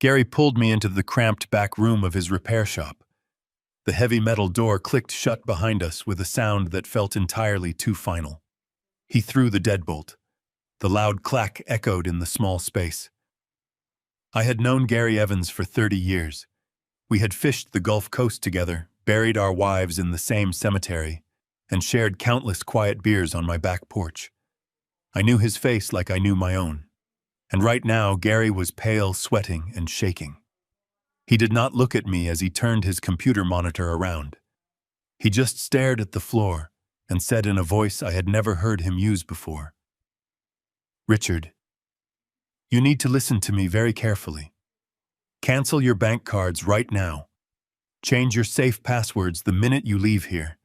Gary pulled me into the cramped back room of his repair shop. The heavy metal door clicked shut behind us with a sound that felt entirely too final. He threw the deadbolt. The loud clack echoed in the small space. I had known Gary Evans for 30 years. We had fished the Gulf Coast together, buried our wives in the same cemetery, and shared countless quiet beers on my back porch. I knew his face like I knew my own. And right now, Gary was pale, sweating, and shaking. He did not look at me as he turned his computer monitor around. He just stared at the floor and said in a voice I had never heard him use before, "Richard, you need to listen to me very carefully. Cancel your bank cards right now. Change your safe passwords the minute you leave here.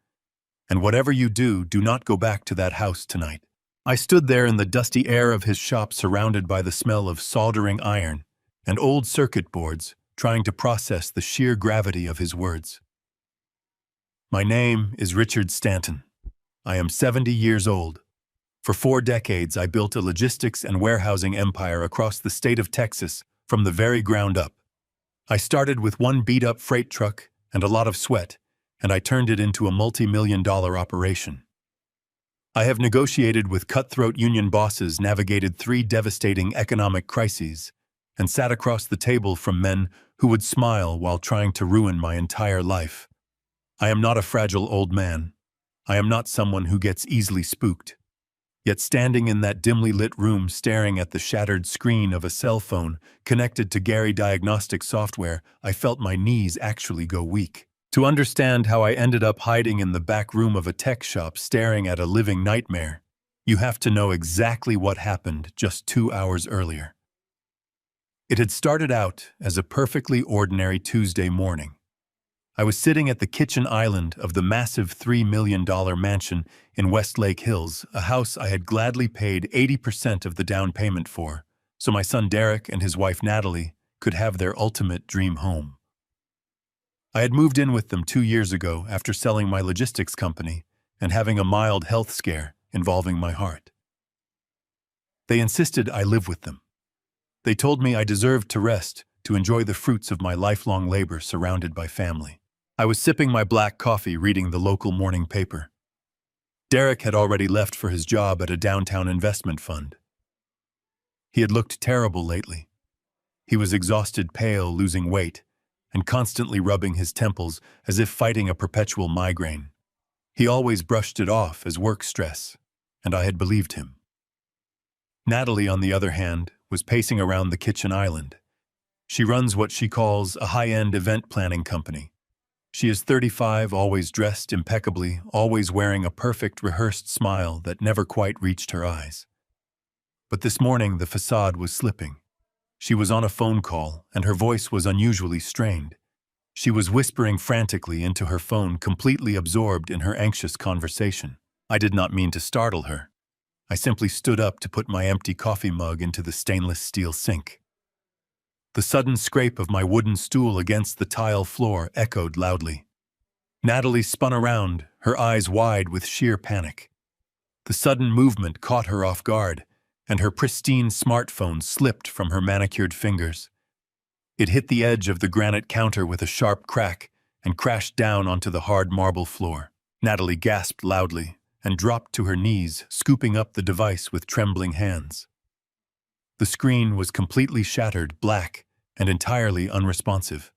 And whatever you do, do not go back to that house tonight." I stood there in the dusty air of his shop, surrounded by the smell of soldering iron and old circuit boards, trying to process the sheer gravity of his words. My name is Richard Stanton. I am 70 years old. For 4 decades, I built a logistics and warehousing empire across the state of Texas from the very ground up. I started with one beat-up freight truck and a lot of sweat, and I turned it into a multi-million-dollar operation. I have negotiated with cutthroat union bosses, navigated 3 devastating economic crises, and sat across the table from men who would smile while trying to ruin my entire life. I am not a fragile old man. I am not someone who gets easily spooked. Yet standing in that dimly lit room, staring at the shattered screen of a cell phone connected to Gary diagnostic software, I felt my knees actually go weak. To understand how I ended up hiding in the back room of a tech shop staring at a living nightmare, you have to know exactly what happened just 2 hours earlier. It had started out as a perfectly ordinary Tuesday morning. I was sitting at the kitchen island of the massive $3 million mansion in Westlake Hills, a house I had gladly paid 80% of the down payment for, so my son Derek and his wife Natalie could have their ultimate dream home. I had moved in with them 2 years ago after selling my logistics company and having a mild health scare involving my heart. They insisted I live with them. They told me I deserved to rest, to enjoy the fruits of my lifelong labor surrounded by family. I was sipping my black coffee, reading the local morning paper. Derek had already left for his job at a downtown investment fund. He had looked terrible lately. He was exhausted, pale, losing weight, and constantly rubbing his temples as if fighting a perpetual migraine. He always brushed it off as work stress, and I had believed him. Natalie, on the other hand, was pacing around the kitchen island. She runs what she calls a high-end event planning company. She is 35, always dressed impeccably, always wearing a perfect rehearsed smile that never quite reached her eyes. But this morning the facade was slipping. She was on a phone call, and her voice was unusually strained. She was whispering frantically into her phone, completely absorbed in her anxious conversation. I did not mean to startle her. I simply stood up to put my empty coffee mug into the stainless steel sink. The sudden scrape of my wooden stool against the tile floor echoed loudly. Natalie spun around, her eyes wide with sheer panic. The sudden movement caught her off guard, and her pristine smartphone slipped from her manicured fingers. It hit the edge of the granite counter with a sharp crack and crashed down onto the hard marble floor. Natalie gasped loudly and dropped to her knees, scooping up the device with trembling hands. The screen was completely shattered, black, and entirely unresponsive.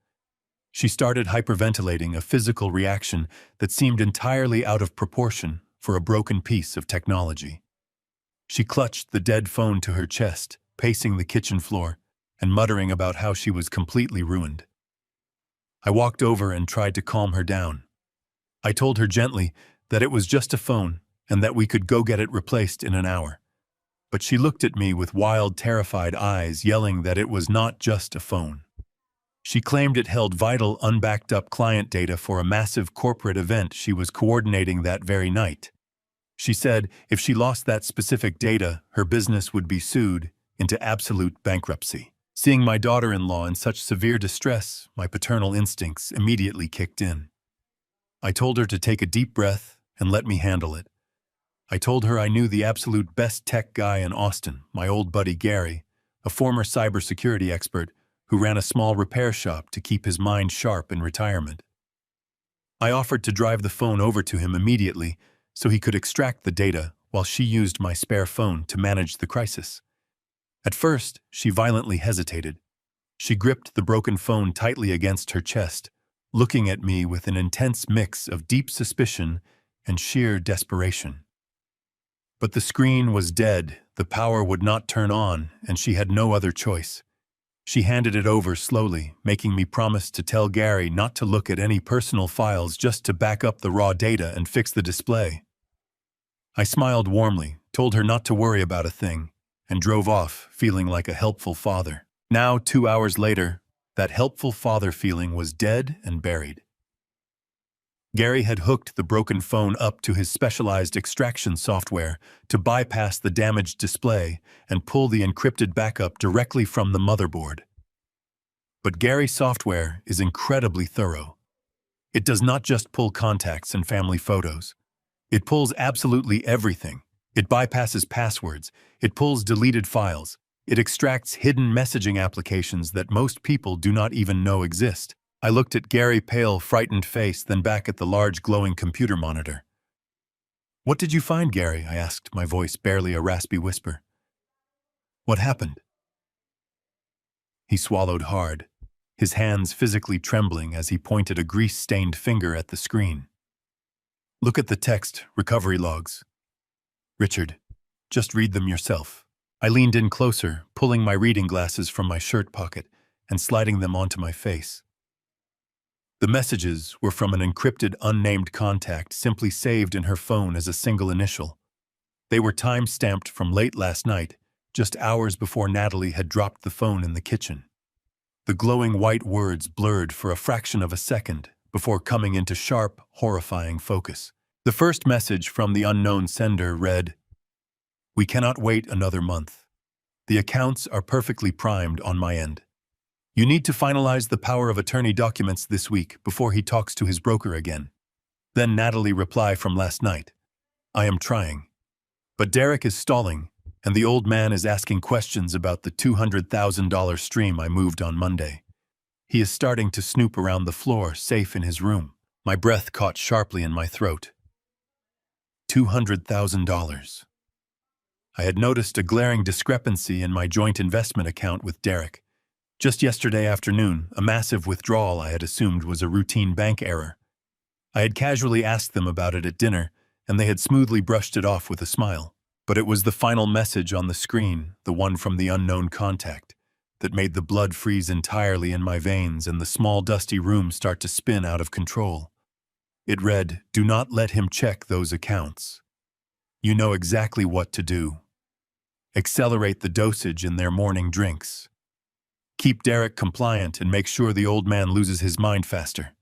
She started hyperventilating, a physical reaction that seemed entirely out of proportion for a broken piece of technology. She clutched the dead phone to her chest, pacing the kitchen floor and muttering about how she was completely ruined. I walked over and tried to calm her down. I told her gently that it was just a phone and that we could go get it replaced in an hour. But she looked at me with wild, terrified eyes, yelling that it was not just a phone. She claimed it held vital, unbacked-up client data for a massive corporate event she was coordinating that very night. She said if she lost that specific data, her business would be sued into absolute bankruptcy. Seeing my daughter-in-law in such severe distress, my paternal instincts immediately kicked in. I told her to take a deep breath and let me handle it. I told her I knew the absolute best tech guy in Austin, my old buddy Gary, a former cybersecurity expert who ran a small repair shop to keep his mind sharp in retirement. I offered to drive the phone over to him immediately so he could extract the data while she used my spare phone to manage the crisis. At first, she violently hesitated. She gripped the broken phone tightly against her chest, looking at me with an intense mix of deep suspicion and sheer desperation. But the screen was dead, the power would not turn on, and she had no other choice. She handed it over slowly, making me promise to tell Gary not to look at any personal files, just to back up the raw data and fix the display. I smiled warmly, told her not to worry about a thing, and drove off, feeling like a helpful father. Now, 2 hours later, that helpful father feeling was dead and buried. Gary had hooked the broken phone up to his specialized extraction software to bypass the damaged display and pull the encrypted backup directly from the motherboard. But Gary's software is incredibly thorough. It does not just pull contacts and family photos. It pulls absolutely everything. It bypasses passwords. It pulls deleted files. It extracts hidden messaging applications that most people do not even know exist. I looked at Gary's pale, frightened face, then back at the large, glowing computer monitor. "What did you find, Gary?" I asked, my voice barely a raspy whisper. "What happened?" He swallowed hard, his hands physically trembling as he pointed a grease-stained finger at the screen. "Look at the text, recovery logs. Richard, just read them yourself." I leaned in closer, pulling my reading glasses from my shirt pocket and sliding them onto my face. The messages were from an encrypted, unnamed contact simply saved in her phone as a single initial. They were time-stamped from late last night, just hours before Natalie had dropped the phone in the kitchen. The glowing white words blurred for a fraction of a second before coming into sharp, horrifying focus. The first message from the unknown sender read, "We cannot wait another month. The accounts are perfectly primed on my end. You need to finalize the power of attorney documents this week before he talks to his broker again." Then Natalie reply from last night, "I am trying. But Derek is stalling, and the old man is asking questions about the $200,000 stream I moved on Monday. He is starting to snoop around the floor, safe in his room." My breath caught sharply in my throat. $200,000. I had noticed a glaring discrepancy in my joint investment account with Derek. Just yesterday afternoon, a massive withdrawal I had assumed was a routine bank error. I had casually asked them about it at dinner, and they had smoothly brushed it off with a smile. But it was the final message on the screen, the one from the unknown contact, that made the blood freeze entirely in my veins and the small dusty room start to spin out of control. It read, "Do not let him check those accounts. You know exactly what to do. Accelerate the dosage in their morning drinks. Keep Derek compliant and make sure the old man loses his mind faster.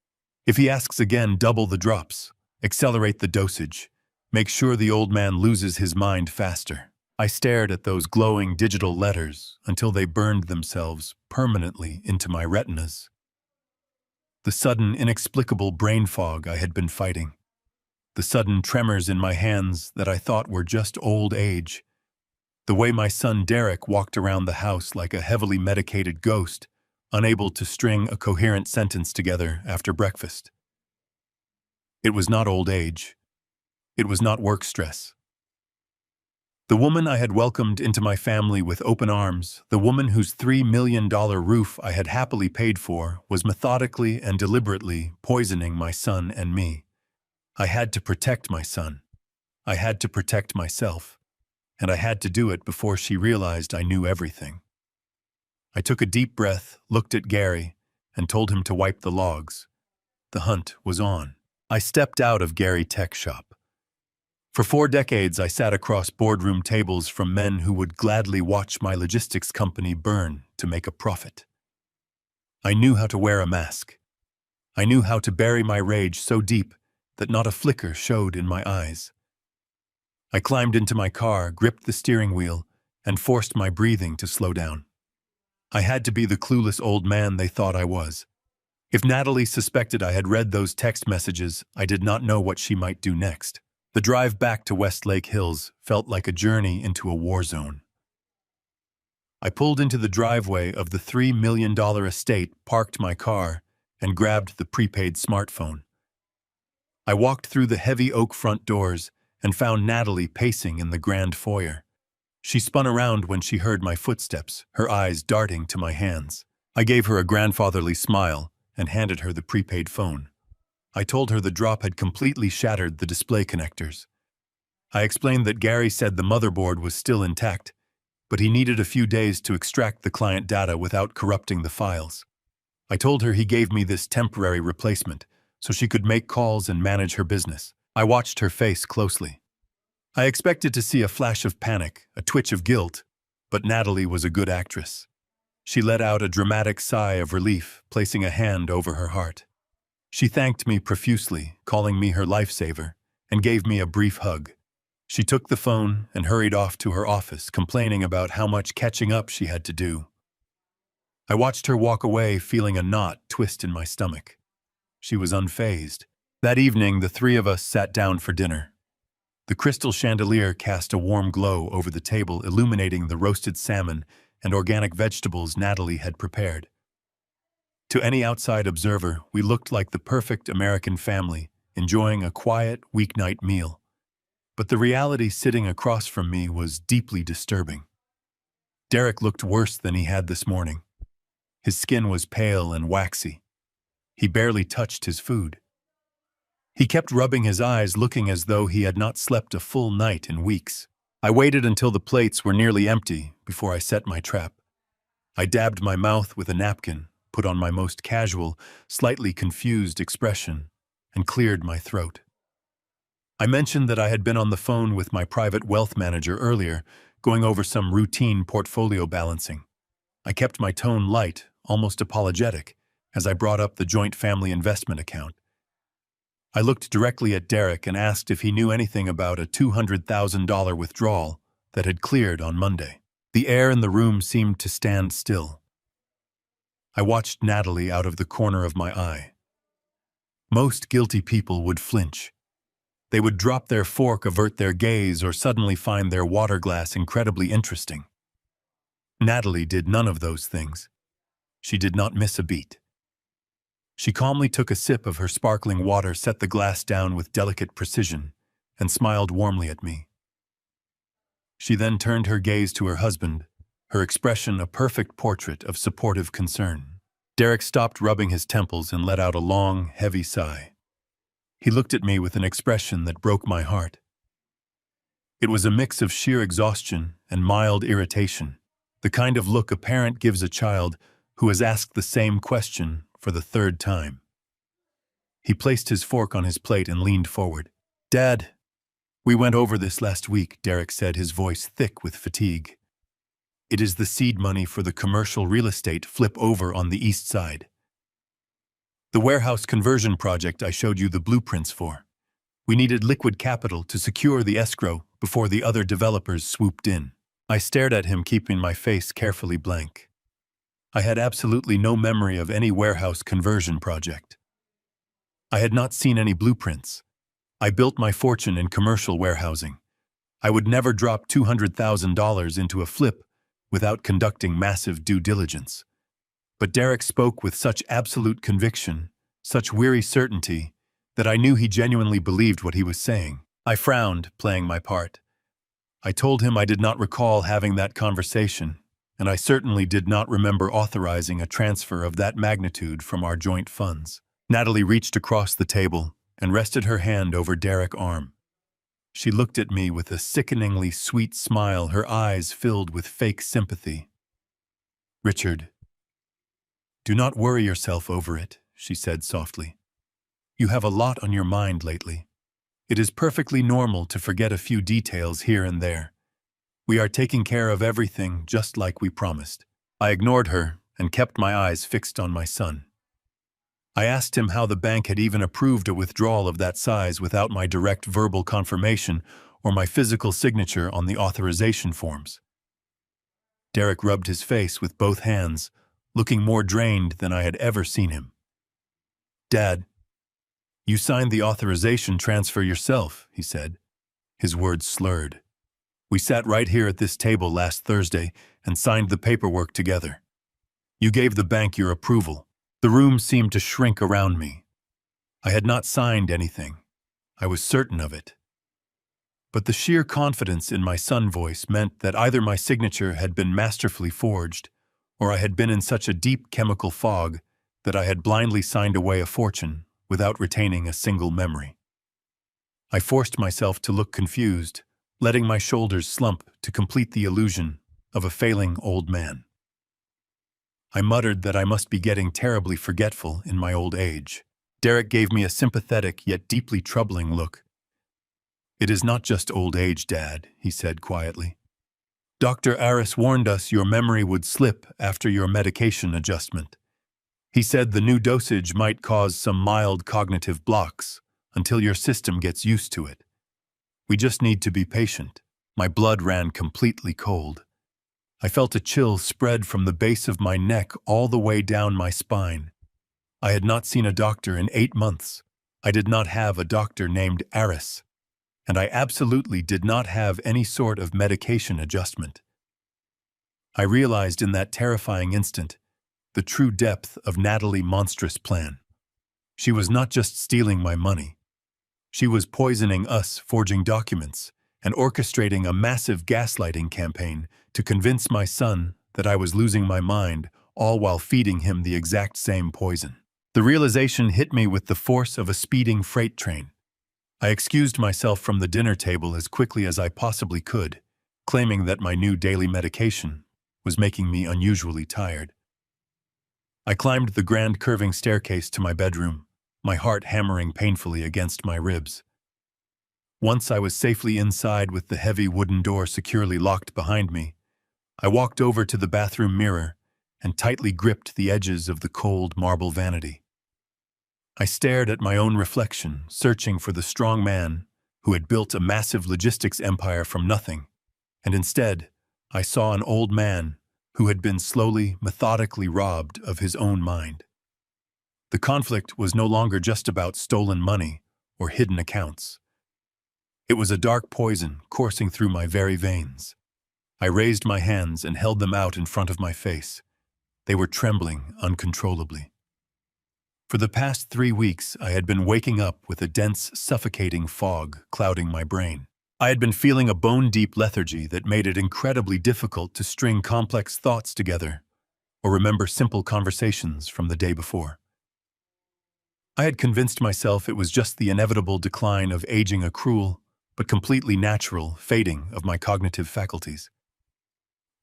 If he asks again, double the drops. Accelerate the dosage. Make sure the old man loses his mind faster." I stared at those glowing digital letters until they burned themselves permanently into my retinas. The sudden, inexplicable brain fog I had been fighting. The sudden tremors in my hands that I thought were just old age. The way my son Derek walked around the house like a heavily medicated ghost, unable to string a coherent sentence together after breakfast. It was not old age. It was not work stress. The woman I had welcomed into my family with open arms, the woman whose $3 million roof I had happily paid for, was methodically and deliberately poisoning my son and me. I had to protect my son. I had to protect myself. And I had to do it before she realized I knew everything. I took a deep breath, looked at Gary, and told him to wipe the logs. The hunt was on. I stepped out of Gary's tech shop. For 4 decades, I sat across boardroom tables from men who would gladly watch my logistics company burn to make a profit. I knew how to wear a mask. I knew how to bury my rage so deep that not a flicker showed in my eyes. I climbed into my car, gripped the steering wheel, and forced my breathing to slow down. I had to be the clueless old man they thought I was. If Natalie suspected I had read those text messages, I did not know what she might do next. The drive back to Westlake Hills felt like a journey into a war zone. I pulled into the driveway of the $3 million estate, parked my car, and grabbed the prepaid smartphone. I walked through the heavy oak front doors and found Natalie pacing in the grand foyer. She spun around when she heard my footsteps, her eyes darting to my hands. I gave her a grandfatherly smile and handed her the prepaid phone. I told her the drop had completely shattered the display connectors. I explained that Gary said the motherboard was still intact, but he needed a few days to extract the client data without corrupting the files. I told her he gave me this temporary replacement so she could make calls and manage her business. I watched her face closely. I expected to see a flash of panic, a twitch of guilt, but Natalie was a good actress. She let out a dramatic sigh of relief, placing a hand over her heart. She thanked me profusely, calling me her lifesaver, and gave me a brief hug. She took the phone and hurried off to her office, complaining about how much catching up she had to do. I watched her walk away, feeling a knot twist in my stomach. She was unfazed. That evening, the three of us sat down for dinner. The crystal chandelier cast a warm glow over the table, illuminating the roasted salmon and organic vegetables Natalie had prepared. To any outside observer, we looked like the perfect American family, enjoying a quiet, weeknight meal. But the reality sitting across from me was deeply disturbing. Derek looked worse than he had this morning. His skin was pale and waxy. He barely touched his food. He kept rubbing his eyes, looking as though he had not slept a full night in weeks. I waited until the plates were nearly empty before I set my trap. I dabbed my mouth with a napkin, put on my most casual, slightly confused expression, and cleared my throat. I mentioned that I had been on the phone with my private wealth manager earlier, going over some routine portfolio balancing. I kept my tone light, almost apologetic, as I brought up the joint family investment account. I looked directly at Derek and asked if he knew anything about a $200,000 withdrawal that had cleared on Monday. The air in the room seemed to stand still. I watched Natalie out of the corner of my eye. Most guilty people would flinch. They would drop their fork, avert their gaze, or suddenly find their water glass incredibly interesting. Natalie did none of those things. She did not miss a beat. She calmly took a sip of her sparkling water, set the glass down with delicate precision, and smiled warmly at me. She then turned her gaze to her husband, her expression a perfect portrait of supportive concern. Derek stopped rubbing his temples and let out a long, heavy sigh. He looked at me with an expression that broke my heart. It was a mix of sheer exhaustion and mild irritation, the kind of look a parent gives a child who has asked the same question for the third time. He placed his fork on his plate and leaned forward. "Dad, we went over this last week," Derek said, his voice thick with fatigue. "It is the seed money for the commercial real estate flip over on the east side. The warehouse conversion project I showed you the blueprints for. We needed liquid capital to secure the escrow before the other developers swooped in." I stared at him, keeping my face carefully blank. I had absolutely no memory of any warehouse conversion project. I had not seen any blueprints. I built my fortune in commercial warehousing. I would never drop $200,000 into a flip without conducting massive due diligence. But Derek spoke with such absolute conviction, such weary certainty, that I knew he genuinely believed what he was saying. I frowned, playing my part. I told him I did not recall having that conversation, and I certainly did not remember authorizing a transfer of that magnitude from our joint funds. Natalie reached across the table and rested her hand over Derek's arm. She looked at me with a sickeningly sweet smile, her eyes filled with fake sympathy. "Richard, do not worry yourself over it," she said softly. "You have a lot on your mind lately. It is perfectly normal to forget a few details here and there. We are taking care of everything just like we promised." I ignored her and kept my eyes fixed on my son. I asked him how the bank had even approved a withdrawal of that size without my direct verbal confirmation or my physical signature on the authorization forms. Derek rubbed his face with both hands, looking more drained than I had ever seen him. "Dad, you signed the authorization transfer yourself," he said, his words slurred. We sat right here at this table last Thursday and signed the paperwork together. You gave the bank your approval. The room seemed to shrink around me. I had not signed anything. I was certain of it. But the sheer confidence in my son's voice meant that either my signature had been masterfully forged, or I had been in such a deep chemical fog that I had blindly signed away a fortune without retaining a single memory. I forced myself to look confused, letting my shoulders slump to complete the illusion of a failing old man. I muttered that I must be getting terribly forgetful in my old age. Derek gave me a sympathetic yet deeply troubling look. "It is not just old age, Dad," he said quietly. "Dr. Aris warned us your memory would slip after your medication adjustment. He said the new dosage might cause some mild cognitive blocks until your system gets used to it. We just need to be patient." My blood ran completely cold. I felt a chill spread from the base of my neck all the way down my spine. I had not seen a doctor in 8 months. I did not have a doctor named Aris. And I absolutely did not have any sort of medication adjustment. I realized in that terrifying instant the true depth of Natalie's monstrous plan. She was not just stealing my money. She was poisoning us, forging documents, and orchestrating a massive gaslighting campaign to convince my son that I was losing my mind, all while feeding him the exact same poison. The realization hit me with the force of a speeding freight train. I excused myself from the dinner table as quickly as I possibly could, claiming that my new daily medication was making me unusually tired. I climbed the grand curving staircase to my bedroom, my heart hammering painfully against my ribs. Once I was safely inside with the heavy wooden door securely locked behind me, I walked over to the bathroom mirror and tightly gripped the edges of the cold marble vanity. I stared at my own reflection, searching for the strong man who had built a massive logistics empire from nothing, and instead, I saw an old man who had been slowly, methodically robbed of his own mind. The conflict was no longer just about stolen money or hidden accounts. It was a dark poison coursing through my very veins. I raised my hands and held them out in front of my face. They were trembling uncontrollably. For the past 3 weeks, I had been waking up with a dense, suffocating fog clouding my brain. I had been feeling a bone-deep lethargy that made it incredibly difficult to string complex thoughts together or remember simple conversations from the day before. I had convinced myself it was just the inevitable decline of aging, a cruel but completely natural fading of my cognitive faculties.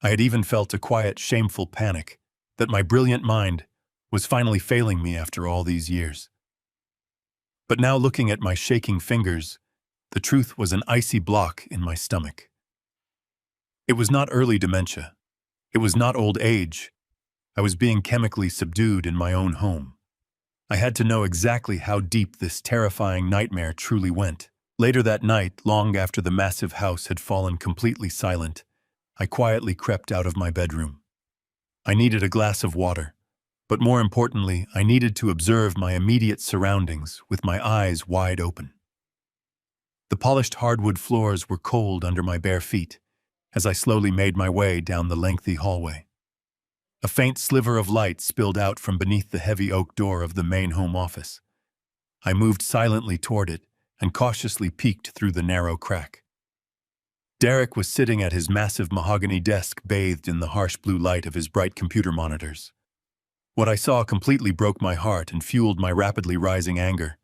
I had even felt a quiet, shameful panic that my brilliant mind was finally failing me after all these years. But now, looking at my shaking fingers, the truth was an icy block in my stomach. It was not early dementia. It was not old age. I was being chemically subdued in my own home. I had to know exactly how deep this terrifying nightmare truly went. Later that night, long after the massive house had fallen completely silent, I quietly crept out of my bedroom. I needed a glass of water. But more importantly, I needed to observe my immediate surroundings with my eyes wide open. The polished hardwood floors were cold under my bare feet as I slowly made my way down the lengthy hallway. A faint sliver of light spilled out from beneath the heavy oak door of the main home office. I moved silently toward it and cautiously peeked through the narrow crack. Derek was sitting at his massive mahogany desk, bathed in the harsh blue light of his bright computer monitors. What I saw completely broke my heart and fueled my rapidly rising anger.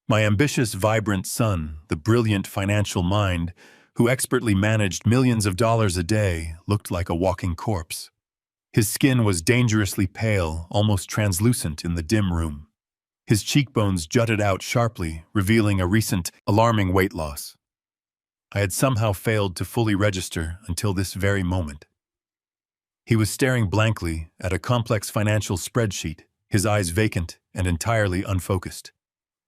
My ambitious, vibrant son, the brilliant financial mind, who expertly managed millions of dollars a day, looked like a walking corpse. His skin was dangerously pale, almost translucent in the dim room. His cheekbones jutted out sharply, revealing a recent, alarming weight loss. I had somehow failed to fully register until this very moment. He was staring blankly at a complex financial spreadsheet, his eyes vacant and entirely unfocused.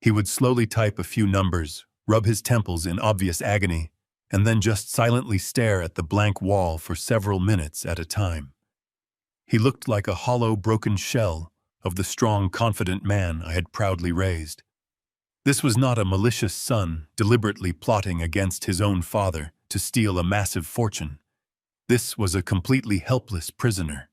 He would slowly type a few numbers, rub his temples in obvious agony, and then just silently stare at the blank wall for several minutes at a time. He looked like a hollow, broken shell of the strong, confident man I had proudly raised. This was not a malicious son deliberately plotting against his own father to steal a massive fortune. This was a completely helpless prisoner.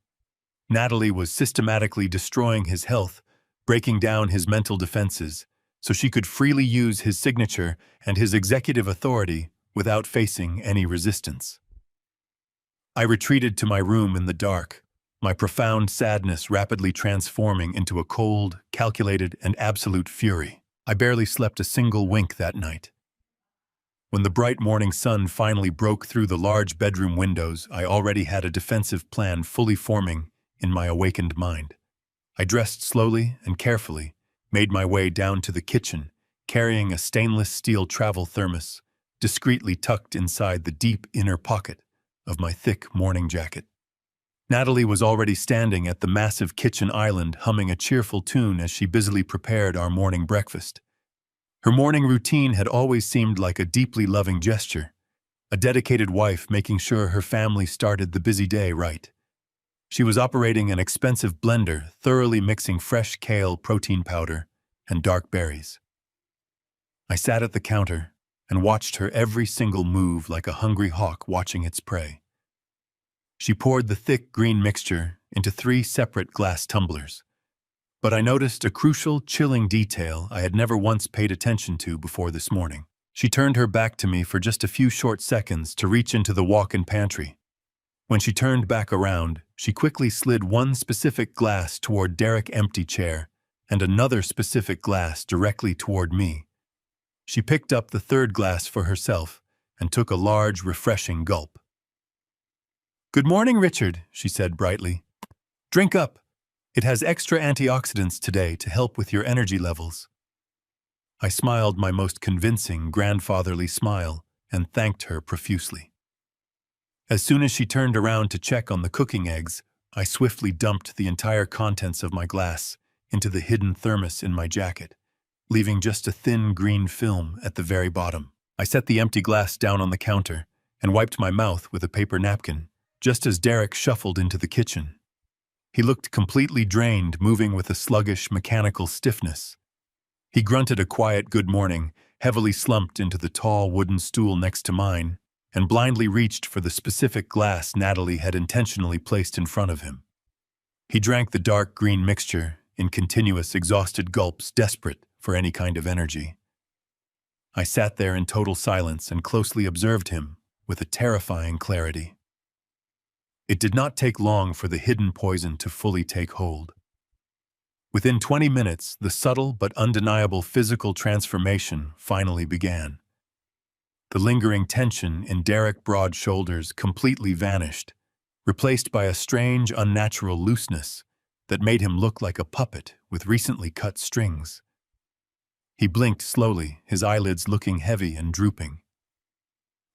Natalie was systematically destroying his health, breaking down his mental defenses, so she could freely use his signature and his executive authority without facing any resistance. I retreated to my room in the dark, my profound sadness rapidly transforming into a cold, calculated, and absolute fury. I barely slept a single wink that night. When the bright morning sun finally broke through the large bedroom windows, I already had a defensive plan fully forming in my awakened mind. I dressed slowly and carefully, made my way down to the kitchen, carrying a stainless steel travel thermos, discreetly tucked inside the deep inner pocket of my thick morning jacket. Natalie was already standing at the massive kitchen island, humming a cheerful tune as she busily prepared our morning breakfast. Her morning routine had always seemed like a deeply loving gesture, a dedicated wife making sure her family started the busy day right. She was operating an expensive blender, thoroughly mixing fresh kale protein powder and dark berries. I sat at the counter and watched her every single move like a hungry hawk watching its prey. She poured the thick green mixture into 3 separate glass tumblers. But I noticed a crucial, chilling detail I had never once paid attention to before this morning. She turned her back to me for just a few short seconds to reach into the walk-in pantry. When she turned back around, she quickly slid one specific glass toward Derek's empty chair and another specific glass directly toward me. She picked up the 3rd glass for herself and took a large, refreshing gulp. "Good morning, Richard," she said brightly. "Drink up. It has extra antioxidants today to help with your energy levels." I smiled my most convincing grandfatherly smile and thanked her profusely. As soon as she turned around to check on the cooking eggs, I swiftly dumped the entire contents of my glass into the hidden thermos in my jacket, leaving just a thin green film at the very bottom. I set the empty glass down on the counter and wiped my mouth with a paper napkin, just as Derek shuffled into the kitchen. He looked completely drained, moving with a sluggish, mechanical stiffness. He grunted a quiet good morning, heavily slumped into the tall wooden stool next to mine, and blindly reached for the specific glass Natalie had intentionally placed in front of him. He drank the dark green mixture in continuous, exhausted gulps, desperate for any kind of energy. I sat there in total silence and closely observed him with a terrifying clarity. It did not take long for the hidden poison to fully take hold. Within 20 minutes, the subtle but undeniable physical transformation finally began. The lingering tension in Derek's broad shoulders completely vanished, replaced by a strange, unnatural looseness that made him look like a puppet with recently cut strings. He blinked slowly, his eyelids looking heavy and drooping.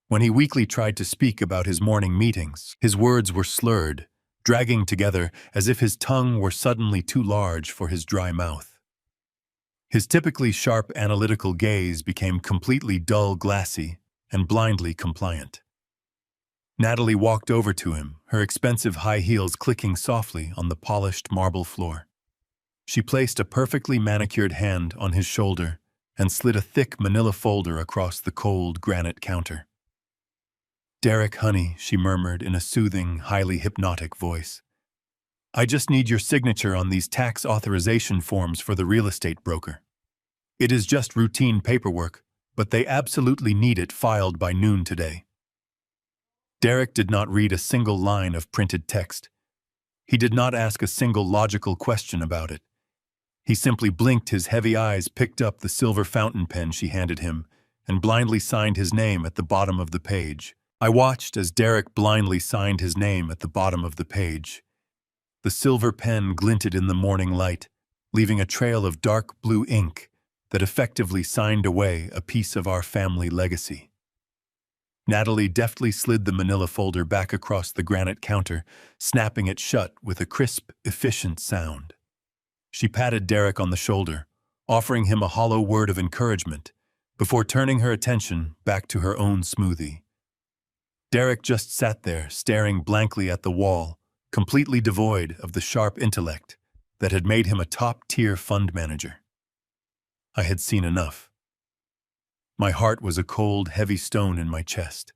When he weakly tried to speak about his morning meetings, his words were slurred, dragging together as if his tongue were suddenly too large for his dry mouth. His typically sharp analytical gaze became completely dull, glassy, and blindly compliant. Natalie walked over to him, her expensive high heels clicking softly on the polished marble floor. She placed a perfectly manicured hand on his shoulder and slid a thick manila folder across the cold granite counter. "Derek, honey," she murmured in a soothing, highly hypnotic voice. "I just need your signature on these tax authorization forms for the real estate broker. It is just routine paperwork, but they absolutely need it filed by noon today." Derek did not read a single line of printed text. He did not ask a single logical question about it. He simply blinked, his heavy eyes picked up the silver fountain pen she handed him, and blindly signed his name at the bottom of the page. I watched as Derek blindly signed his name at the bottom of the page. The silver pen glinted in the morning light, leaving a trail of dark blue ink that effectively signed away a piece of our family legacy. Natalie deftly slid the manila folder back across the granite counter, snapping it shut with a crisp, efficient sound. She patted Derek on the shoulder, offering him a hollow word of encouragement, before turning her attention back to her own smoothie. Derek just sat there, staring blankly at the wall, completely devoid of the sharp intellect that had made him a top-tier fund manager. I had seen enough. My heart was a cold, heavy stone in my chest.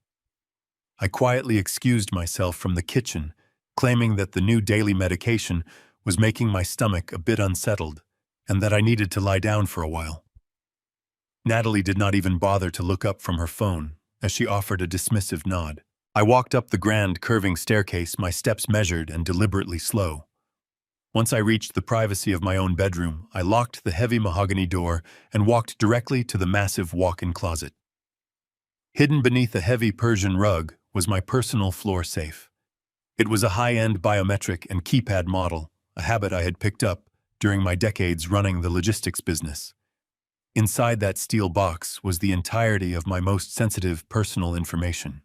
I quietly excused myself from the kitchen, claiming that the new daily medication was making my stomach a bit unsettled and that I needed to lie down for a while. Natalie did not even bother to look up from her phone as she offered a dismissive nod. I walked up the grand, curving staircase, my steps measured and deliberately slow. Once I reached the privacy of my own bedroom, I locked the heavy mahogany door and walked directly to the massive walk-in closet. Hidden beneath a heavy Persian rug was my personal floor safe. It was a high-end biometric and keypad model, a habit I had picked up during my decades running the logistics business. Inside that steel box was the entirety of my most sensitive personal information.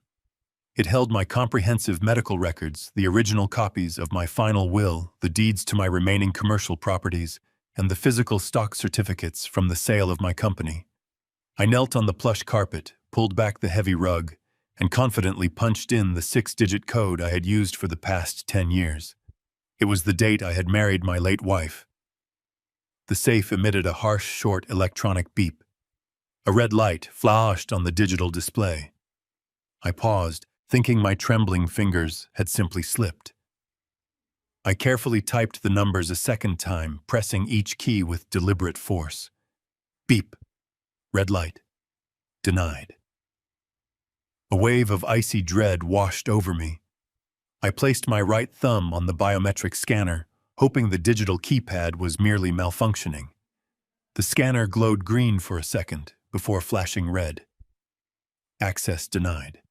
It held my comprehensive medical records, the original copies of my final will, the deeds to my remaining commercial properties, and the physical stock certificates from the sale of my company. I knelt on the plush carpet, pulled back the heavy rug, and confidently punched in the 6-digit code I had used for the past 10 years. It was the date I had married my late wife. The safe emitted a harsh, short electronic beep. A red light flashed on the digital display. I paused, thinking my trembling fingers had simply slipped. I carefully typed the numbers a second time, pressing each key with deliberate force. Beep. Red light. Denied. A wave of icy dread washed over me. I placed my right thumb on the biometric scanner, hoping the digital keypad was merely malfunctioning. The scanner glowed green for a second before flashing red. Access denied.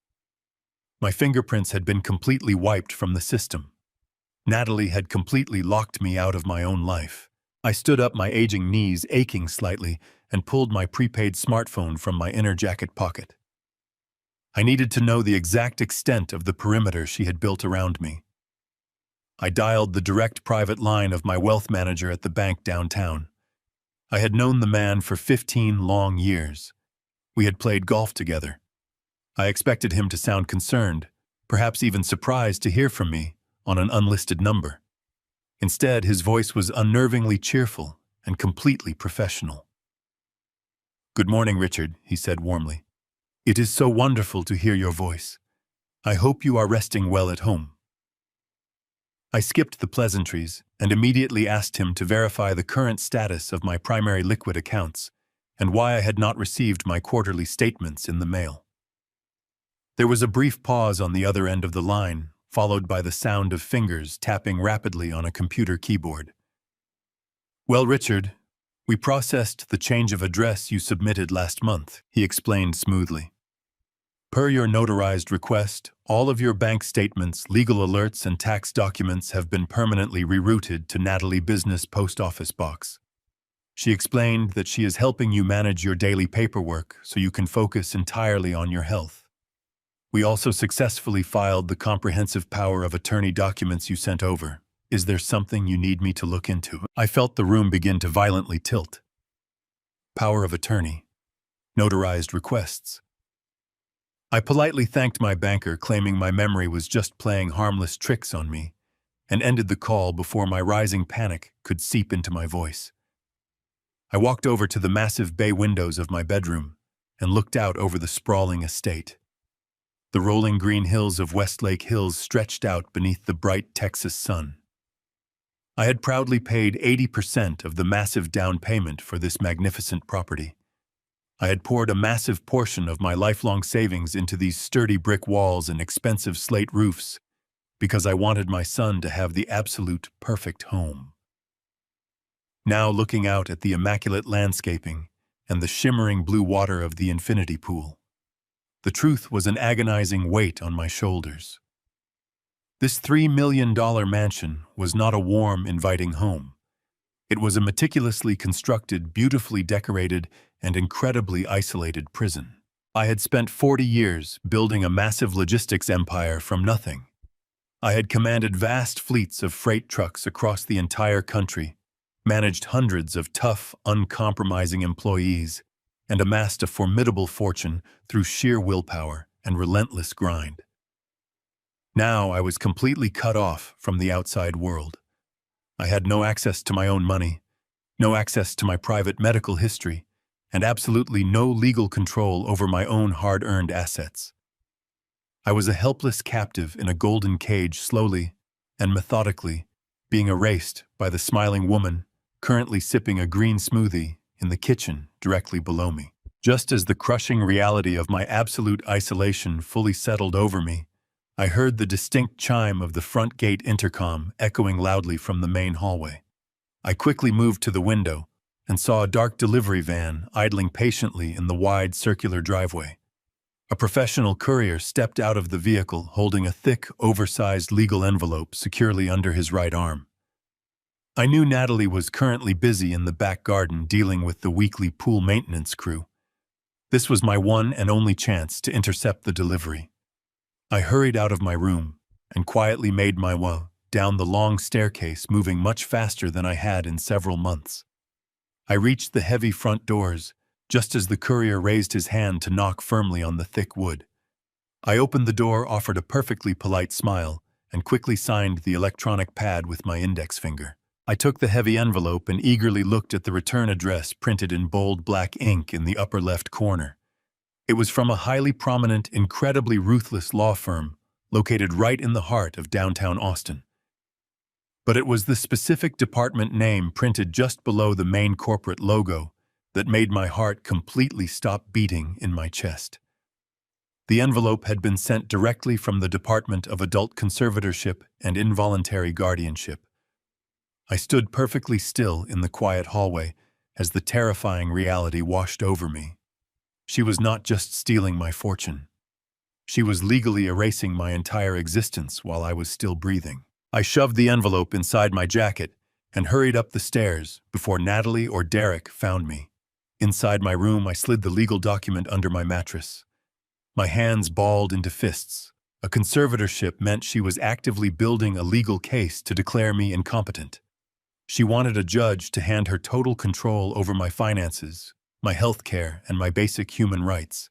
My fingerprints had been completely wiped from the system. Natalie had completely locked me out of my own life. I stood up, my aging knees aching slightly, and pulled my prepaid smartphone from my inner jacket pocket. I needed to know the exact extent of the perimeter she had built around me. I dialed the direct private line of my wealth manager at the bank downtown. I had known the man for 15 long years. We had played golf together. I expected him to sound concerned, perhaps even surprised to hear from me on an unlisted number. Instead, his voice was unnervingly cheerful and completely professional. "Good morning, Richard," he said warmly. "It is so wonderful to hear your voice. I hope you are resting well at home." I skipped the pleasantries and immediately asked him to verify the current status of my primary liquid accounts and why I had not received my quarterly statements in the mail. There was a brief pause on the other end of the line, followed by the sound of fingers tapping rapidly on a computer keyboard. "Well, Richard, we processed the change of address you submitted last month," he explained smoothly. "Per your notarized request, all of your bank statements, legal alerts, and tax documents have been permanently rerouted to Natalie Business Post Office Box. She explained that she is helping you manage your daily paperwork so you can focus entirely on your health. We also successfully filed the comprehensive power of attorney documents you sent over. Is there something you need me to look into?" I felt the room begin to violently tilt. Power of attorney. Notarized requests. I politely thanked my banker, claiming my memory was just playing harmless tricks on me, and ended the call before my rising panic could seep into my voice. I walked over to the massive bay windows of my bedroom and looked out over the sprawling estate. The rolling green hills of Westlake Hills stretched out beneath the bright Texas sun. I had proudly paid 80% of the massive down payment for this magnificent property. I had poured a massive portion of my lifelong savings into these sturdy brick walls and expensive slate roofs because I wanted my son to have the absolute perfect home. Now, looking out at the immaculate landscaping and the shimmering blue water of the infinity pool, the truth was an agonizing weight on my shoulders. This $3 million mansion was not a warm, inviting home. It was a meticulously constructed, beautifully decorated, and incredibly isolated prison. I had spent 40 years building a massive logistics empire from nothing. I had commanded vast fleets of freight trucks across the entire country, managed hundreds of tough, uncompromising employees, and amassed a formidable fortune through sheer willpower and relentless grind. Now I was completely cut off from the outside world. I had no access to my own money, no access to my private medical history, and absolutely no legal control over my own hard-earned assets. I was a helpless captive in a golden cage, slowly and methodically being erased by the smiling woman currently sipping a green smoothie in the kitchen directly below me. Just as the crushing reality of my absolute isolation fully settled over me, I heard the distinct chime of the front gate intercom echoing loudly from the main hallway. I quickly moved to the window and saw a dark delivery van idling patiently in the wide circular driveway. A professional courier stepped out of the vehicle holding a thick, oversized legal envelope securely under his right arm. I knew Natalie was currently busy in the back garden dealing with the weekly pool maintenance crew. This was my one and only chance to intercept the delivery. I hurried out of my room and quietly made my way down the long staircase, moving much faster than I had in several months. I reached the heavy front doors just as the courier raised his hand to knock firmly on the thick wood. I opened the door, offered a perfectly polite smile, and quickly signed the electronic pad with my index finger. I took the heavy envelope and eagerly looked at the return address printed in bold black ink in the upper left corner. It was from a highly prominent, incredibly ruthless law firm located right in the heart of downtown Austin. But it was the specific department name printed just below the main corporate logo that made my heart completely stop beating in my chest. The envelope had been sent directly from the Department of Adult Conservatorship and Involuntary Guardianship. I stood perfectly still in the quiet hallway as the terrifying reality washed over me. She was not just stealing my fortune. She was legally erasing my entire existence while I was still breathing. I shoved the envelope inside my jacket and hurried up the stairs before Natalie or Derek found me. Inside my room, I slid the legal document under my mattress. My hands balled into fists. A conservatorship meant she was actively building a legal case to declare me incompetent. She wanted a judge to hand her total control over my finances, my health care, and my basic human rights.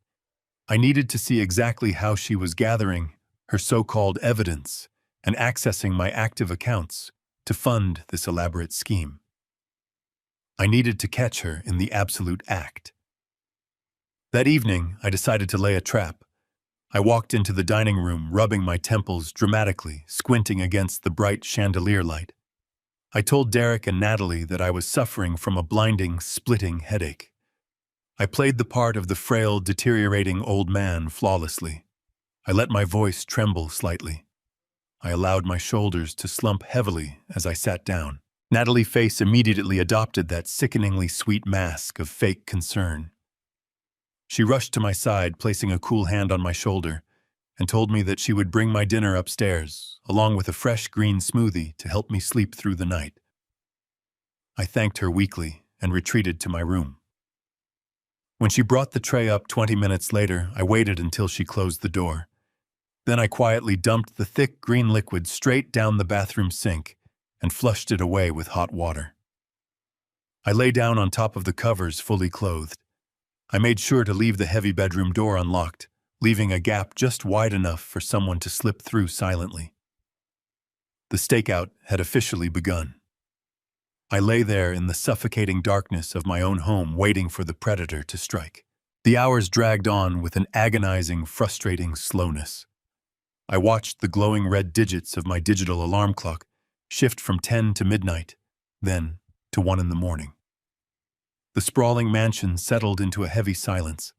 I needed to see exactly how she was gathering her so-called evidence and accessing my active accounts to fund this elaborate scheme. I needed to catch her in the absolute act. That evening, I decided to lay a trap. I walked into the dining room, rubbing my temples dramatically, squinting against the bright chandelier light. I told Derek and Natalie that I was suffering from a blinding, splitting headache. I played the part of the frail, deteriorating old man flawlessly. I let my voice tremble slightly. I allowed my shoulders to slump heavily as I sat down. Natalie's face immediately adopted that sickeningly sweet mask of fake concern. She rushed to my side, placing a cool hand on my shoulder, and told me that she would bring my dinner upstairs, along with a fresh green smoothie to help me sleep through the night. I thanked her weakly and retreated to my room. When she brought the tray up 20 minutes later, I waited until she closed the door. Then I quietly dumped the thick green liquid straight down the bathroom sink and flushed it away with hot water. I lay down on top of the covers, fully clothed. I made sure to leave the heavy bedroom door unlocked, leaving a gap just wide enough for someone to slip through silently. The stakeout had officially begun. I lay there in the suffocating darkness of my own home, waiting for the predator to strike. The hours dragged on with an agonizing, frustrating slowness. I watched the glowing red digits of my digital alarm clock shift from 10 to midnight, then to 1 in the morning. The sprawling mansion settled into a heavy silence.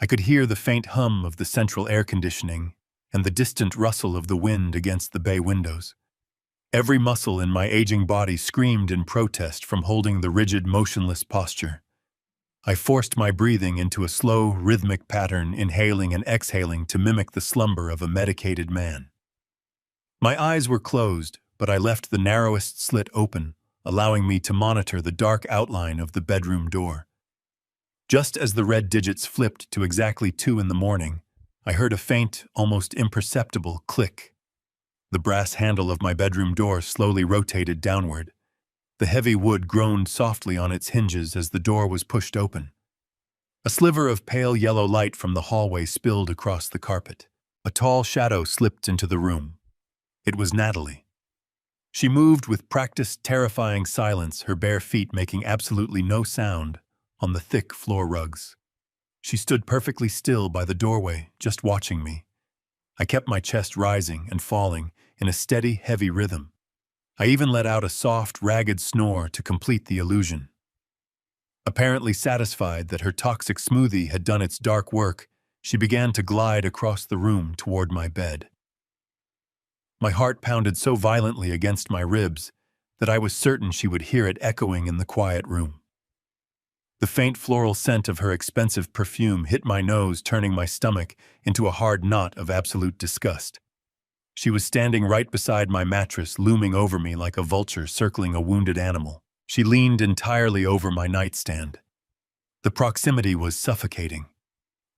I could hear the faint hum of the central air conditioning and the distant rustle of the wind against the bay windows. Every muscle in my aging body screamed in protest from holding the rigid, motionless posture. I forced my breathing into a slow, rhythmic pattern, inhaling and exhaling to mimic the slumber of a medicated man. My eyes were closed, but I left the narrowest slit open, allowing me to monitor the dark outline of the bedroom door. Just as the red digits flipped to exactly 2 in the morning, I heard a faint, almost imperceptible click. The brass handle of my bedroom door slowly rotated downward. The heavy wood groaned softly on its hinges as the door was pushed open. A sliver of pale yellow light from the hallway spilled across the carpet. A tall shadow slipped into the room. It was Natalie. She moved with practiced, terrifying silence, her bare feet making absolutely no sound on the thick floor rugs. She stood perfectly still by the doorway, just watching me. I kept my chest rising and falling in a steady, heavy rhythm. I even let out a soft, ragged snore to complete the illusion. Apparently satisfied that her toxic smoothie had done its dark work, she began to glide across the room toward my bed. My heart pounded so violently against my ribs that I was certain she would hear it echoing in the quiet room. The faint floral scent of her expensive perfume hit my nose, turning my stomach into a hard knot of absolute disgust. She was standing right beside my mattress, looming over me like a vulture circling a wounded animal. She leaned entirely over my nightstand. The proximity was suffocating.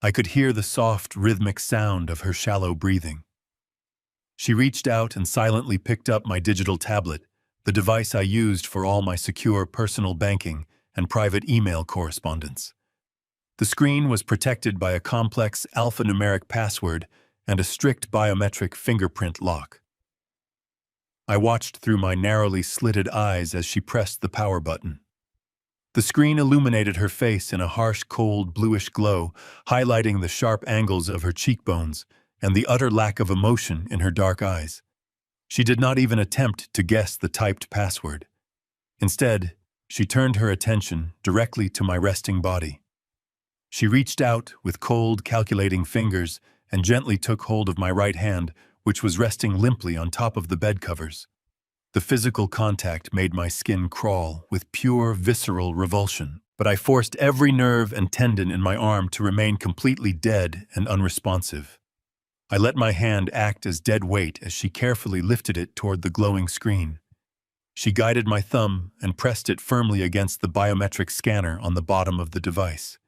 I could hear the soft, rhythmic sound of her shallow breathing. She reached out and silently picked up my digital tablet, the device I used for all my secure personal banking and private email correspondence. The screen was protected by a complex alphanumeric password and a strict biometric fingerprint lock. I watched through my narrowly slitted eyes as she pressed the power button. The screen illuminated her face in a harsh, cold, bluish glow, highlighting the sharp angles of her cheekbones and the utter lack of emotion in her dark eyes. She did not even attempt to guess the typed password. Instead, she turned her attention directly to my resting body. She reached out with cold, calculating fingers and gently took hold of my right hand, which was resting limply on top of the bed covers. The physical contact made my skin crawl with pure, visceral revulsion, but I forced every nerve and tendon in my arm to remain completely dead and unresponsive. I let my hand act as dead weight as she carefully lifted it toward the glowing screen. She guided my thumb and pressed it firmly against the biometric scanner on the bottom of the device.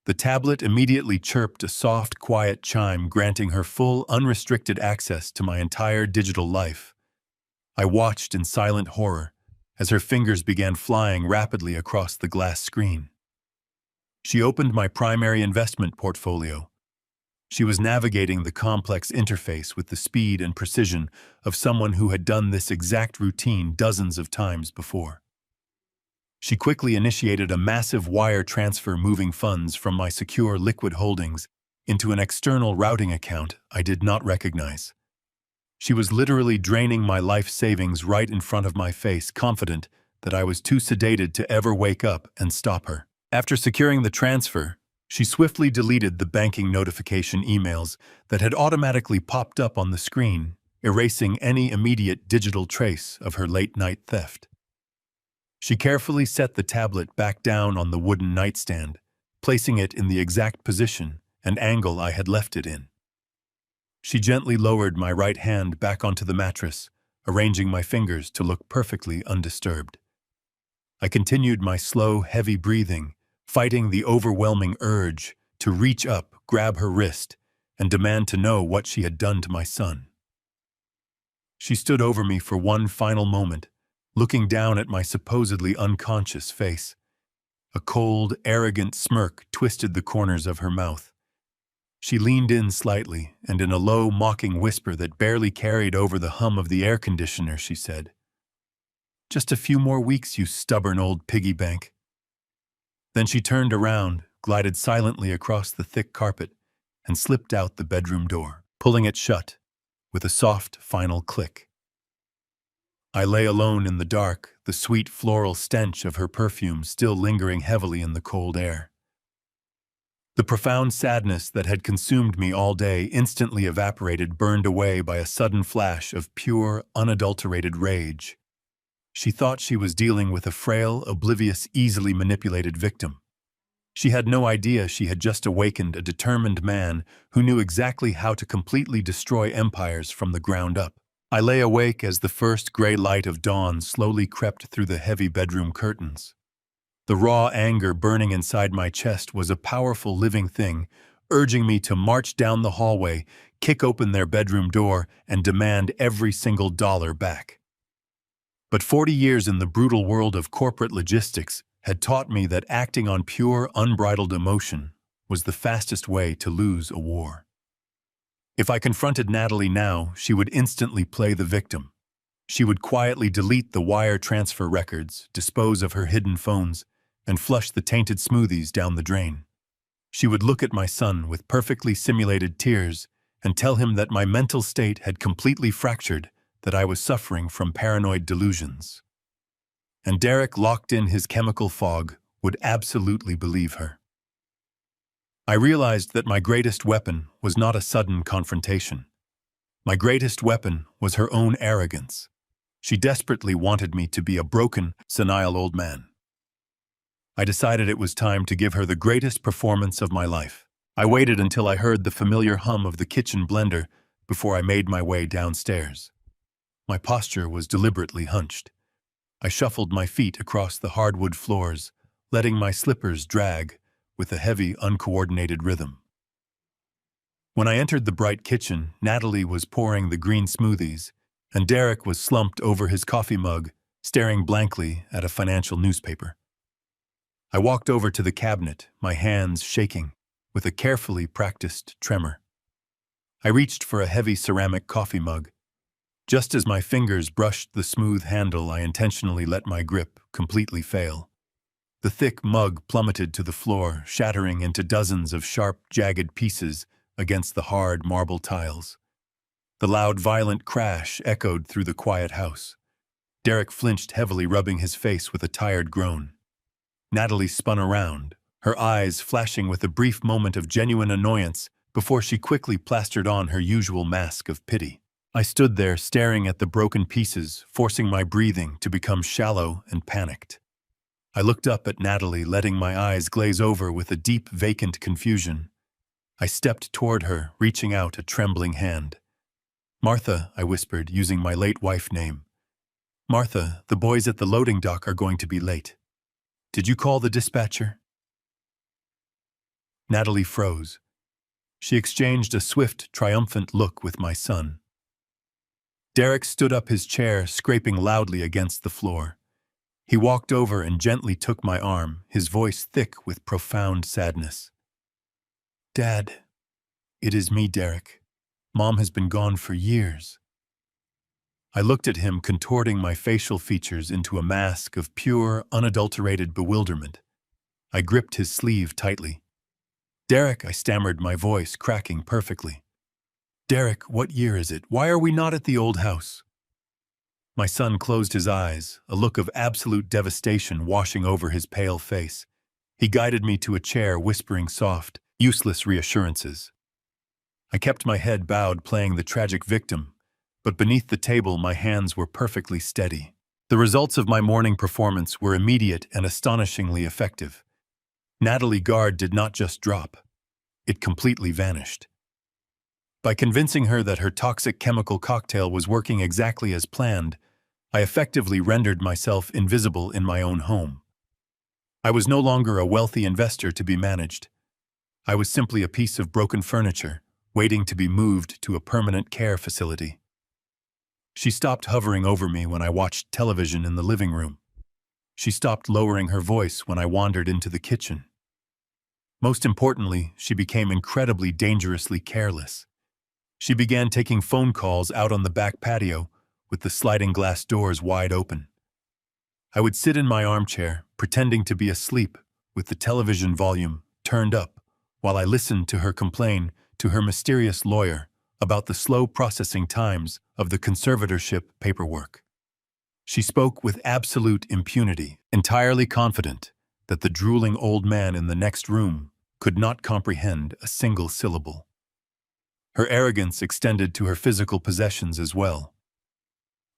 The tablet immediately chirped a soft, quiet chime, granting her full, unrestricted access to my entire digital life. I watched in silent horror as her fingers began flying rapidly across the glass screen. She opened my primary investment portfolio. She was navigating the complex interface with the speed and precision of someone who had done this exact routine dozens of times before. She quickly initiated a massive wire transfer, moving funds from my secure liquid holdings into an external routing account I did not recognize. She was literally draining my life savings right in front of my face, confident that I was too sedated to ever wake up and stop her. After securing the transfer, she swiftly deleted the banking notification emails that had automatically popped up on the screen, erasing any immediate digital trace of her late-night theft. She carefully set the tablet back down on the wooden nightstand, placing it in the exact position and angle I had left it in. She gently lowered my right hand back onto the mattress, arranging my fingers to look perfectly undisturbed. I continued my slow, heavy breathing, fighting the overwhelming urge to reach up, grab her wrist, and demand to know what she had done to my son. She stood over me for one final moment, looking down at my supposedly unconscious face. A cold, arrogant smirk twisted the corners of her mouth. She leaned in slightly, and in a low, mocking whisper that barely carried over the hum of the air conditioner, she said, "Just a few more weeks, you stubborn old piggy bank." Then she turned around, glided silently across the thick carpet, and slipped out the bedroom door, pulling it shut with a soft, final click. I lay alone in the dark, the sweet floral stench of her perfume still lingering heavily in the cold air. The profound sadness that had consumed me all day instantly evaporated, burned away by a sudden flash of pure, unadulterated rage. She thought she was dealing with a frail, oblivious, easily manipulated victim. She had no idea she had just awakened a determined man who knew exactly how to completely destroy empires from the ground up. I lay awake as the first gray light of dawn slowly crept through the heavy bedroom curtains. The raw anger burning inside my chest was a powerful living thing, urging me to march down the hallway, kick open their bedroom door, and demand every single dollar back. But 40 years in the brutal world of corporate logistics had taught me that acting on pure, unbridled emotion was the fastest way to lose a war. If I confronted Natalie now, she would instantly play the victim. She would quietly delete the wire transfer records, dispose of her hidden phones, and flush the tainted smoothies down the drain. She would look at my son with perfectly simulated tears and tell him that my mental state had completely fractured, that I was suffering from paranoid delusions. And Derek, locked in his chemical fog, would absolutely believe her. I realized that my greatest weapon was not a sudden confrontation. My greatest weapon was her own arrogance. She desperately wanted me to be a broken, senile old man. I decided it was time to give her the greatest performance of my life. I waited until I heard the familiar hum of the kitchen blender before I made my way downstairs. My posture was deliberately hunched. I shuffled my feet across the hardwood floors, letting my slippers drag with a heavy, uncoordinated rhythm. When I entered the bright kitchen, Natalie was pouring the green smoothies, and Derek was slumped over his coffee mug, staring blankly at a financial newspaper. I walked over to the cabinet, my hands shaking, with a carefully practiced tremor. I reached for a heavy ceramic coffee mug. Just as my fingers brushed the smooth handle, I intentionally let my grip completely fail. The thick mug plummeted to the floor, shattering into dozens of sharp, jagged pieces against the hard marble tiles. The loud, violent crash echoed through the quiet house. Derek flinched heavily, rubbing his face with a tired groan. Natalie spun around, her eyes flashing with a brief moment of genuine annoyance before she quickly plastered on her usual mask of pity. I stood there staring at the broken pieces, forcing my breathing to become shallow and panicked. I looked up at Natalie, letting my eyes glaze over with a deep, vacant confusion. I stepped toward her, reaching out a trembling hand. "Martha," I whispered, using my late wife name. "Martha, the boys at the loading dock are going to be late. Did you call the dispatcher?" Natalie froze. She exchanged a swift, triumphant look with my son. Derek stood up, his chair scraping loudly against the floor. He walked over and gently took my arm, his voice thick with profound sadness. "Dad, it is me, Derek. Mom has been gone for years." I looked at him, contorting my facial features into a mask of pure, unadulterated bewilderment. I gripped his sleeve tightly. "Derek," I stammered, my voice cracking perfectly. "Derek, what year is it? Why are we not at the old house?" My son closed his eyes, a look of absolute devastation washing over his pale face. He guided me to a chair, whispering soft, useless reassurances. I kept my head bowed, playing the tragic victim, but beneath the table my hands were perfectly steady. The results of my morning performance were immediate and astonishingly effective. Natalie's guard did not just drop. It completely vanished. By convincing her that her toxic chemical cocktail was working exactly as planned, I effectively rendered myself invisible in my own home. I was no longer a wealthy investor to be managed. I was simply a piece of broken furniture, waiting to be moved to a permanent care facility. She stopped hovering over me when I watched television in the living room. She stopped lowering her voice when I wandered into the kitchen. Most importantly, she became incredibly dangerously careless. She began taking phone calls out on the back patio, with the sliding glass doors wide open. I would sit in my armchair, pretending to be asleep, with the television volume turned up, while I listened to her complain to her mysterious lawyer about the slow processing times of the conservatorship paperwork. She spoke with absolute impunity, entirely confident that the drooling old man in the next room could not comprehend a single syllable. Her arrogance extended to her physical possessions as well.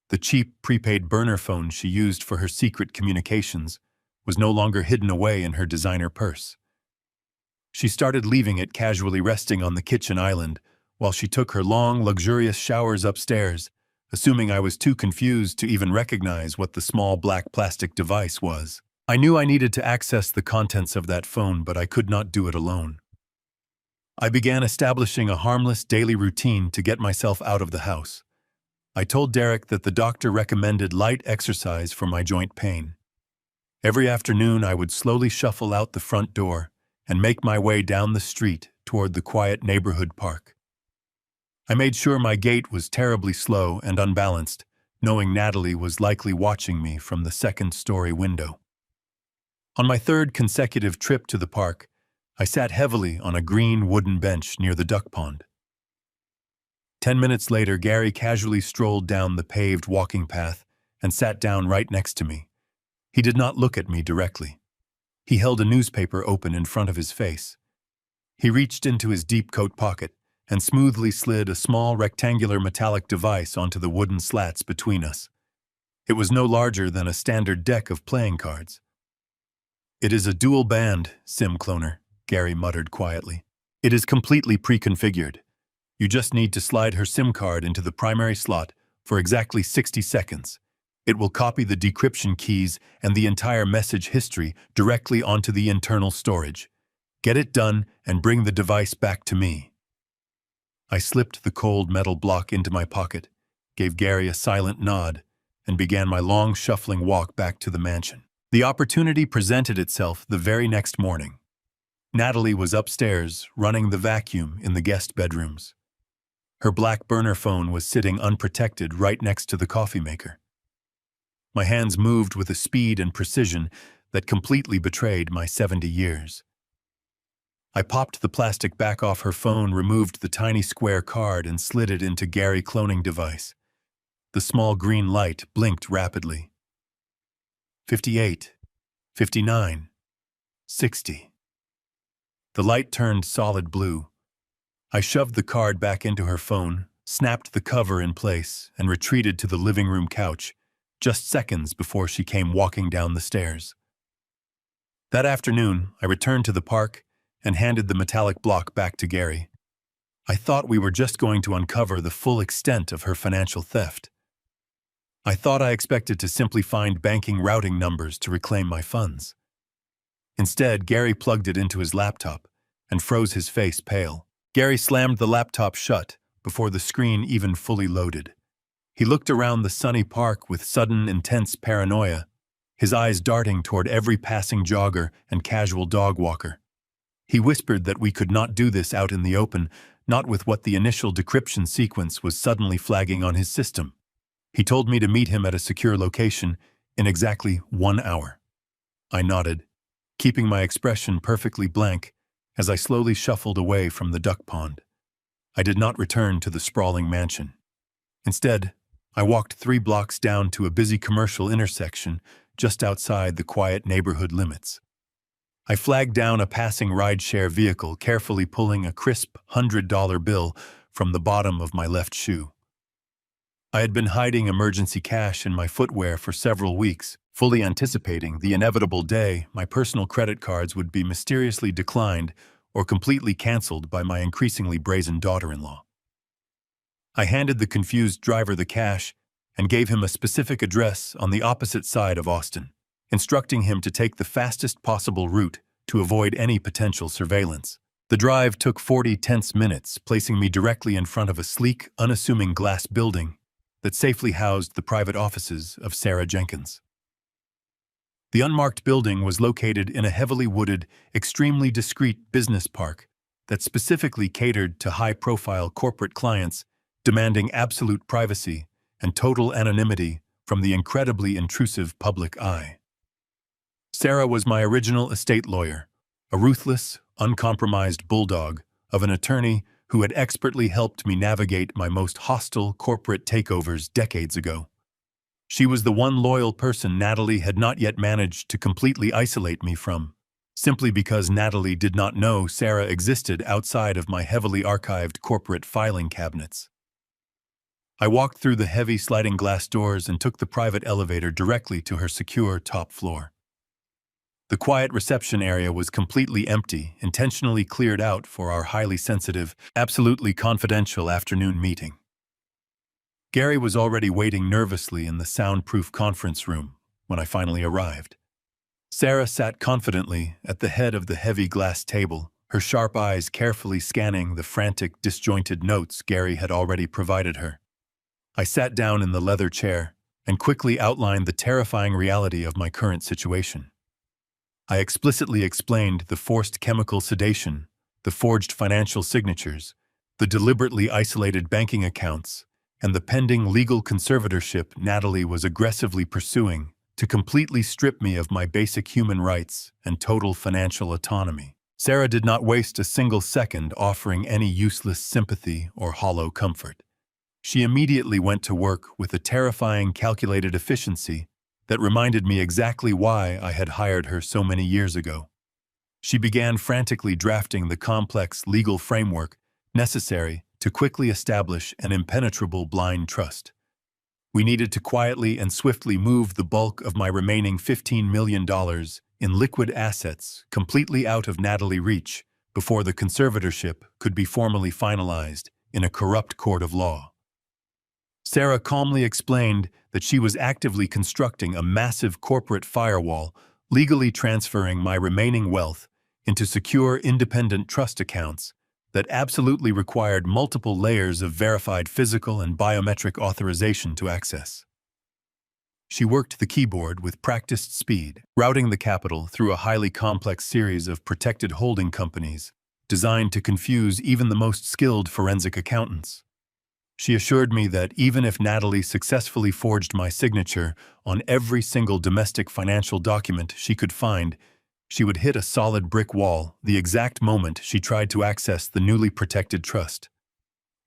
The cheap prepaid burner phone she used for her secret communications was no longer hidden away in her designer purse. She started leaving it casually resting on the kitchen island while she took her long, luxurious showers upstairs, assuming I was too confused to even recognize what the small black plastic device was. I knew I needed to access the contents of that phone, but I could not do it alone. I began establishing a harmless daily routine to get myself out of the house. I told Derek that the doctor recommended light exercise for my joint pain. Every afternoon, I would slowly shuffle out the front door and make my way down the street toward the quiet neighborhood park. I made sure my gait was terribly slow and unbalanced, knowing Natalie was likely watching me from the second-story window. On my third consecutive trip to the park, I sat heavily on a green wooden bench near the duck pond. 10 minutes later, Gary casually strolled down the paved walking path and sat down right next to me. He did not look at me directly. He held a newspaper open in front of his face. He reached into his deep coat pocket and smoothly slid a small rectangular metallic device onto the wooden slats between us. It was no larger than a standard deck of playing cards. "It is a dual-band SIM cloner," Gary muttered quietly. "It is completely pre-configured. You just need to slide her SIM card into the primary slot for exactly 60 seconds. It will copy the decryption keys and the entire message history directly onto the internal storage. Get it done and bring the device back to me." I slipped the cold metal block into my pocket, gave Gary a silent nod, and began my long shuffling walk back to the mansion. The opportunity presented itself the very next morning. Natalie was upstairs, running the vacuum in the guest bedrooms. Her black burner phone was sitting unprotected right next to the coffee maker. My hands moved with a speed and precision that completely betrayed my 70 years. I popped the plastic back off her phone, removed the tiny square card, and slid it into Gary's cloning device. The small green light blinked rapidly. 58, 59, 60. The light turned solid blue. I shoved the card back into her phone, snapped the cover in place, and retreated to the living room couch, just seconds before she came walking down the stairs. That afternoon, I returned to the park and handed the metallic block back to Gary. I thought we were just going to uncover the full extent of her financial theft. I thought I expected to simply find banking routing numbers to reclaim my funds. Instead, Gary plugged it into his laptop and froze his face pale. Gary slammed the laptop shut before the screen even fully loaded. He looked around the sunny park with sudden, intense paranoia, his eyes darting toward every passing jogger and casual dog walker. He whispered that we could not do this out in the open, not with what the initial decryption sequence was suddenly flagging on his system. He told me to meet him at a secure location in exactly 1 hour. I nodded, keeping my expression perfectly blank as I slowly shuffled away from the duck pond. I did not return to the sprawling mansion. Instead, I walked 3 blocks down to a busy commercial intersection just outside the quiet neighborhood limits. I flagged down a passing rideshare vehicle, carefully pulling a crisp $100 bill from the bottom of my left shoe. I had been hiding emergency cash in my footwear for several weeks, fully anticipating the inevitable day my personal credit cards would be mysteriously declined or completely canceled by my increasingly brazen daughter-in-law. I handed the confused driver the cash and gave him a specific address on the opposite side of Austin, instructing him to take the fastest possible route to avoid any potential surveillance. The drive took 40 tense minutes, placing me directly in front of a sleek, unassuming glass building that safely housed the private offices of Sarah Jenkins. The unmarked building was located in a heavily wooded, extremely discreet business park that specifically catered to high-profile corporate clients demanding absolute privacy and total anonymity from the incredibly intrusive public eye. Sarah was my original estate lawyer, a ruthless, uncompromised bulldog of an attorney who had expertly helped me navigate my most hostile corporate takeovers decades ago. She was the one loyal person Natalie had not yet managed to completely isolate me from, simply because Natalie did not know Sarah existed outside of my heavily archived corporate filing cabinets. I walked through the heavy sliding glass doors and took the private elevator directly to her secure top floor. The quiet reception area was completely empty, intentionally cleared out for our highly sensitive, absolutely confidential afternoon meeting. Gary was already waiting nervously in the soundproof conference room when I finally arrived. Sarah sat confidently at the head of the heavy glass table, her sharp eyes carefully scanning the frantic, disjointed notes Gary had already provided her. I sat down in the leather chair and quickly outlined the terrifying reality of my current situation. I explicitly explained the forced chemical sedation, the forged financial signatures, the deliberately isolated banking accounts, and the pending legal conservatorship Natalie was aggressively pursuing to completely strip me of my basic human rights and total financial autonomy. Sarah did not waste a single second offering any useless sympathy or hollow comfort. She immediately went to work with a terrifying calculated efficiency that reminded me exactly why I had hired her so many years ago. She began frantically drafting the complex legal framework necessary to quickly establish an impenetrable blind trust. We needed to quietly and swiftly move the bulk of my remaining $15 million in liquid assets completely out of Natalie's reach before the conservatorship could be formally finalized in a corrupt court of law. Sarah calmly explained that she was actively constructing a massive corporate firewall, legally transferring my remaining wealth into secure independent trust accounts that absolutely required multiple layers of verified physical and biometric authorization to access. She worked the keyboard with practiced speed, routing the capital through a highly complex series of protected holding companies designed to confuse even the most skilled forensic accountants. She assured me that even if Natalie successfully forged my signature on every single domestic financial document she could find, she would hit a solid brick wall the exact moment she tried to access the newly protected trust.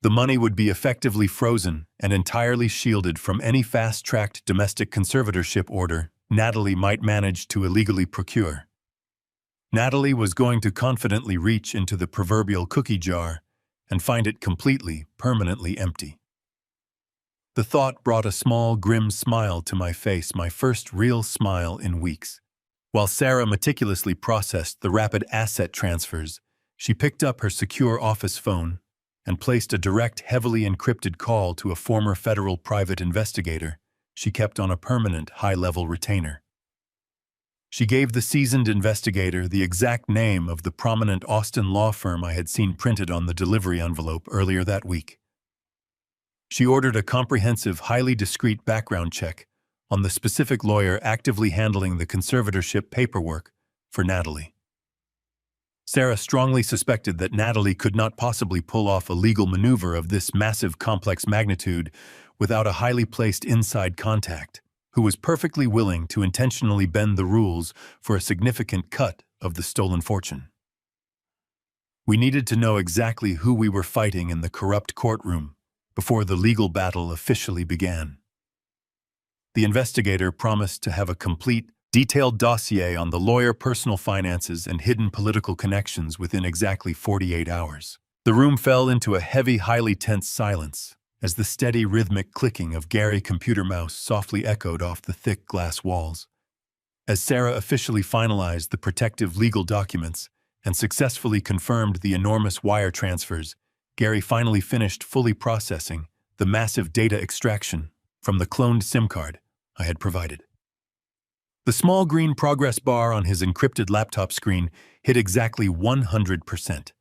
The money would be effectively frozen and entirely shielded from any fast-tracked domestic conservatorship order Natalie might manage to illegally procure. Natalie was going to confidently reach into the proverbial cookie jar and find it completely, permanently empty. The thought brought a small, grim smile to my face, my first real smile in weeks. While Sarah meticulously processed the rapid asset transfers, she picked up her secure office phone and placed a direct, heavily encrypted call to a former federal private investigator she kept on a permanent, high-level retainer. She gave the seasoned investigator the exact name of the prominent Austin law firm I had seen printed on the delivery envelope earlier that week. She ordered a comprehensive, highly discreet background check on the specific lawyer actively handling the conservatorship paperwork for Natalie. Sarah strongly suspected that Natalie could not possibly pull off a legal maneuver of this massive complex magnitude without a highly placed inside contact, who was perfectly willing to intentionally bend the rules for a significant cut of the stolen fortune. We needed to know exactly who we were fighting in the corrupt courtroom before the legal battle officially began. The investigator promised to have a complete, detailed dossier on the lawyer, personal finances, and hidden political connections within exactly 48 hours. The room fell into a heavy, highly tense silence as the steady, rhythmic clicking of Gary's computer mouse softly echoed off the thick glass walls. As Sarah officially finalized the protective legal documents and successfully confirmed the enormous wire transfers, Gary finally finished fully processing the massive data extraction from the cloned SIM card I had provided. The small green progress bar on his encrypted laptop screen hit exactly 100%.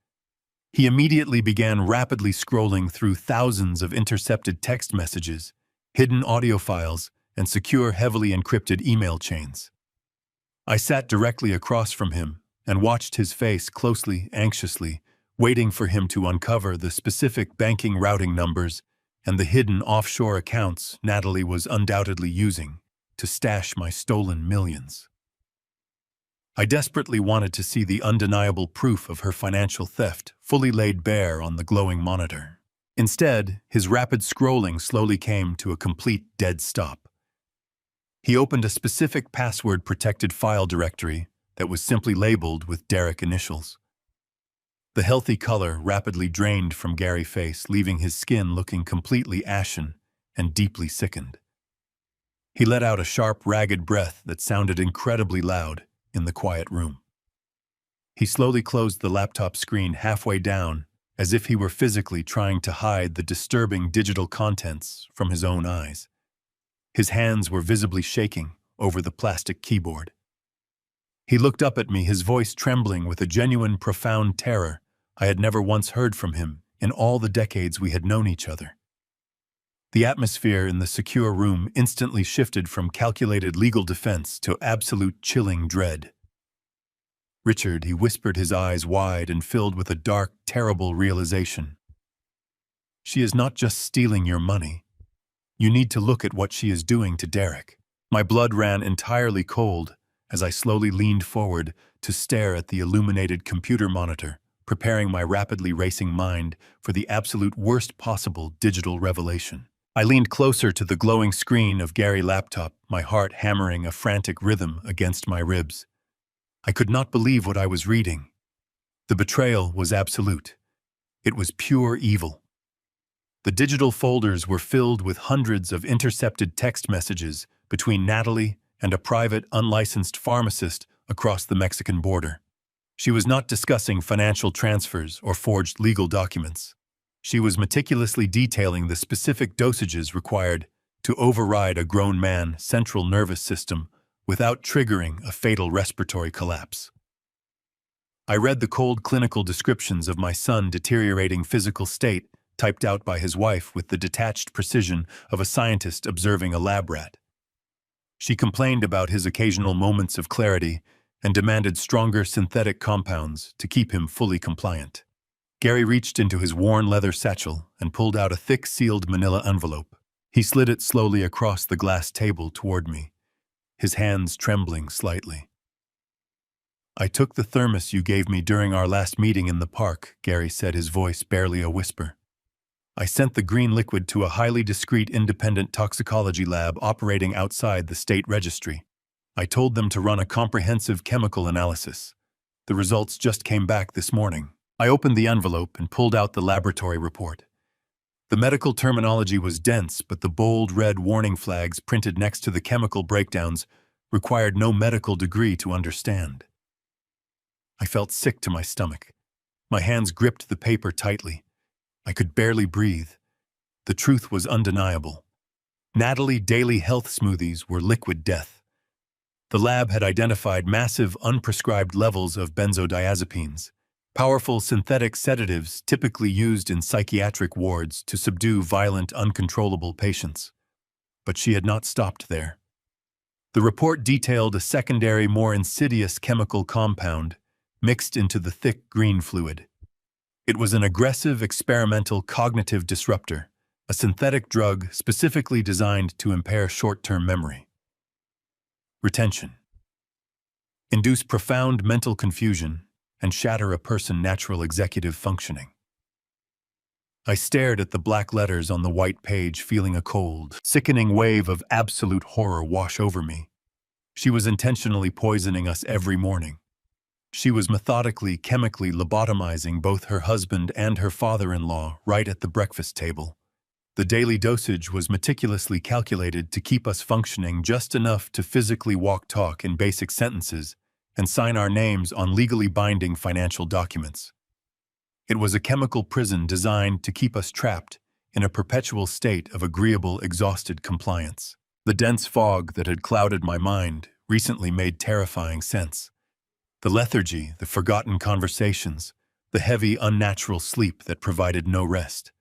He immediately began rapidly scrolling through thousands of intercepted text messages, hidden audio files, and secure, heavily encrypted email chains. I sat directly across from him and watched his face closely, anxiously, waiting for him to uncover the specific banking routing numbers and the hidden offshore accounts Natalie was undoubtedly using to stash my stolen millions. I desperately wanted to see the undeniable proof of her financial theft fully laid bare on the glowing monitor. Instead, his rapid scrolling slowly came to a complete dead stop. He opened a specific password-protected file directory that was simply labeled with Derek initials. The healthy color rapidly drained from Gary's face, leaving his skin looking completely ashen and deeply sickened. He let out a sharp, ragged breath that sounded incredibly loud in the quiet room. He slowly closed the laptop screen halfway down, as if he were physically trying to hide the disturbing digital contents from his own eyes. His hands were visibly shaking over the plastic keyboard. He looked up at me, his voice trembling with a genuine, profound terror I had never once heard from him in all the decades we had known each other. The atmosphere in the secure room instantly shifted from calculated legal defense to absolute chilling dread. "Richard," he whispered, his eyes wide and filled with a dark, terrible realization. "She is not just stealing your money. You need to look at what she is doing to Derek." My blood ran entirely cold as I slowly leaned forward to stare at the illuminated computer monitor preparing my rapidly racing mind for the absolute worst possible digital revelation. I leaned closer to the glowing screen of Gary's laptop, my heart hammering a frantic rhythm against my ribs. I could not believe what I was reading. The betrayal was absolute. It was pure evil. The digital folders were filled with hundreds of intercepted text messages between Natalie and a private, unlicensed pharmacist across the Mexican border. She was not discussing financial transfers or forged legal documents. She was meticulously detailing the specific dosages required to override a grown man's central nervous system without triggering a fatal respiratory collapse. I read the cold clinical descriptions of my son's deteriorating physical state typed out by his wife with the detached precision of a scientist observing a lab rat. She complained about his occasional moments of clarity and demanded stronger synthetic compounds to keep him fully compliant. Gary reached into his worn leather satchel and pulled out a thick sealed manila envelope. He slid it slowly across the glass table toward me, his hands trembling slightly. "I took the thermos you gave me during our last meeting in the park," Gary said, his voice barely a whisper. "I sent the green liquid to a highly discreet independent toxicology lab operating outside the state registry. I told them to run a comprehensive chemical analysis. The results just came back this morning." I opened the envelope and pulled out the laboratory report. The medical terminology was dense, but the bold red warning flags printed next to the chemical breakdowns required no medical degree to understand. I felt sick to my stomach. My hands gripped the paper tightly. I could barely breathe. The truth was undeniable. Natalie daily health smoothies were liquid death. The lab had identified massive unprescribed levels of benzodiazepines, powerful synthetic sedatives typically used in psychiatric wards to subdue violent, uncontrollable patients. But she had not stopped there. The report detailed a secondary, more insidious chemical compound mixed into the thick green fluid. It was an aggressive experimental cognitive disruptor, a synthetic drug specifically designed to impair short-term memory, retention, induce profound mental confusion, and shatter a person's natural executive functioning. I stared at the black letters on the white page, feeling a cold, sickening wave of absolute horror wash over me. She was intentionally poisoning us every morning. She was methodically, chemically lobotomizing both her husband and her father-in-law right at the breakfast table. The daily dosage was meticulously calculated to keep us functioning just enough to physically walk, talk in basic sentences, and sign our names on legally binding financial documents. It was a chemical prison designed to keep us trapped in a perpetual state of agreeable, exhausted compliance. The dense fog that had clouded my mind recently made terrifying sense. The lethargy, the forgotten conversations, the heavy, unnatural sleep that provided no rest.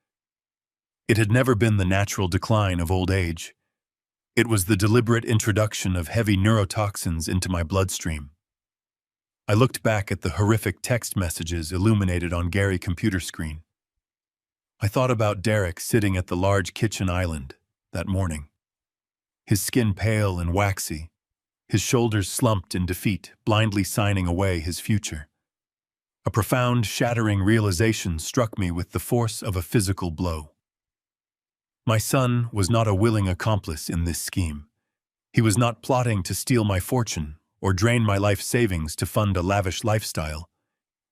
It had never been the natural decline of old age. It was the deliberate introduction of heavy neurotoxins into my bloodstream. I looked back at the horrific text messages illuminated on Gary's computer screen. I thought about Derek sitting at the large kitchen island that morning, his skin pale and waxy, his shoulders slumped in defeat, blindly signing away his future. A profound, shattering realization struck me with the force of a physical blow. My son was not a willing accomplice in this scheme. He was not plotting to steal my fortune or drain my life savings to fund a lavish lifestyle.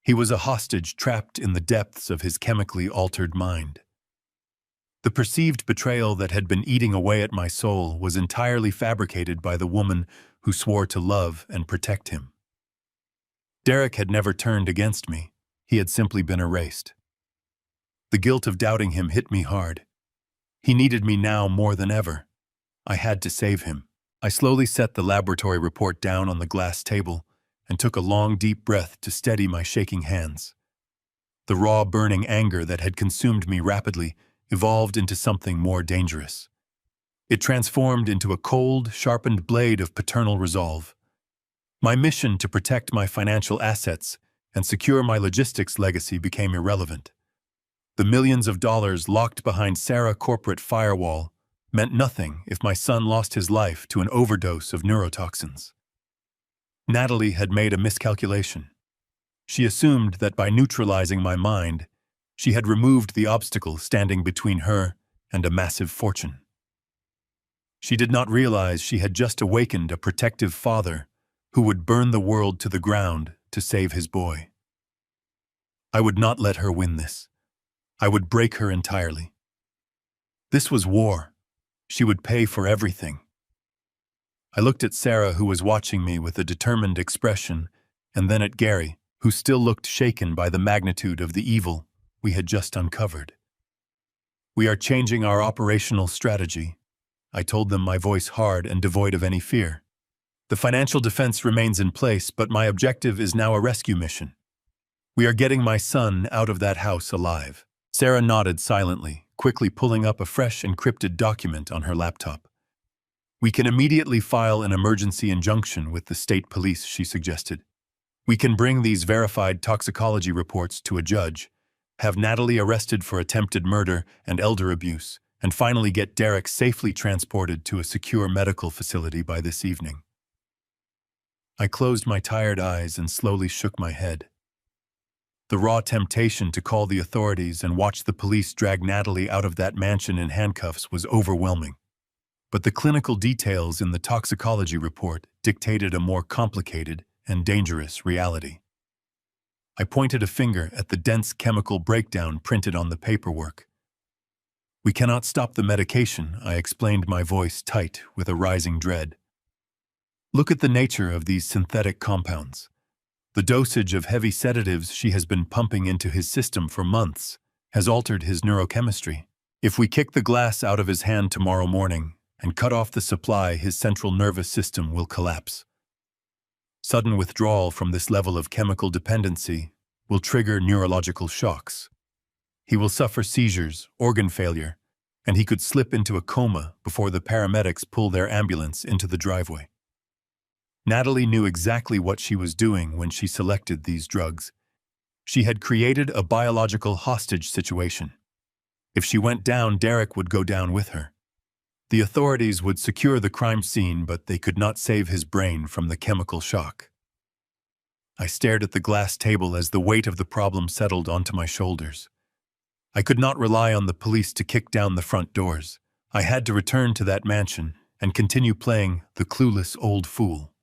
He was a hostage trapped in the depths of his chemically altered mind. The perceived betrayal that had been eating away at my soul was entirely fabricated by the woman who swore to love and protect him. Derek had never turned against me. He had simply been erased. The guilt of doubting him hit me hard. He needed me now more than ever. I had to save him. I slowly set the laboratory report down on the glass table and took a long, deep breath to steady my shaking hands. The raw, burning anger that had consumed me rapidly evolved into something more dangerous. It transformed into a cold, sharpened blade of paternal resolve. My mission to protect my financial assets and secure my logistics legacy became irrelevant. The millions of dollars locked behind Sarah's corporate firewall meant nothing if my son lost his life to an overdose of neurotoxins. Natalie had made a miscalculation. She assumed that by neutralizing my mind, she had removed the obstacle standing between her and a massive fortune. She did not realize she had just awakened a protective father who would burn the world to the ground to save his boy. I would not let her win this. I would break her entirely. This was war. She would pay for everything. I looked at Sarah, who was watching me with a determined expression, and then at Gary, who still looked shaken by the magnitude of the evil we had just uncovered. "We are changing our operational strategy," I told them, my voice hard and devoid of any fear. "The financial defense remains in place, but my objective is now a rescue mission. We are getting my son out of that house alive." Sarah nodded silently, quickly pulling up a fresh encrypted document on her laptop. "We can immediately file an emergency injunction with the state police," she suggested. "We can bring these verified toxicology reports to a judge, have Natalie arrested for attempted murder and elder abuse, and finally get Derek safely transported to a secure medical facility by this evening." I closed my tired eyes and slowly shook my head. The raw temptation to call the authorities and watch the police drag Natalie out of that mansion in handcuffs was overwhelming. But the clinical details in the toxicology report dictated a more complicated and dangerous reality. I pointed a finger at the dense chemical breakdown printed on the paperwork. "We cannot stop the medication," I explained, my voice tight with a rising dread. "Look at the nature of these synthetic compounds. The dosage of heavy sedatives she has been pumping into his system for months has altered his neurochemistry. If we kick the glass out of his hand tomorrow morning and cut off the supply, his central nervous system will collapse. Sudden withdrawal from this level of chemical dependency will trigger neurological shocks. He will suffer seizures, organ failure, and he could slip into a coma before the paramedics pull their ambulance into the driveway." Natalie knew exactly what she was doing when she selected these drugs. She had created a biological hostage situation. If she went down, Derek would go down with her. The authorities would secure the crime scene, but they could not save his brain from the chemical shock. I stared at the glass table as the weight of the problem settled onto my shoulders. I could not rely on the police to kick down the front doors. I had to return to that mansion and continue playing the clueless old fool.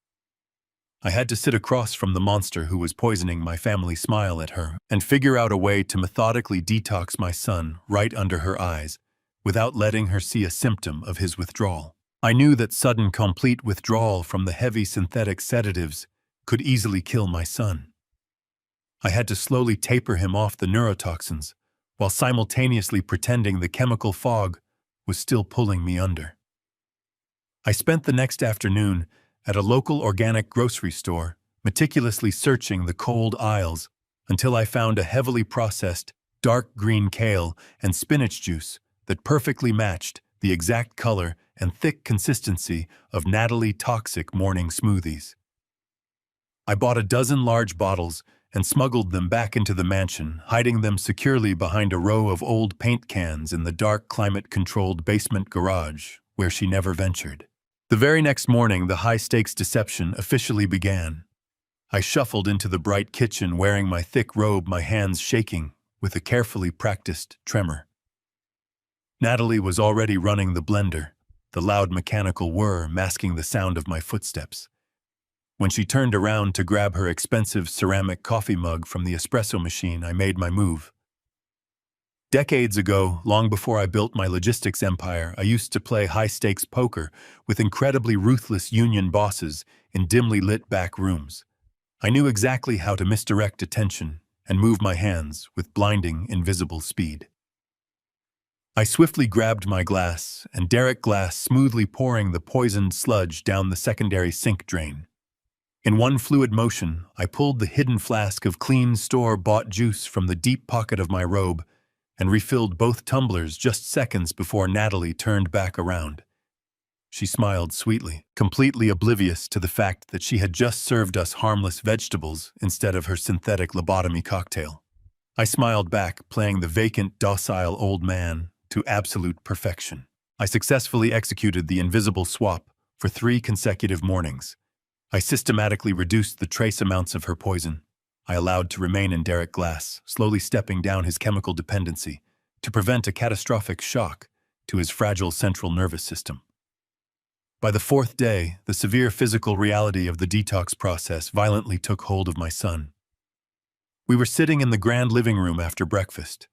I had to sit across from the monster who was poisoning my family, smile at her, and figure out a way to methodically detox my son right under her eyes, without letting her see a symptom of his withdrawal. I knew that sudden, complete withdrawal from the heavy synthetic sedatives could easily kill my son. I had to slowly taper him off the neurotoxins, while simultaneously pretending the chemical fog was still pulling me under. I spent the next afternoon at a local organic grocery store, meticulously searching the cold aisles until I found a heavily processed, dark green kale and spinach juice that perfectly matched the exact color and thick consistency of Natalie toxic morning smoothies. I bought a dozen large bottles and smuggled them back into the mansion, hiding them securely behind a row of old paint cans in the dark, climate-controlled basement garage where she never ventured. The very next morning, the high-stakes deception officially began. I shuffled into the bright kitchen wearing my thick robe, my hands shaking with a carefully practiced tremor. Natalie was already running the blender, the loud mechanical whir masking the sound of my footsteps. When she turned around to grab her expensive ceramic coffee mug from the espresso machine, I made my move. Decades ago, long before I built my logistics empire, I used to play high-stakes poker with incredibly ruthless union bosses in dimly lit back rooms. I knew exactly how to misdirect attention and move my hands with blinding, invisible speed. I swiftly grabbed my glass, and Derek glass, smoothly pouring the poisoned sludge down the secondary sink drain. In one fluid motion, I pulled the hidden flask of clean, store-bought juice from the deep pocket of my robe and refilled both tumblers just seconds before Natalie turned back around. She smiled sweetly, completely oblivious to the fact that she had just served us harmless vegetables instead of her synthetic lobotomy cocktail. I smiled back, playing the vacant, docile old man to absolute perfection. I successfully executed the invisible swap for 3 consecutive mornings. I systematically reduced the trace amounts of her poison, I allowed to remain in Derek Glass, slowly stepping down his chemical dependency to prevent a catastrophic shock to his fragile central nervous system. By the fourth day, the severe physical reality of the detox process violently took hold of my son. We were sitting in the grand living room after breakfast.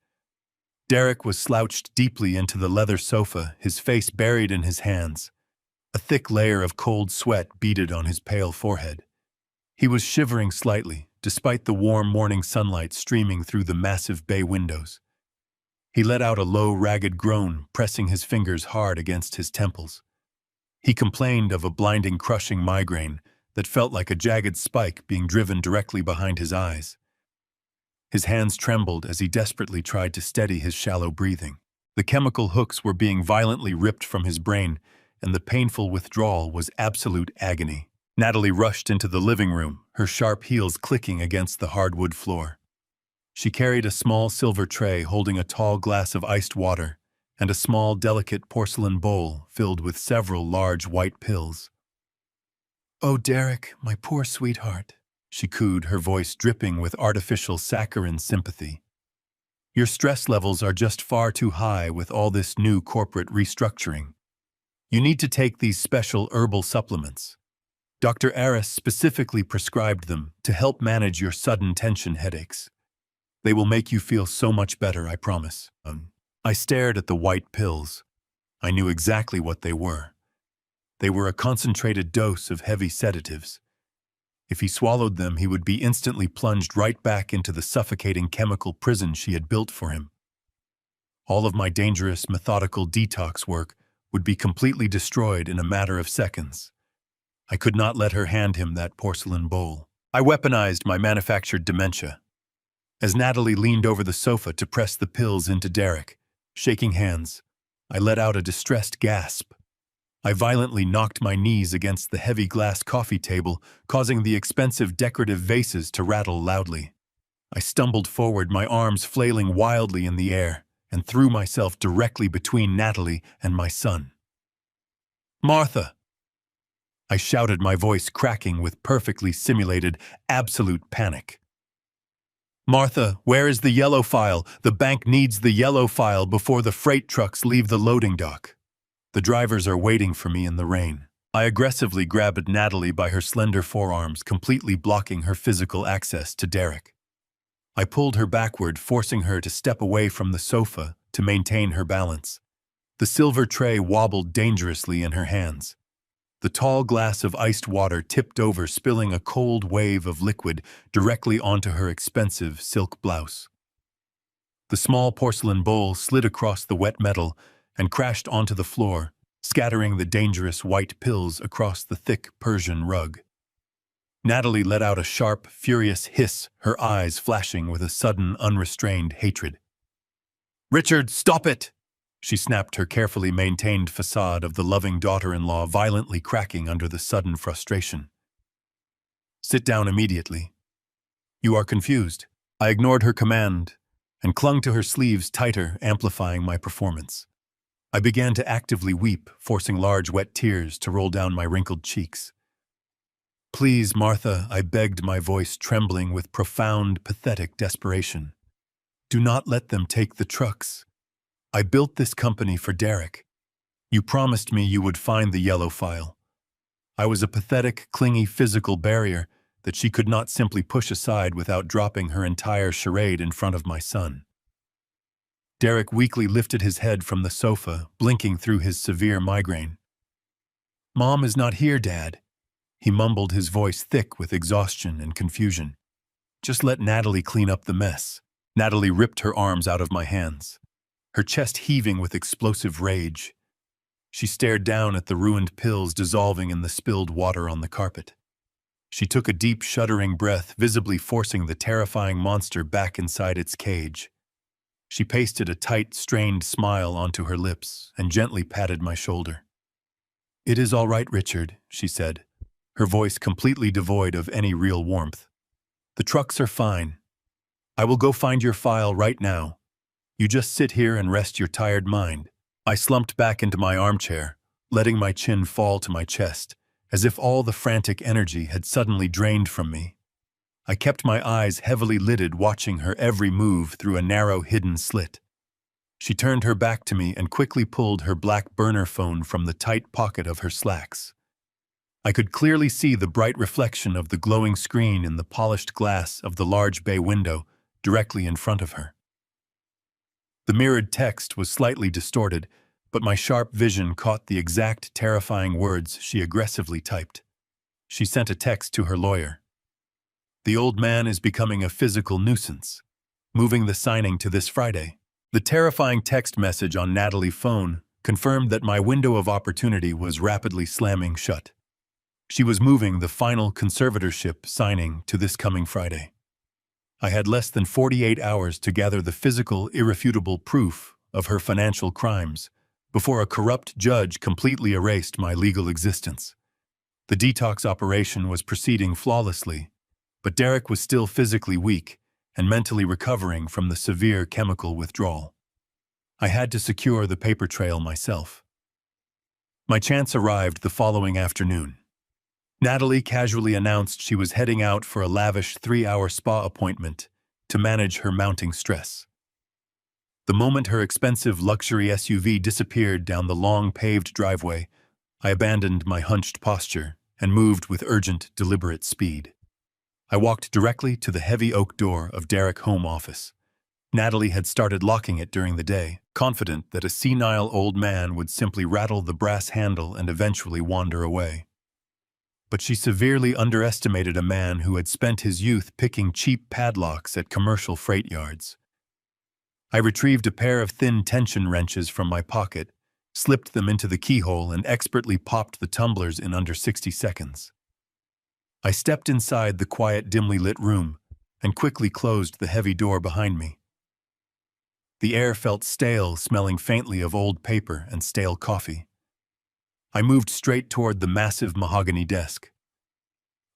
Derek was slouched deeply into the leather sofa, his face buried in his hands. A thick layer of cold sweat beaded on his pale forehead. He was shivering slightly, despite the warm morning sunlight streaming through the massive bay windows. He let out a low, ragged groan, pressing his fingers hard against his temples. He complained of a blinding, crushing migraine that felt like a jagged spike being driven directly behind his eyes. His hands trembled as he desperately tried to steady his shallow breathing. The chemical hooks were being violently ripped from his brain, and the painful withdrawal was absolute agony. Natalie rushed into the living room, her sharp heels clicking against the hardwood floor. She carried a small silver tray holding a tall glass of iced water and a small, delicate porcelain bowl filled with several large white pills. "Oh, Derek, my poor sweetheart," she cooed, her voice dripping with artificial saccharine sympathy. "Your stress levels are just far too high with all this new corporate restructuring. You need to take these special herbal supplements. Dr. Aris specifically prescribed them to help manage your sudden tension headaches. They will make you feel so much better, I promise." I stared at the white pills. I knew exactly what they were. They were a concentrated dose of heavy sedatives. If he swallowed them, he would be instantly plunged right back into the suffocating chemical prison she had built for him. All of my dangerous, methodical detox work would be completely destroyed in a matter of seconds. I could not let her hand him that porcelain bowl. I weaponized my manufactured dementia. As Natalie leaned over the sofa to press the pills into Derek, shaking hands, I let out a distressed gasp. I violently knocked my knees against the heavy glass coffee table, causing the expensive decorative vases to rattle loudly. I stumbled forward, my arms flailing wildly in the air, and threw myself directly between Natalie and my son. "Martha!" I shouted, my voice cracking with perfectly simulated, absolute panic. "Martha, where is the yellow file? The bank needs the yellow file before the freight trucks leave the loading dock. The drivers are waiting for me in the rain." I aggressively grabbed Natalie by her slender forearms, completely blocking her physical access to Derek. I pulled her backward, forcing her to step away from the sofa to maintain her balance. The silver tray wobbled dangerously in her hands. The tall glass of iced water tipped over, spilling a cold wave of liquid directly onto her expensive silk blouse. The small porcelain bowl slid across the wet metal and crashed onto the floor, scattering the dangerous white pills across the thick Persian rug. Natalie let out a sharp, furious hiss, her eyes flashing with a sudden, unrestrained hatred. "Richard, stop it!" She snapped, her carefully maintained facade of the loving daughter-in-law violently cracking under the sudden frustration. "Sit down immediately. You are confused." I ignored her command and clung to her sleeves tighter, amplifying my performance. I began to actively weep, forcing large wet tears to roll down my wrinkled cheeks. "Please, Martha," I begged, my voice trembling with profound, pathetic desperation. "Do not let them take the trucks. I built this company for Derek. You promised me you would find the yellow file." I was a pathetic, clingy physical barrier that she could not simply push aside without dropping her entire charade in front of my son. Derek weakly lifted his head from the sofa, blinking through his severe migraine. "Mom is not here, Dad," he mumbled, his voice thick with exhaustion and confusion. "Just let Natalie clean up the mess." Natalie ripped her arms out of my hands, her chest heaving with explosive rage. She stared down at the ruined pills dissolving in the spilled water on the carpet. She took a deep, shuddering breath, visibly forcing the terrifying monster back inside its cage. She pasted a tight, strained smile onto her lips and gently patted my shoulder. "It is all right, Richard," she said, her voice completely devoid of any real warmth. "The trucks are fine. I will go find your file right now. You just sit here and rest your tired mind." I slumped back into my armchair, letting my chin fall to my chest, as if all the frantic energy had suddenly drained from me. I kept my eyes heavily lidded, watching her every move through a narrow hidden slit. She turned her back to me and quickly pulled her black burner phone from the tight pocket of her slacks. I could clearly see the bright reflection of the glowing screen in the polished glass of the large bay window directly in front of her. The mirrored text was slightly distorted, but my sharp vision caught the exact terrifying words she aggressively typed. She sent a text to her lawyer. "The old man is becoming a physical nuisance. Moving the signing to this Friday." The terrifying text message on Natalie's phone confirmed that my window of opportunity was rapidly slamming shut. She was moving the final conservatorship signing to this coming Friday. I had less than 48 hours to gather the physical, irrefutable proof of her financial crimes before a corrupt judge completely erased my legal existence. The detox operation was proceeding flawlessly, but Derek was still physically weak and mentally recovering from the severe chemical withdrawal. I had to secure the paper trail myself. My chance arrived the following afternoon. Natalie casually announced she was heading out for a lavish 3-hour spa appointment to manage her mounting stress. The moment her expensive luxury SUV disappeared down the long paved driveway, I abandoned my hunched posture and moved with urgent, deliberate speed. I walked directly to the heavy oak door of Derek's home office. Natalie had started locking it during the day, confident that a senile old man would simply rattle the brass handle and eventually wander away. But she severely underestimated a man who had spent his youth picking cheap padlocks at commercial freight yards. I retrieved a pair of thin tension wrenches from my pocket, slipped them into the keyhole, and expertly popped the tumblers in under 60 seconds. I stepped inside the quiet, dimly lit room and quickly closed the heavy door behind me. The air felt stale, smelling faintly of old paper and stale coffee. I moved straight toward the massive mahogany desk.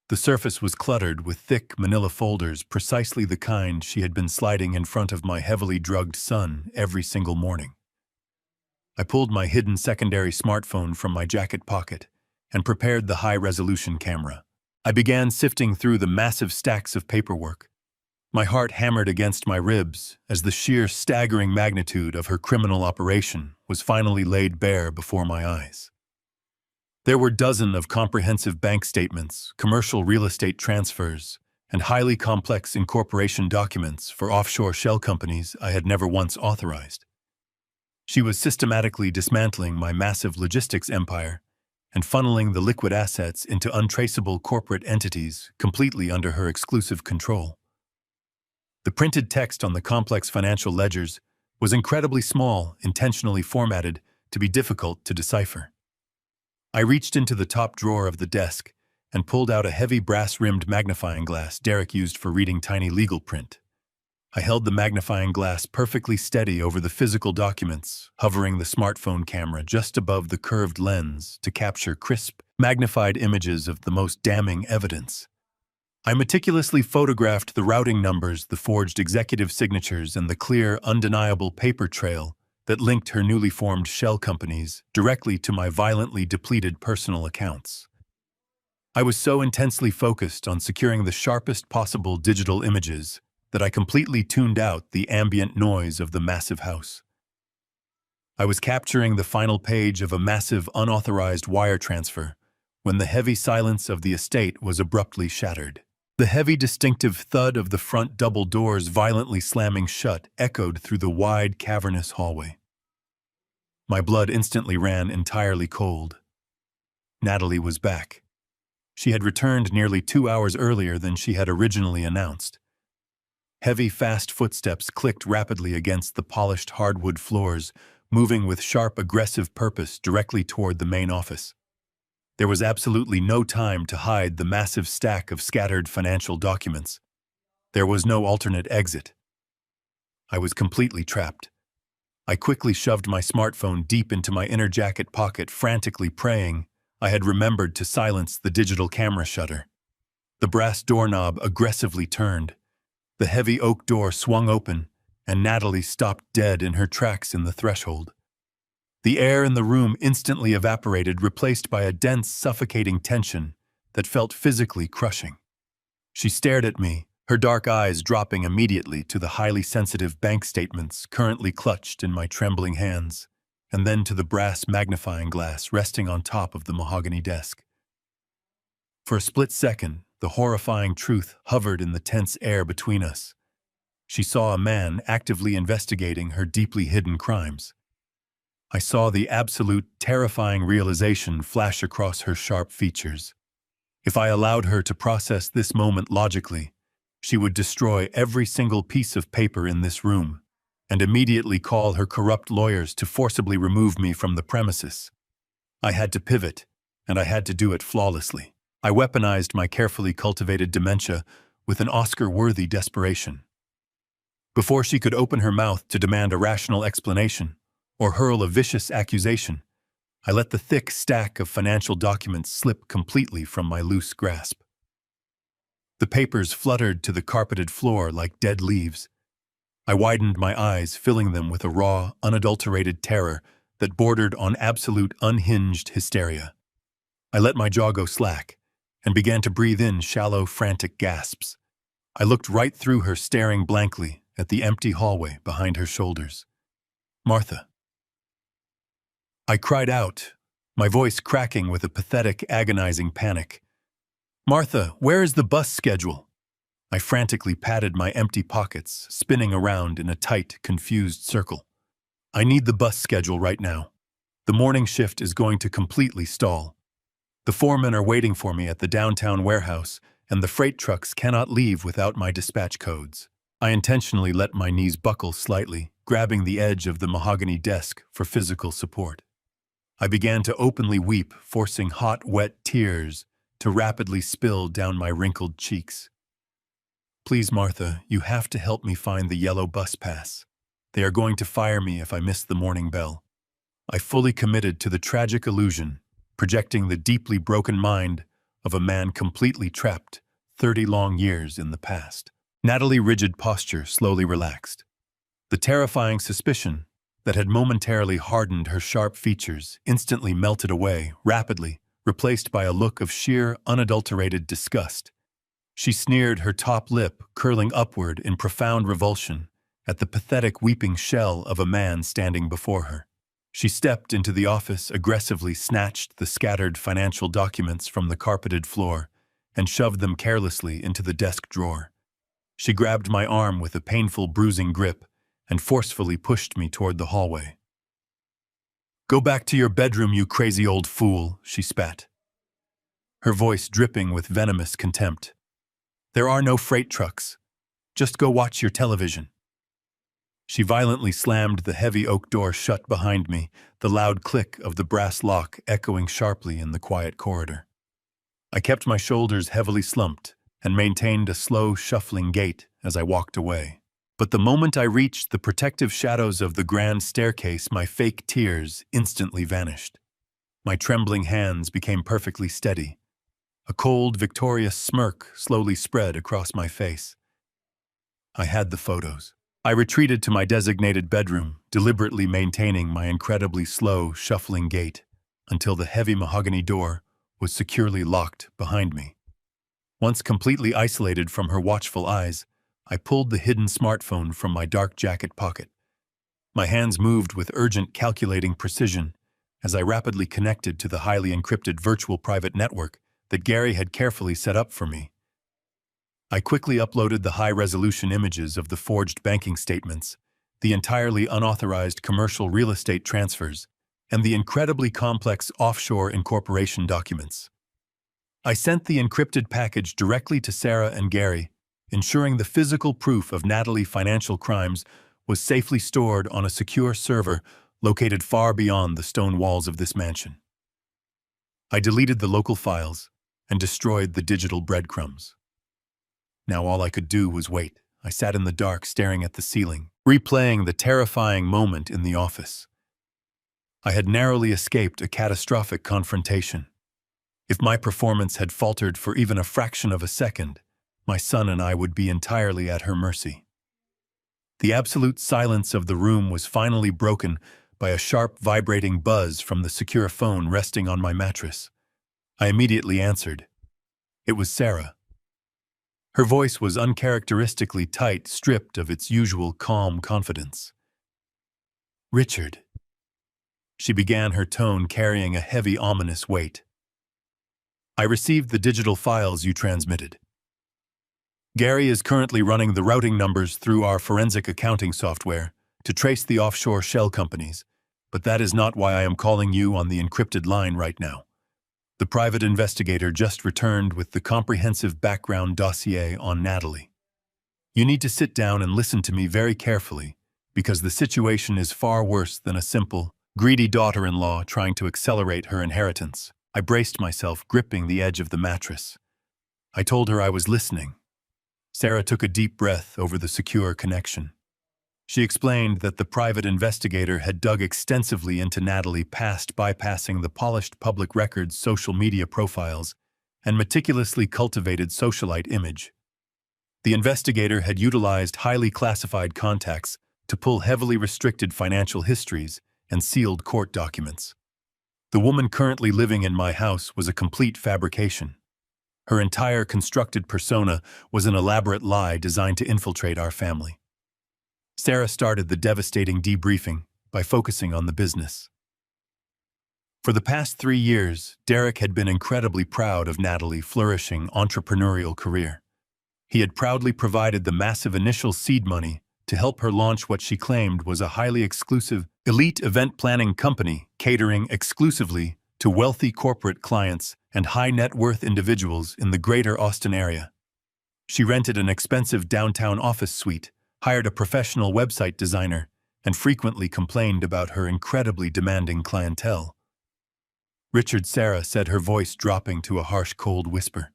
The surface was cluttered with thick manila folders, precisely the kind she had been sliding in front of my heavily drugged son every single morning. I pulled my hidden secondary smartphone from my jacket pocket and prepared the high-resolution camera. I began sifting through the massive stacks of paperwork. My heart hammered against my ribs as the sheer staggering magnitude of her criminal operation was finally laid bare before my eyes. There were dozens of comprehensive bank statements, commercial real estate transfers, and highly complex incorporation documents for offshore shell companies I had never once authorized. She was systematically dismantling my massive logistics empire and funneling the liquid assets into untraceable corporate entities completely under her exclusive control. The printed text on the complex financial ledgers was incredibly small, intentionally formatted to be difficult to decipher. I reached into the top drawer of the desk and pulled out a heavy brass-rimmed magnifying glass Derek used for reading tiny legal print. I held the magnifying glass perfectly steady over the physical documents, hovering the smartphone camera just above the curved lens to capture crisp, magnified images of the most damning evidence. I meticulously photographed the routing numbers, the forged executive signatures, and the clear, undeniable paper trail that linked her newly formed shell companies directly to my violently depleted personal accounts. I was so intensely focused on securing the sharpest possible digital images that I completely tuned out the ambient noise of the massive house. I was capturing the final page of a massive unauthorized wire transfer when the heavy silence of the estate was abruptly shattered. The heavy, distinctive thud of the front double doors violently slamming shut echoed through the wide, cavernous hallway. My blood instantly ran entirely cold. Natalie was back. She had returned nearly 2 hours earlier than she had originally announced. Heavy, fast footsteps clicked rapidly against the polished hardwood floors, moving with sharp, aggressive purpose directly toward the main office. There was absolutely no time to hide the massive stack of scattered financial documents. There was no alternate exit. I was completely trapped. I quickly shoved my smartphone deep into my inner jacket pocket, frantically praying I had remembered to silence the digital camera shutter. The brass doorknob aggressively turned. The heavy oak door swung open, and Natalie stopped dead in her tracks in the threshold. The air in the room instantly evaporated, replaced by a dense, suffocating tension that felt physically crushing. She stared at me, her dark eyes dropping immediately to the highly sensitive bank statements currently clutched in my trembling hands, and then to the brass magnifying glass resting on top of the mahogany desk. For a split second, the horrifying truth hovered in the tense air between us. She saw a man actively investigating her deeply hidden crimes. I saw the absolute, terrifying realization flash across her sharp features. If I allowed her to process this moment logically, she would destroy every single piece of paper in this room and immediately call her corrupt lawyers to forcibly remove me from the premises. I had to pivot, and I had to do it flawlessly. I weaponized my carefully cultivated dementia with an Oscar-worthy desperation. Before she could open her mouth to demand a rational explanation or hurl a vicious accusation, I let the thick stack of financial documents slip completely from my loose grasp. The papers fluttered to the carpeted floor like dead leaves. I widened my eyes, filling them with a raw, unadulterated terror that bordered on absolute unhinged hysteria. I let my jaw go slack and began to breathe in shallow, frantic gasps. I looked right through her, staring blankly at the empty hallway behind her shoulders. "Martha." I cried out, my voice cracking with a pathetic, agonizing panic. "Martha, where is the bus schedule?" I frantically patted my empty pockets, spinning around in a tight, confused circle. "I need the bus schedule right now. The morning shift is going to completely stall. The foremen are waiting for me at the downtown warehouse, and the freight trucks cannot leave without my dispatch codes." I intentionally let my knees buckle slightly, grabbing the edge of the mahogany desk for physical support. I began to openly weep, forcing hot, wet tears to rapidly spill down my wrinkled cheeks. "Please, Martha, you have to help me find the yellow bus pass. They are going to fire me if I miss the morning bell." I fully committed to the tragic illusion, projecting the deeply broken mind of a man completely trapped 30 long years in the past. Natalie's rigid posture slowly relaxed. The terrifying suspicion that had momentarily hardened her sharp features instantly melted away, rapidly, replaced by a look of sheer, unadulterated disgust. She sneered, her top lip curling upward in profound revulsion at the pathetic weeping shell of a man standing before her. She stepped into the office, aggressively snatched the scattered financial documents from the carpeted floor, and shoved them carelessly into the desk drawer. She grabbed my arm with a painful, bruising grip and forcefully pushed me toward the hallway. "Go back to your bedroom, you crazy old fool," she spat, her voice dripping with venomous contempt. "There are no freight trucks. Just go watch your television." She violently slammed the heavy oak door shut behind me, the loud click of the brass lock echoing sharply in the quiet corridor. I kept my shoulders heavily slumped and maintained a slow, shuffling gait as I walked away. But the moment I reached the protective shadows of the grand staircase, my fake tears instantly vanished. My trembling hands became perfectly steady. A cold, victorious smirk slowly spread across my face. I had the photos. I retreated to my designated bedroom, deliberately maintaining my incredibly slow, shuffling gait until the heavy mahogany door was securely locked behind me. Once completely isolated from her watchful eyes, I pulled the hidden smartphone from my dark jacket pocket. My hands moved with urgent, calculating precision as I rapidly connected to the highly encrypted virtual private network that Gary had carefully set up for me. I quickly uploaded the high-resolution images of the forged banking statements, the entirely unauthorized commercial real estate transfers, and the incredibly complex offshore incorporation documents. I sent the encrypted package directly to Sarah and Gary, ensuring the physical proof of Natalie's financial crimes was safely stored on a secure server located far beyond the stone walls of this mansion. I deleted the local files and destroyed the digital breadcrumbs. Now all I could do was wait. I sat in the dark, staring at the ceiling, replaying the terrifying moment in the office. I had narrowly escaped a catastrophic confrontation. If my performance had faltered for even a fraction of a second, my son and I would be entirely at her mercy. The absolute silence of the room was finally broken by a sharp, vibrating buzz from the secure phone resting on my mattress. I immediately answered. It was Sarah. Her voice was uncharacteristically tight, stripped of its usual calm confidence. "Richard," she began, her tone carrying a heavy, ominous weight. "I received the digital files you transmitted. Gary is currently running the routing numbers through our forensic accounting software to trace the offshore shell companies, but that is not why I am calling you on the encrypted line right now. The private investigator just returned with the comprehensive background dossier on Natalie. You need to sit down and listen to me very carefully, because the situation is far worse than a simple, greedy daughter-in-law trying to accelerate her inheritance." I braced myself, gripping the edge of the mattress. I told her I was listening. Sarah took a deep breath over the secure connection. She explained that the private investigator had dug extensively into Natalie, past bypassing the polished public records social media profiles and meticulously cultivated socialite image. The investigator had utilized highly classified contacts to pull heavily restricted financial histories and sealed court documents. The woman currently living in my house was a complete fabrication. Her entire constructed persona was an elaborate lie designed to infiltrate our family. Sarah started the devastating debriefing by focusing on the business. For the past 3 years, Derek had been incredibly proud of Natalie's flourishing entrepreneurial career. He had proudly provided the massive initial seed money to help her launch what she claimed was a highly exclusive, elite event planning company catering exclusively to wealthy corporate clients and high-net-worth individuals in the greater Austin area. She rented an expensive downtown office suite, hired a professional website designer, and frequently complained about her incredibly demanding clientele. "Richard," Sarah said, her voice dropping to a harsh, cold whisper.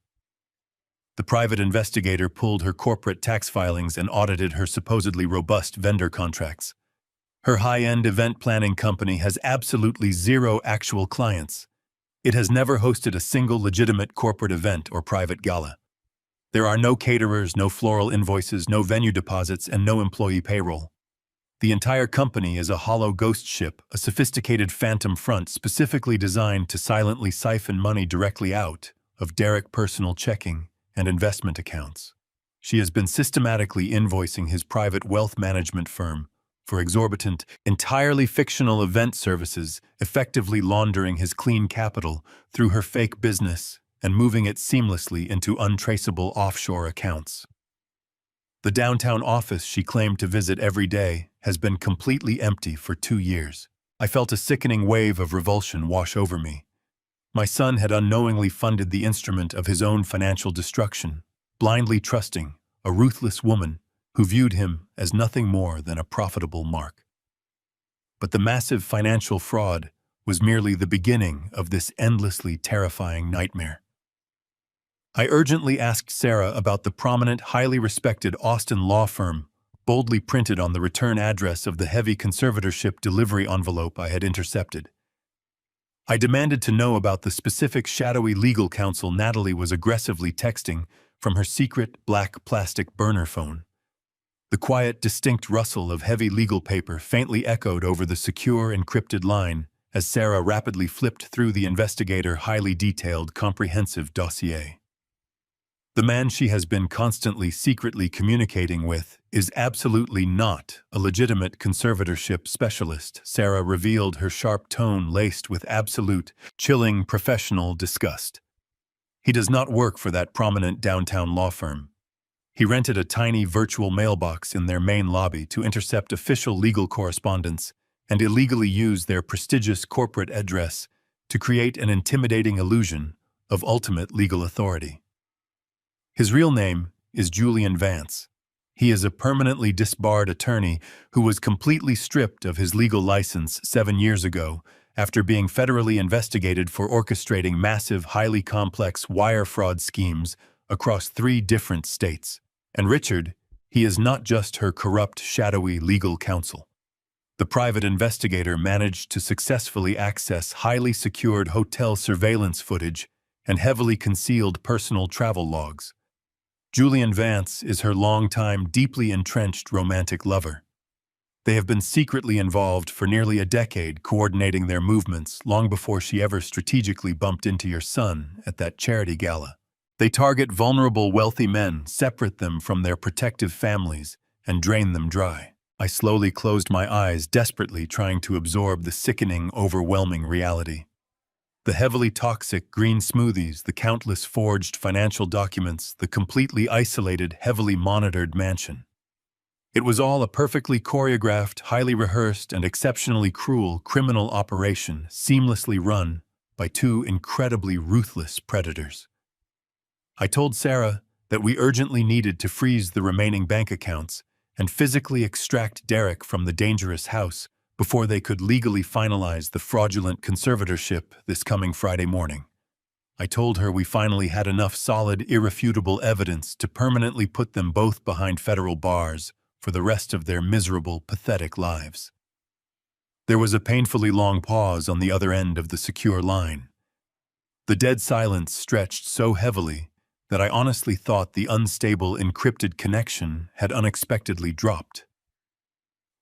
The private investigator pulled her corporate tax filings and audited her supposedly robust vendor contracts. Her high-end event planning company has absolutely zero actual clients. It has never hosted a single legitimate corporate event or private gala. There are no caterers, no floral invoices, no venue deposits, and no employee payroll. The entire company is a hollow ghost ship, a sophisticated phantom front specifically designed to silently siphon money directly out of Derek's personal checking and investment accounts. She has been systematically invoicing his private wealth management firm for exorbitant, entirely fictional event services, effectively laundering his clean capital through her fake business and moving it seamlessly into untraceable offshore accounts. The downtown office she claimed to visit every day has been completely empty for 2 years. I felt a sickening wave of revulsion wash over me. My son had unknowingly funded the instrument of his own financial destruction, blindly trusting a ruthless woman who viewed him as nothing more than a profitable mark. But the massive financial fraud was merely the beginning of this endlessly terrifying nightmare. I urgently asked Sarah about the prominent, highly respected Austin law firm, boldly printed on the return address of the heavy conservatorship delivery envelope I had intercepted. I demanded to know about the specific shadowy legal counsel Natalie was aggressively texting from her secret black plastic burner phone. The quiet, distinct rustle of heavy legal paper faintly echoed over the secure, encrypted line as Sarah rapidly flipped through the investigator's highly detailed, comprehensive dossier. The man she has been constantly secretly communicating with is absolutely not a legitimate conservatorship specialist, Sarah revealed, her sharp tone laced with absolute, chilling professional disgust. He does not work for that prominent downtown law firm. He rented a tiny virtual mailbox in their main lobby to intercept official legal correspondence and illegally use their prestigious corporate address to create an intimidating illusion of ultimate legal authority. His real name is Julian Vance. He is a permanently disbarred attorney who was completely stripped of his legal license 7 years ago after being federally investigated for orchestrating massive, highly complex wire fraud schemes across 3 different states. And Richard, he is not just her corrupt, shadowy legal counsel. The private investigator managed to successfully access highly secured hotel surveillance footage and heavily concealed personal travel logs. Julian Vance is her longtime, deeply entrenched romantic lover. They have been secretly involved for nearly a decade, coordinating their movements long before she ever strategically bumped into your son at that charity gala. They target vulnerable wealthy men, separate them from their protective families, and drain them dry. I slowly closed my eyes, desperately trying to absorb the sickening, overwhelming reality. The heavily toxic green smoothies, the countless forged financial documents, the completely isolated, heavily monitored mansion. It was all a perfectly choreographed, highly rehearsed, and exceptionally cruel criminal operation seamlessly run by two incredibly ruthless predators. I told Sarah that we urgently needed to freeze the remaining bank accounts and physically extract Derek from the dangerous house before they could legally finalize the fraudulent conservatorship this coming Friday morning. I told her we finally had enough solid, irrefutable evidence to permanently put them both behind federal bars for the rest of their miserable, pathetic lives. There was a painfully long pause on the other end of the secure line. The dead silence stretched so heavily that I honestly thought the unstable, encrypted connection had unexpectedly dropped.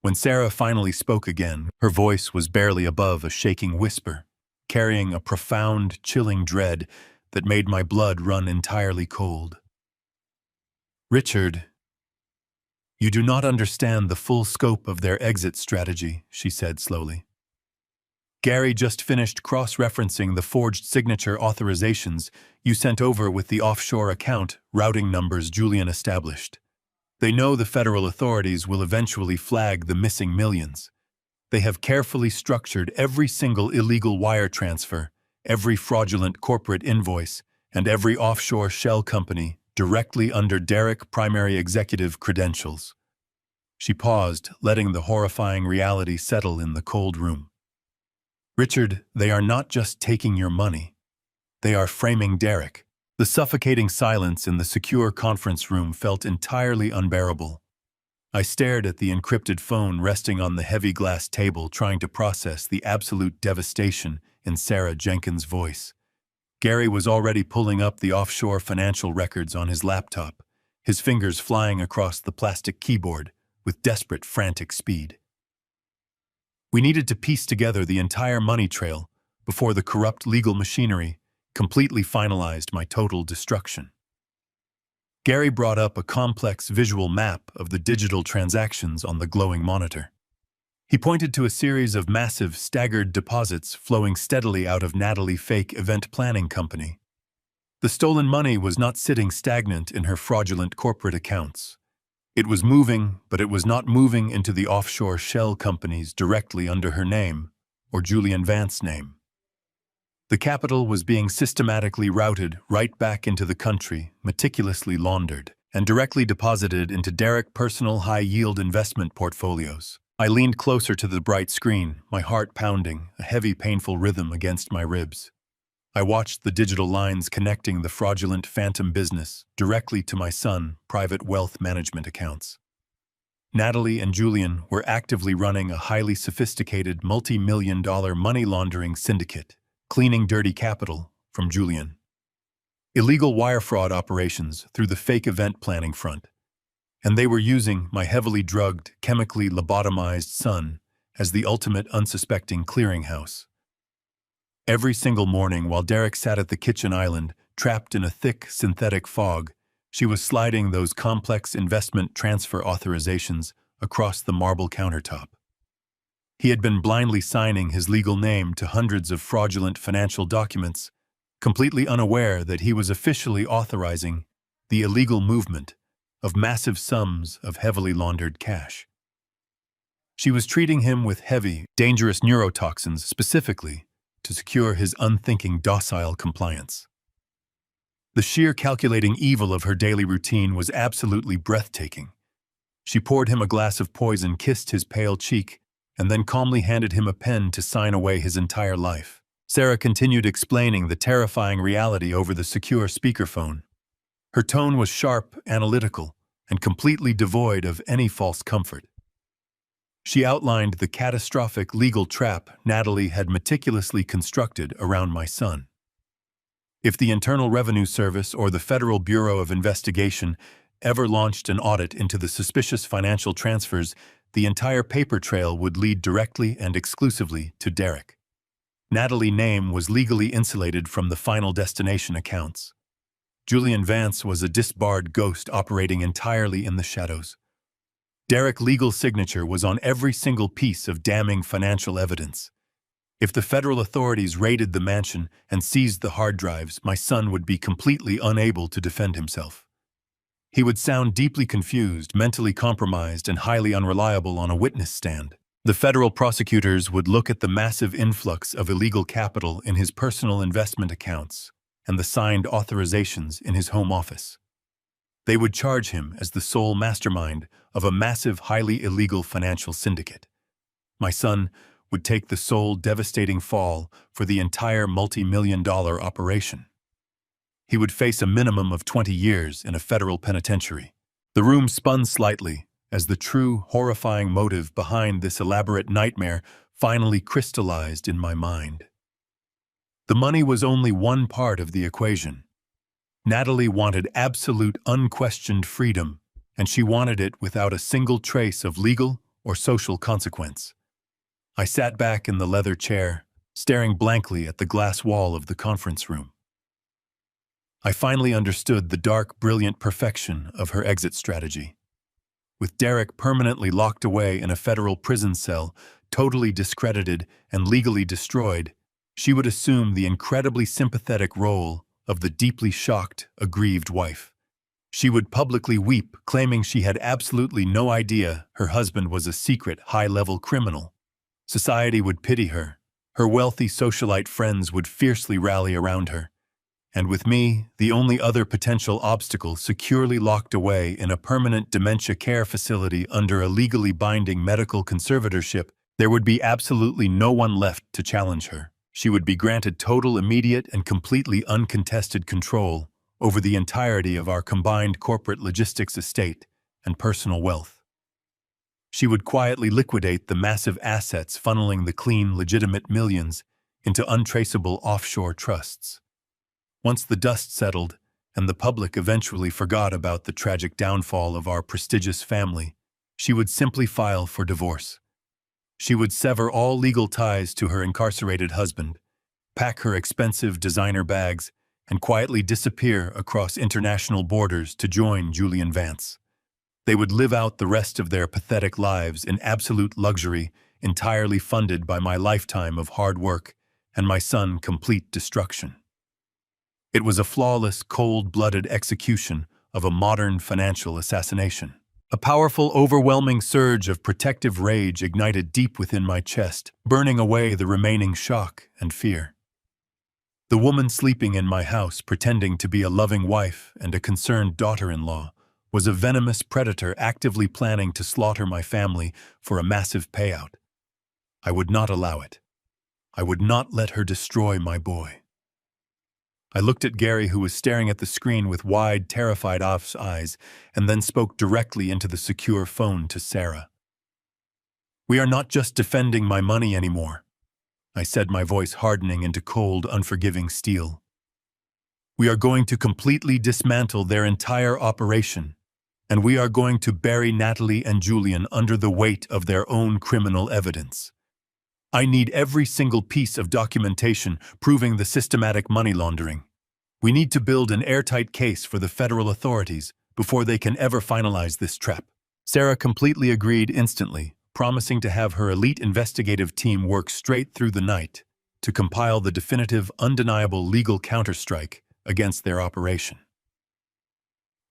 When Sarah finally spoke again, her voice was barely above a shaking whisper, carrying a profound, chilling dread that made my blood run entirely cold. "Richard, you do not understand the full scope of their exit strategy," she said slowly. "Gary just finished cross-referencing the forged signature authorizations you sent over with the offshore account routing numbers Julian established. They know the federal authorities will eventually flag the missing millions. They have carefully structured every single illegal wire transfer, every fraudulent corporate invoice, and every offshore shell company directly under Derek primary executive credentials." She paused, letting the horrifying reality settle in the cold room. "Richard, they are not just taking your money. They are framing Derek." The suffocating silence in the secure conference room felt entirely unbearable. I stared at the encrypted phone resting on the heavy glass table, trying to process the absolute devastation in Sarah Jenkins' voice. Gary was already pulling up the offshore financial records on his laptop, his fingers flying across the plastic keyboard with desperate, frantic speed. We needed to piece together the entire money trail before the corrupt legal machinery completely finalized my total destruction. Gary brought up a complex visual map of the digital transactions on the glowing monitor. He pointed to a series of massive, staggered deposits flowing steadily out of Natalie Fake Event Planning Company. The stolen money was not sitting stagnant in her fraudulent corporate accounts. It was moving, but it was not moving into the offshore shell companies directly under her name or Julian Vance's name. The capital was being systematically routed right back into the country, meticulously laundered, and directly deposited into Derek personal high-yield investment portfolios. I leaned closer to the bright screen, my heart pounding, a heavy, painful rhythm against my ribs. I watched the digital lines connecting the fraudulent phantom business directly to my son's private wealth management accounts. Natalie and Julian were actively running a highly sophisticated multi-million-dollar money laundering syndicate, cleaning dirty capital from Julian. Illegal wire fraud operations through the fake event planning front. And they were using my heavily drugged, chemically lobotomized son as the ultimate unsuspecting clearinghouse. Every single morning while Derek sat at the kitchen island, trapped in a thick, synthetic fog, she was sliding those complex investment transfer authorizations across the marble countertop. He had been blindly signing his legal name to hundreds of fraudulent financial documents, completely unaware that he was officially authorizing the illegal movement of massive sums of heavily laundered cash. She was treating him with heavy, dangerous neurotoxins specifically to secure his unthinking, docile compliance. The sheer calculating evil of her daily routine was absolutely breathtaking. She poured him a glass of poison, kissed his pale cheek, and then calmly handed him a pen to sign away his entire life. Sarah continued explaining the terrifying reality over the secure speakerphone. Her tone was sharp, analytical, and completely devoid of any false comfort. She outlined the catastrophic legal trap Natalie had meticulously constructed around my son. If the Internal Revenue Service or the Federal Bureau of Investigation ever launched an audit into the suspicious financial transfers, the entire paper trail would lead directly and exclusively to Derek. Natalie's name was legally insulated from the final destination accounts. Julian Vance was a disbarred ghost operating entirely in the shadows. Derek's legal signature was on every single piece of damning financial evidence. If the federal authorities raided the mansion and seized the hard drives, my son would be completely unable to defend himself. He would sound deeply confused, mentally compromised, and highly unreliable on a witness stand. The federal prosecutors would look at the massive influx of illegal capital in his personal investment accounts and the signed authorizations in his home office. They would charge him as the sole mastermind of a massive, highly illegal financial syndicate. My son would take the sole devastating fall for the entire multi-million-dollar operation. He would face a minimum of 20 years in a federal penitentiary. The room spun slightly as the true, horrifying motive behind this elaborate nightmare finally crystallized in my mind. The money was only one part of the equation. Natalie wanted absolute, unquestioned freedom, and she wanted it without a single trace of legal or social consequence. I sat back in the leather chair, staring blankly at the glass wall of the conference room. I finally understood the dark, brilliant perfection of her exit strategy. With Derek permanently locked away in a federal prison cell, totally discredited and legally destroyed, she would assume the incredibly sympathetic role of the deeply shocked, aggrieved wife. She would publicly weep, claiming she had absolutely no idea her husband was a secret, high-level criminal. Society would pity her. Her wealthy socialite friends would fiercely rally around her. And with me, the only other potential obstacle, securely locked away in a permanent dementia care facility under a legally binding medical conservatorship, there would be absolutely no one left to challenge her. She would be granted total, immediate, and completely uncontested control over the entirety of our combined corporate logistics estate and personal wealth. She would quietly liquidate the massive assets funneling the clean, legitimate millions into untraceable offshore trusts. Once the dust settled and the public eventually forgot about the tragic downfall of our prestigious family, she would simply file for divorce. She would sever all legal ties to her incarcerated husband, pack her expensive designer bags, and quietly disappear across international borders to join Julian Vance. They would live out the rest of their pathetic lives in absolute luxury, entirely funded by my lifetime of hard work and my son's complete destruction. It was a flawless, cold-blooded execution of a modern financial assassination. A powerful, overwhelming surge of protective rage ignited deep within my chest, burning away the remaining shock and fear. The woman sleeping in my house, pretending to be a loving wife and a concerned daughter-in-law, was a venomous predator actively planning to slaughter my family for a massive payout. I would not allow it. I would not let her destroy my boy. I looked at Gary, who was staring at the screen with wide, terrified eyes, and then spoke directly into the secure phone to Sarah. "We are not just defending my money anymore," I said, my voice hardening into cold, unforgiving steel. "We are going to completely dismantle their entire operation, and we are going to bury Natalie and Julian under the weight of their own criminal evidence. I need every single piece of documentation proving the systematic money laundering. We need to build an airtight case for the federal authorities before they can ever finalize this trap." Sarah completely agreed instantly, promising to have her elite investigative team work straight through the night to compile the definitive, undeniable legal counterstrike against their operation.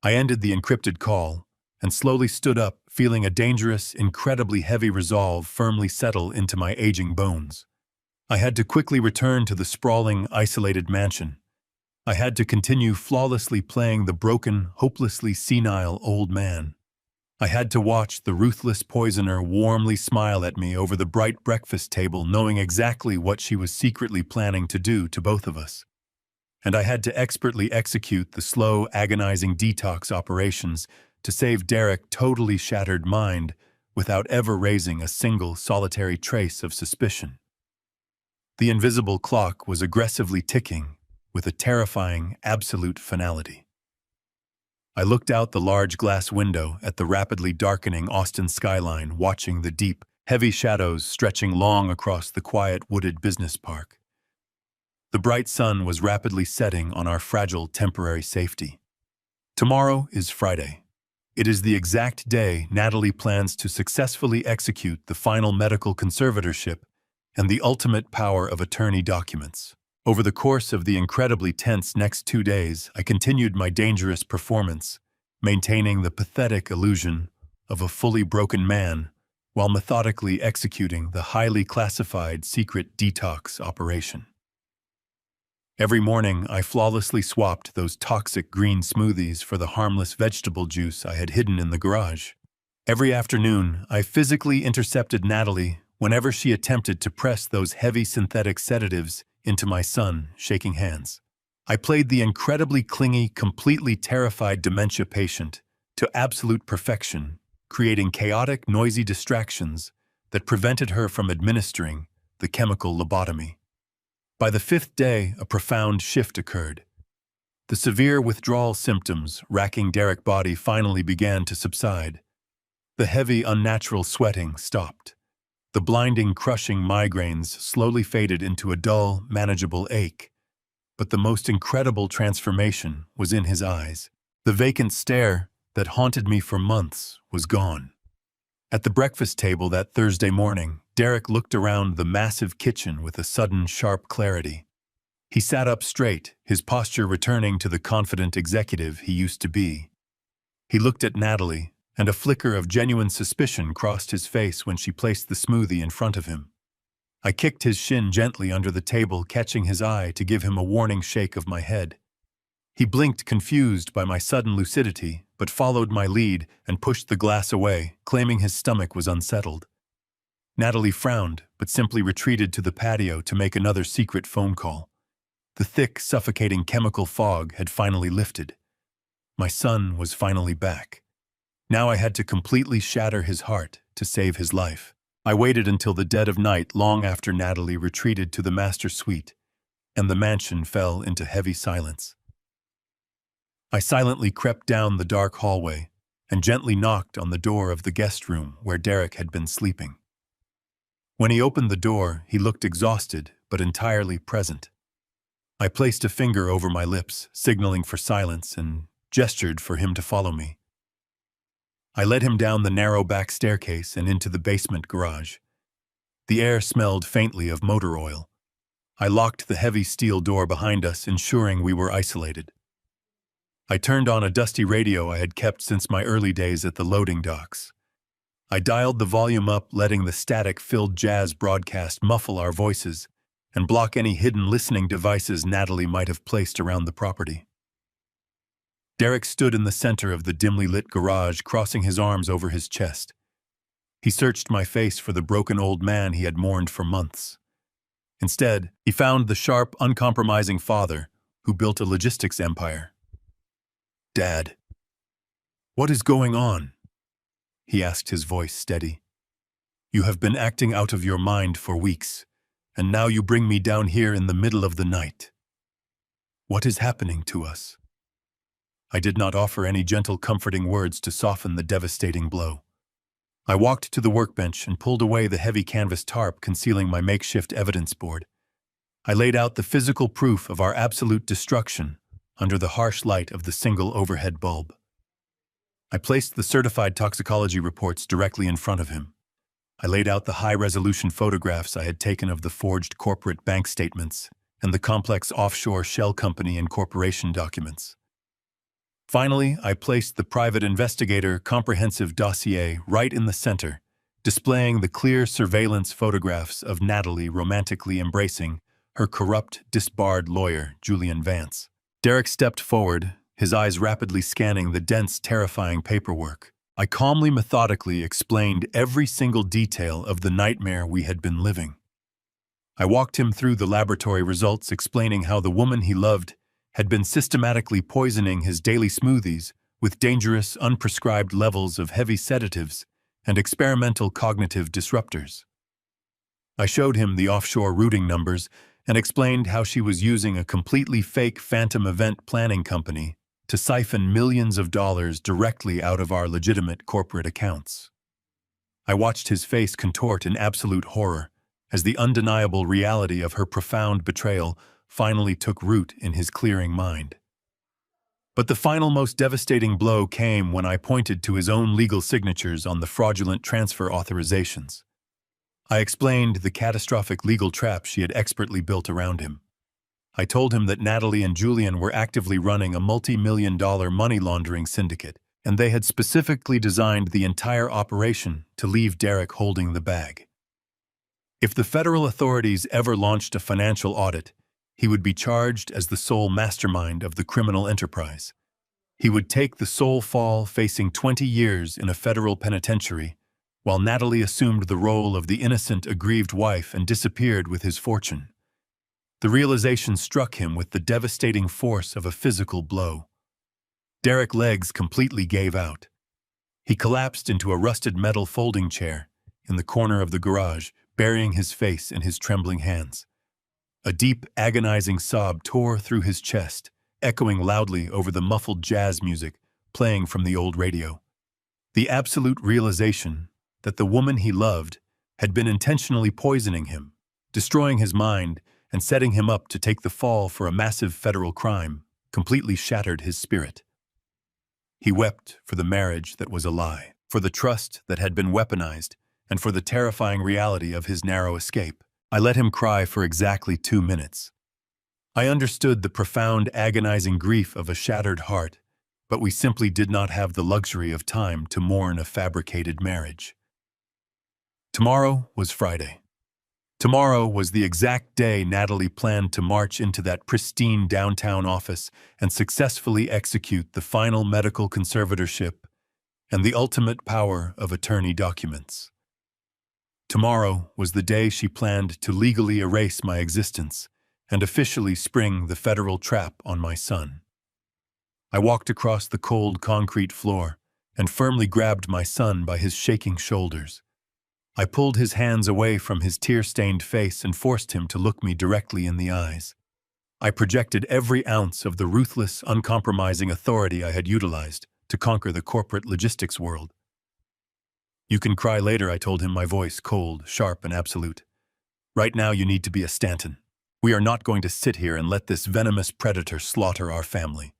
I ended the encrypted call and slowly stood up, feeling a dangerous, incredibly heavy resolve firmly settle into my aging bones. I had to quickly return to the sprawling, isolated mansion. I had to continue flawlessly playing the broken, hopelessly senile old man. I had to watch the ruthless poisoner warmly smile at me over the bright breakfast table, knowing exactly what she was secretly planning to do to both of us. And I had to expertly execute the slow, agonizing detox operations to save Derek's totally shattered mind without ever raising a single solitary trace of suspicion. The invisible clock was aggressively ticking with a terrifying, absolute finality. I looked out the large glass window at the rapidly darkening Austin skyline, watching the deep, heavy shadows stretching long across the quiet, wooded business park. The bright sun was rapidly setting on our fragile temporary safety. Tomorrow is Friday. It is the exact day Natalie plans to successfully execute the final medical conservatorship and the ultimate power of attorney documents. Over the course of the incredibly tense next 2 days, I continued my dangerous performance, maintaining the pathetic illusion of a fully broken man while methodically executing the highly classified secret detox operation. Every morning, I flawlessly swapped those toxic green smoothies for the harmless vegetable juice I had hidden in the garage. Every afternoon, I physically intercepted Natalie whenever she attempted to press those heavy synthetic sedatives into my son, shaking hands. I played the incredibly clingy, completely terrified dementia patient to absolute perfection, creating chaotic, noisy distractions that prevented her from administering the chemical lobotomy. By the 5th day, a profound shift occurred. The severe withdrawal symptoms racking Derek's body finally began to subside. The heavy, unnatural sweating stopped. The blinding, crushing migraines slowly faded into a dull, manageable ache. But the most incredible transformation was in his eyes. The vacant stare that haunted me for months was gone. At the breakfast table that Thursday morning, Derek looked around the massive kitchen with a sudden, sharp clarity. He sat up straight, his posture returning to the confident executive he used to be. He looked at Natalie, and a flicker of genuine suspicion crossed his face when she placed the smoothie in front of him. I kicked his shin gently under the table, catching his eye to give him a warning shake of my head. He blinked, confused by my sudden lucidity, but followed my lead and pushed the glass away, claiming his stomach was unsettled. Natalie frowned, but simply retreated to the patio to make another secret phone call. The thick, suffocating chemical fog had finally lifted. My son was finally back. Now I had to completely shatter his heart to save his life. I waited until the dead of night, long after Natalie retreated to the master suite, and the mansion fell into heavy silence. I silently crept down the dark hallway and gently knocked on the door of the guest room where Derek had been sleeping. When he opened the door, he looked exhausted but entirely present. I placed a finger over my lips, signaling for silence, and gestured for him to follow me. I led him down the narrow back staircase and into the basement garage. The air smelled faintly of motor oil. I locked the heavy steel door behind us, ensuring we were isolated. I turned on a dusty radio I had kept since my early days at the loading docks. I dialed the volume up, letting the static-filled jazz broadcast muffle our voices and block any hidden listening devices Natalie might have placed around the property. Derek stood in the center of the dimly lit garage, crossing his arms over his chest. He searched my face for the broken old man he had mourned for months. Instead, he found the sharp, uncompromising father who built a logistics empire. "Dad, what is going on?" he asked, his voice steady. "You have been acting out of your mind for weeks, and now you bring me down here in the middle of the night. What is happening to us?" I did not offer any gentle, comforting words to soften the devastating blow. I walked to the workbench and pulled away the heavy canvas tarp concealing my makeshift evidence board. I laid out the physical proof of our absolute destruction under the harsh light of the single overhead bulb. I placed the certified toxicology reports directly in front of him. I laid out the high-resolution photographs I had taken of the forged corporate bank statements and the complex offshore shell company and corporation documents. Finally, I placed the private investigator comprehensive dossier right in the center, displaying the clear surveillance photographs of Natalie romantically embracing her corrupt, disbarred lawyer, Julian Vance. Derek stepped forward, his eyes rapidly scanning the dense, terrifying paperwork. I calmly, methodically explained every single detail of the nightmare we had been living. I walked him through the laboratory results, explaining how the woman he loved had been systematically poisoning his daily smoothies with dangerous, unprescribed levels of heavy sedatives and experimental cognitive disruptors. I showed him the offshore routing numbers and explained how she was using a completely fake phantom event planning company to siphon millions of dollars directly out of our legitimate corporate accounts. I watched his face contort in absolute horror as the undeniable reality of her profound betrayal finally took root in his clearing mind. But the final, most devastating blow came when I pointed to his own legal signatures on the fraudulent transfer authorizations. I explained the catastrophic legal trap she had expertly built around him. I told him that Natalie and Julian were actively running a multi-million-dollar money laundering syndicate, and they had specifically designed the entire operation to leave Derek holding the bag. If the federal authorities ever launched a financial audit, he would be charged as the sole mastermind of the criminal enterprise. He would take the sole fall, facing 20 years in a federal penitentiary, while Natalie assumed the role of the innocent, aggrieved wife and disappeared with his fortune. The realization struck him with the devastating force of a physical blow. Derek's legs completely gave out. He collapsed into a rusted metal folding chair in the corner of the garage, burying his face in his trembling hands. A deep, agonizing sob tore through his chest, echoing loudly over the muffled jazz music playing from the old radio. The absolute realization that the woman he loved had been intentionally poisoning him, destroying his mind, and setting him up to take the fall for a massive federal crime completely shattered his spirit. He wept for the marriage that was a lie, for the trust that had been weaponized, and for the terrifying reality of his narrow escape. I let him cry for exactly 2 minutes. I understood the profound, agonizing grief of a shattered heart, but we simply did not have the luxury of time to mourn a fabricated marriage. Tomorrow was Friday. Tomorrow was the exact day Natalie planned to march into that pristine downtown office and successfully execute the final medical conservatorship and the ultimate power of attorney documents. Tomorrow was the day she planned to legally erase my existence and officially spring the federal trap on my son. I walked across the cold concrete floor and firmly grabbed my son by his shaking shoulders. I pulled his hands away from his tear-stained face and forced him to look me directly in the eyes. I projected every ounce of the ruthless, uncompromising authority I had utilized to conquer the corporate logistics world. "You can cry later," I told him, my voice cold, sharp, and absolute. "Right now you need to be a Stanton. We are not going to sit here and let this venomous predator slaughter our family.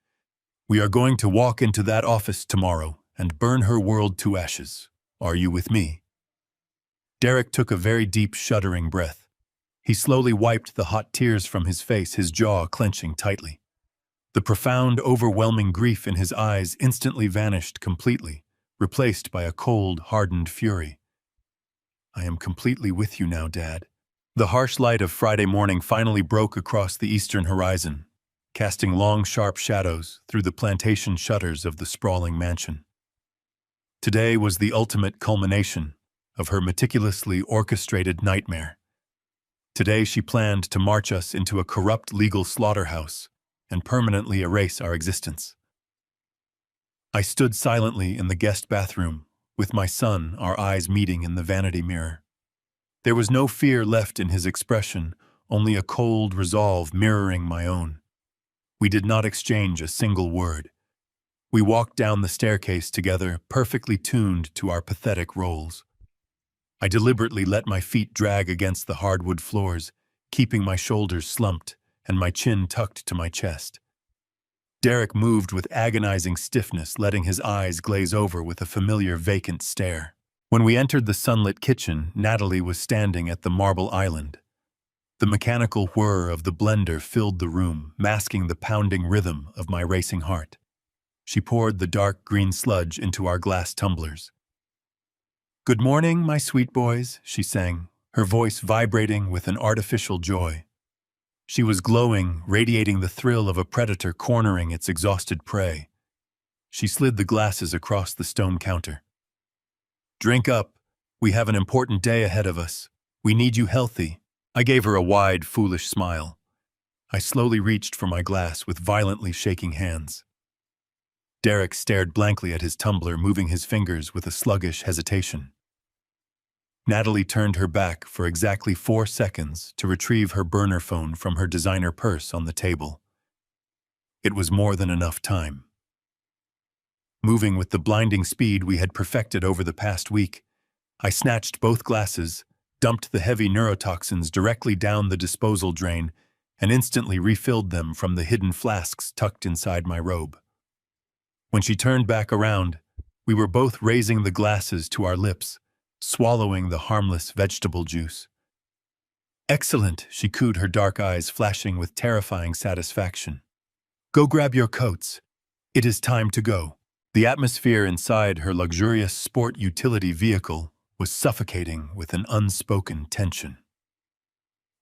We are going to walk into that office tomorrow and burn her world to ashes. Are you with me?" Derek took a very deep, shuddering breath. He slowly wiped the hot tears from his face, his jaw clenching tightly. The profound, overwhelming grief in his eyes instantly vanished completely, replaced by a cold, hardened fury. "I am completely with you now, Dad." The harsh light of Friday morning finally broke across the eastern horizon, casting long, sharp shadows through the plantation shutters of the sprawling mansion. Today was the ultimate culmination of her meticulously orchestrated nightmare. Today she planned to march us into a corrupt legal slaughterhouse and permanently erase our existence. I stood silently in the guest bathroom, with my son, our eyes meeting in the vanity mirror. There was no fear left in his expression, only a cold resolve mirroring my own. We did not exchange a single word. We walked down the staircase together, perfectly tuned to our pathetic roles. I deliberately let my feet drag against the hardwood floors, keeping my shoulders slumped and my chin tucked to my chest. Derek moved with agonizing stiffness, letting his eyes glaze over with a familiar vacant stare. When we entered the sunlit kitchen, Natalie was standing at the marble island. The mechanical whir of the blender filled the room, masking the pounding rhythm of my racing heart. She poured the dark green sludge into our glass tumblers. "Good morning, my sweet boys," she sang, her voice vibrating with an artificial joy. She was glowing, radiating the thrill of a predator cornering its exhausted prey. She slid the glasses across the stone counter. "Drink up. We have an important day ahead of us. We need you healthy." I gave her a wide, foolish smile. I slowly reached for my glass with violently shaking hands. Derek stared blankly at his tumbler, moving his fingers with a sluggish hesitation. Natalie turned her back for exactly 4 seconds to retrieve her burner phone from her designer purse on the table. It was more than enough time. Moving with the blinding speed we had perfected over the past week, I snatched both glasses, dumped the heavy neurotoxins directly down the disposal drain, and instantly refilled them from the hidden flasks tucked inside my robe. When she turned back around, we were both raising the glasses to our lips, swallowing the harmless vegetable juice. "Excellent," she cooed, her dark eyes flashing with terrifying satisfaction. "Go grab your coats. It is time to go." The atmosphere inside her luxurious sport utility vehicle was suffocating with an unspoken tension.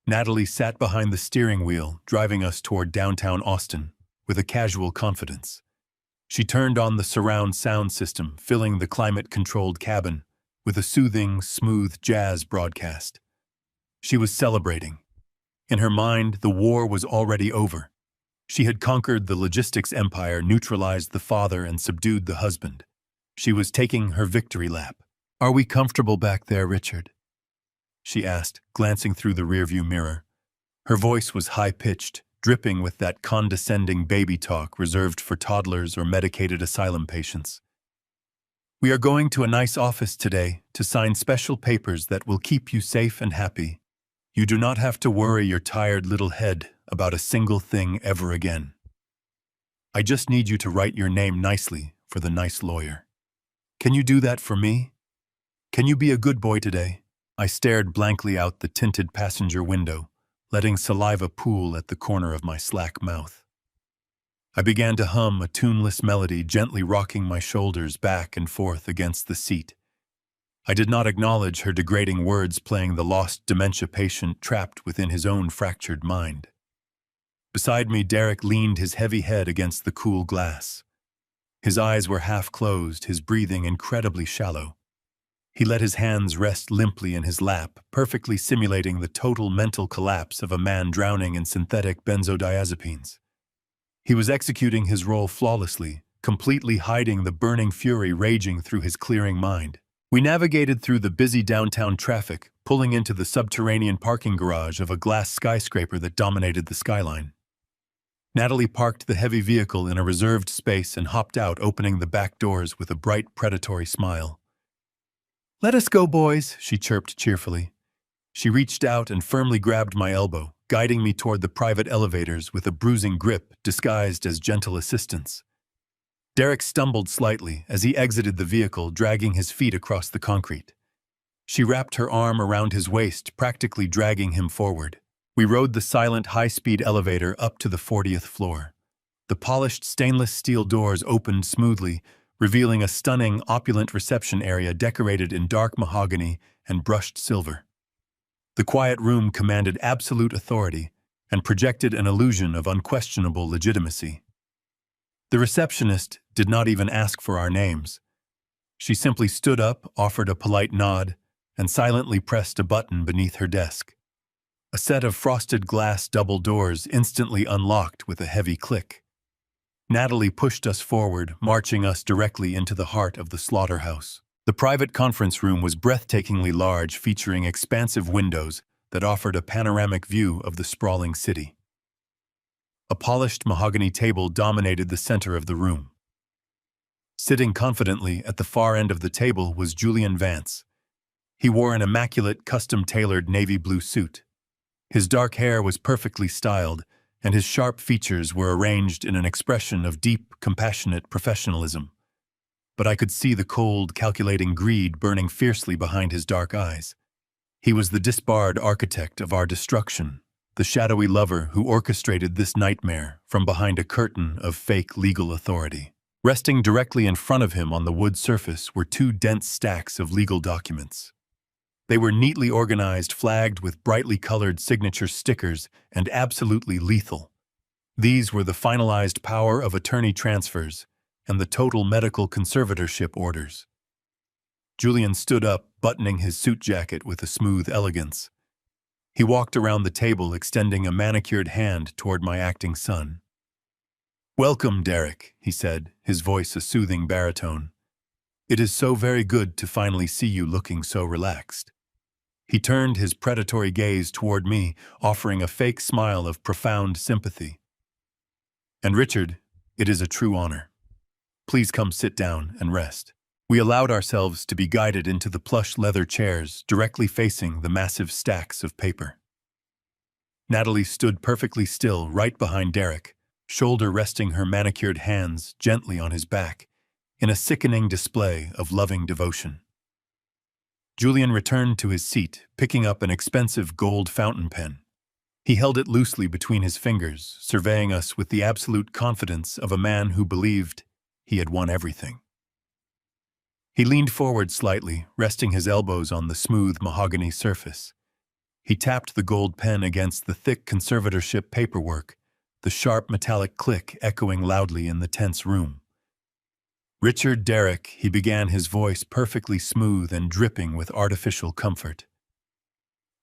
Natalie sat behind the steering wheel, driving us toward downtown Austin with a casual confidence. She turned on the surround sound system, filling the climate-controlled cabin with a soothing, smooth jazz broadcast. She was celebrating. In her mind, the war was already over. She had conquered the logistics empire, neutralized the father, and subdued the husband. She was taking her victory lap. "Are we comfortable back there, Richard?" she asked, glancing through the rearview mirror. Her voice was high-pitched, dripping with that condescending baby talk reserved for toddlers or medicated asylum patients. "We are going to a nice office today to sign special papers that will keep you safe and happy. You do not have to worry your tired little head about a single thing ever again. I just need you to write your name nicely for the nice lawyer. Can you do that for me? Can you be a good boy today?" I stared blankly out the tinted passenger window, letting saliva pool at the corner of my slack mouth. I began to hum a tuneless melody, gently rocking my shoulders back and forth against the seat. I did not acknowledge her degrading words, playing the lost dementia patient trapped within his own fractured mind. Beside me, Derek leaned his heavy head against the cool glass. His eyes were half closed, his breathing incredibly shallow. He let his hands rest limply in his lap, perfectly simulating the total mental collapse of a man drowning in synthetic benzodiazepines. He was executing his role flawlessly, completely hiding the burning fury raging through his clearing mind. We navigated through the busy downtown traffic, pulling into the subterranean parking garage of a glass skyscraper that dominated the skyline. Natalie parked the heavy vehicle in a reserved space and hopped out, opening the back doors with a bright, predatory smile. "Let us go, boys," she chirped cheerfully. She reached out and firmly grabbed my elbow, guiding me toward the private elevators with a bruising grip disguised as gentle assistance. Derek stumbled slightly as he exited the vehicle, dragging his feet across the concrete. She wrapped her arm around his waist, practically dragging him forward. We rode the silent, high-speed elevator up to the 40th floor. The polished stainless steel doors opened smoothly, revealing a stunning, opulent reception area decorated in dark mahogany and brushed silver. The quiet room commanded absolute authority and projected an illusion of unquestionable legitimacy. The receptionist did not even ask for our names. She simply stood up, offered a polite nod, and silently pressed a button beneath her desk. A set of frosted glass double doors instantly unlocked with a heavy click. Natalie pushed us forward, marching us directly into the heart of the slaughterhouse. The private conference room was breathtakingly large, featuring expansive windows that offered a panoramic view of the sprawling city. A polished mahogany table dominated the center of the room. Sitting confidently at the far end of the table was Julian Vance. He wore an immaculate, custom-tailored navy blue suit. His dark hair was perfectly styled, and his sharp features were arranged in an expression of deep, compassionate professionalism. But I could see the cold, calculating greed burning fiercely behind his dark eyes. He was the disbarred architect of our destruction, the shadowy lover who orchestrated this nightmare from behind a curtain of fake legal authority. Resting directly in front of him on the wood surface were two dense stacks of legal documents. They were neatly organized, flagged with brightly colored signature stickers, and absolutely lethal. These were the finalized power of attorney transfers and the total medical conservatorship orders. Julian stood up, buttoning his suit jacket with a smooth elegance. He walked around the table, extending a manicured hand toward my acting son. "Welcome, Derek," he said, his voice a soothing baritone. "It is so very good to finally see you looking so relaxed." He turned his predatory gaze toward me, offering a fake smile of profound sympathy. "And Richard, it is a true honor. Please come sit down and rest." We allowed ourselves to be guided into the plush leather chairs directly facing the massive stacks of paper. Natalie stood perfectly still right behind Derek, shoulder resting her manicured hands gently on his back, in a sickening display of loving devotion. Julian returned to his seat, picking up an expensive gold fountain pen. He held it loosely between his fingers, surveying us with the absolute confidence of a man who believed he had won everything. He leaned forward slightly, resting his elbows on the smooth mahogany surface. He tapped the gold pen against the thick conservatorship paperwork, the sharp metallic click echoing loudly in the tense room. "Richard Derrick," he began, his voice perfectly smooth and dripping with artificial comfort.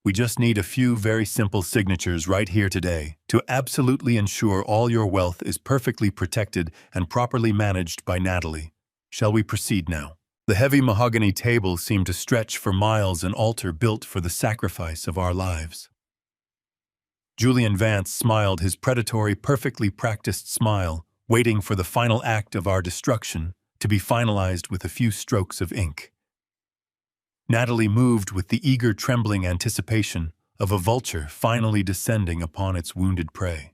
"We just need a few very simple signatures right here today to absolutely ensure all your wealth is perfectly protected and properly managed by Natalie. Shall we proceed now?" The heavy mahogany table seemed to stretch for miles, an altar built for the sacrifice of our lives. Julian Vance smiled his predatory, perfectly practiced smile, waiting for the final act of our destruction to be finalized with a few strokes of ink. Natalie moved with the eager, trembling anticipation of a vulture finally descending upon its wounded prey.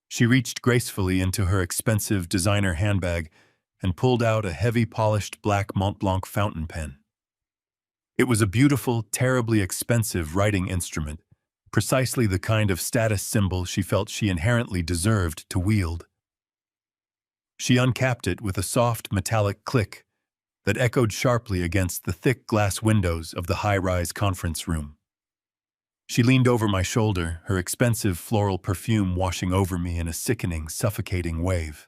She reached gracefully into her expensive designer handbag and pulled out a heavy polished black Mont Blanc fountain pen. It was a beautiful, terribly expensive writing instrument, precisely the kind of status symbol she felt she inherently deserved to wield. She uncapped it with a soft metallic click that echoed sharply against the thick glass windows of the high-rise conference room. She leaned over my shoulder, her expensive floral perfume washing over me in a sickening, suffocating wave.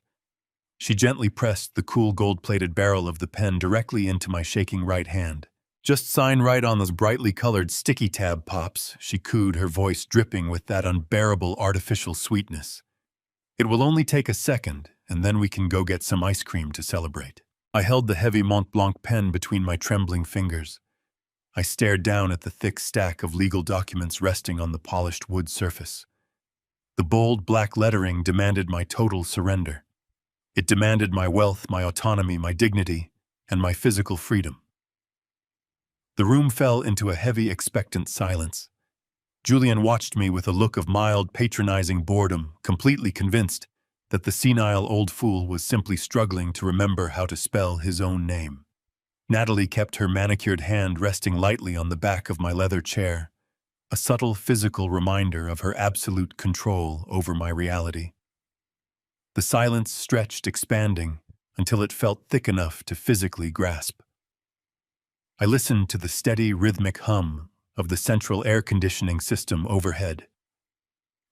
She gently pressed the cool gold-plated barrel of the pen directly into my shaking right hand. "Just sign right on those brightly colored sticky tab pops," she cooed, her voice dripping with that unbearable artificial sweetness. "It will only take a second, and then we can go get some ice cream to celebrate." I held the heavy Mont Blanc pen between my trembling fingers. I stared down at the thick stack of legal documents resting on the polished wood surface. The bold black lettering demanded my total surrender. It demanded my wealth, my autonomy, my dignity, and my physical freedom. The room fell into a heavy, expectant silence. Julian watched me with a look of mild, patronizing boredom, completely convinced that the senile old fool was simply struggling to remember how to spell his own name. Natalie kept her manicured hand resting lightly on the back of my leather chair, a subtle physical reminder of her absolute control over my reality. The silence stretched, expanding, until it felt thick enough to physically grasp. I listened to the steady, rhythmic hum of the central air conditioning system overhead.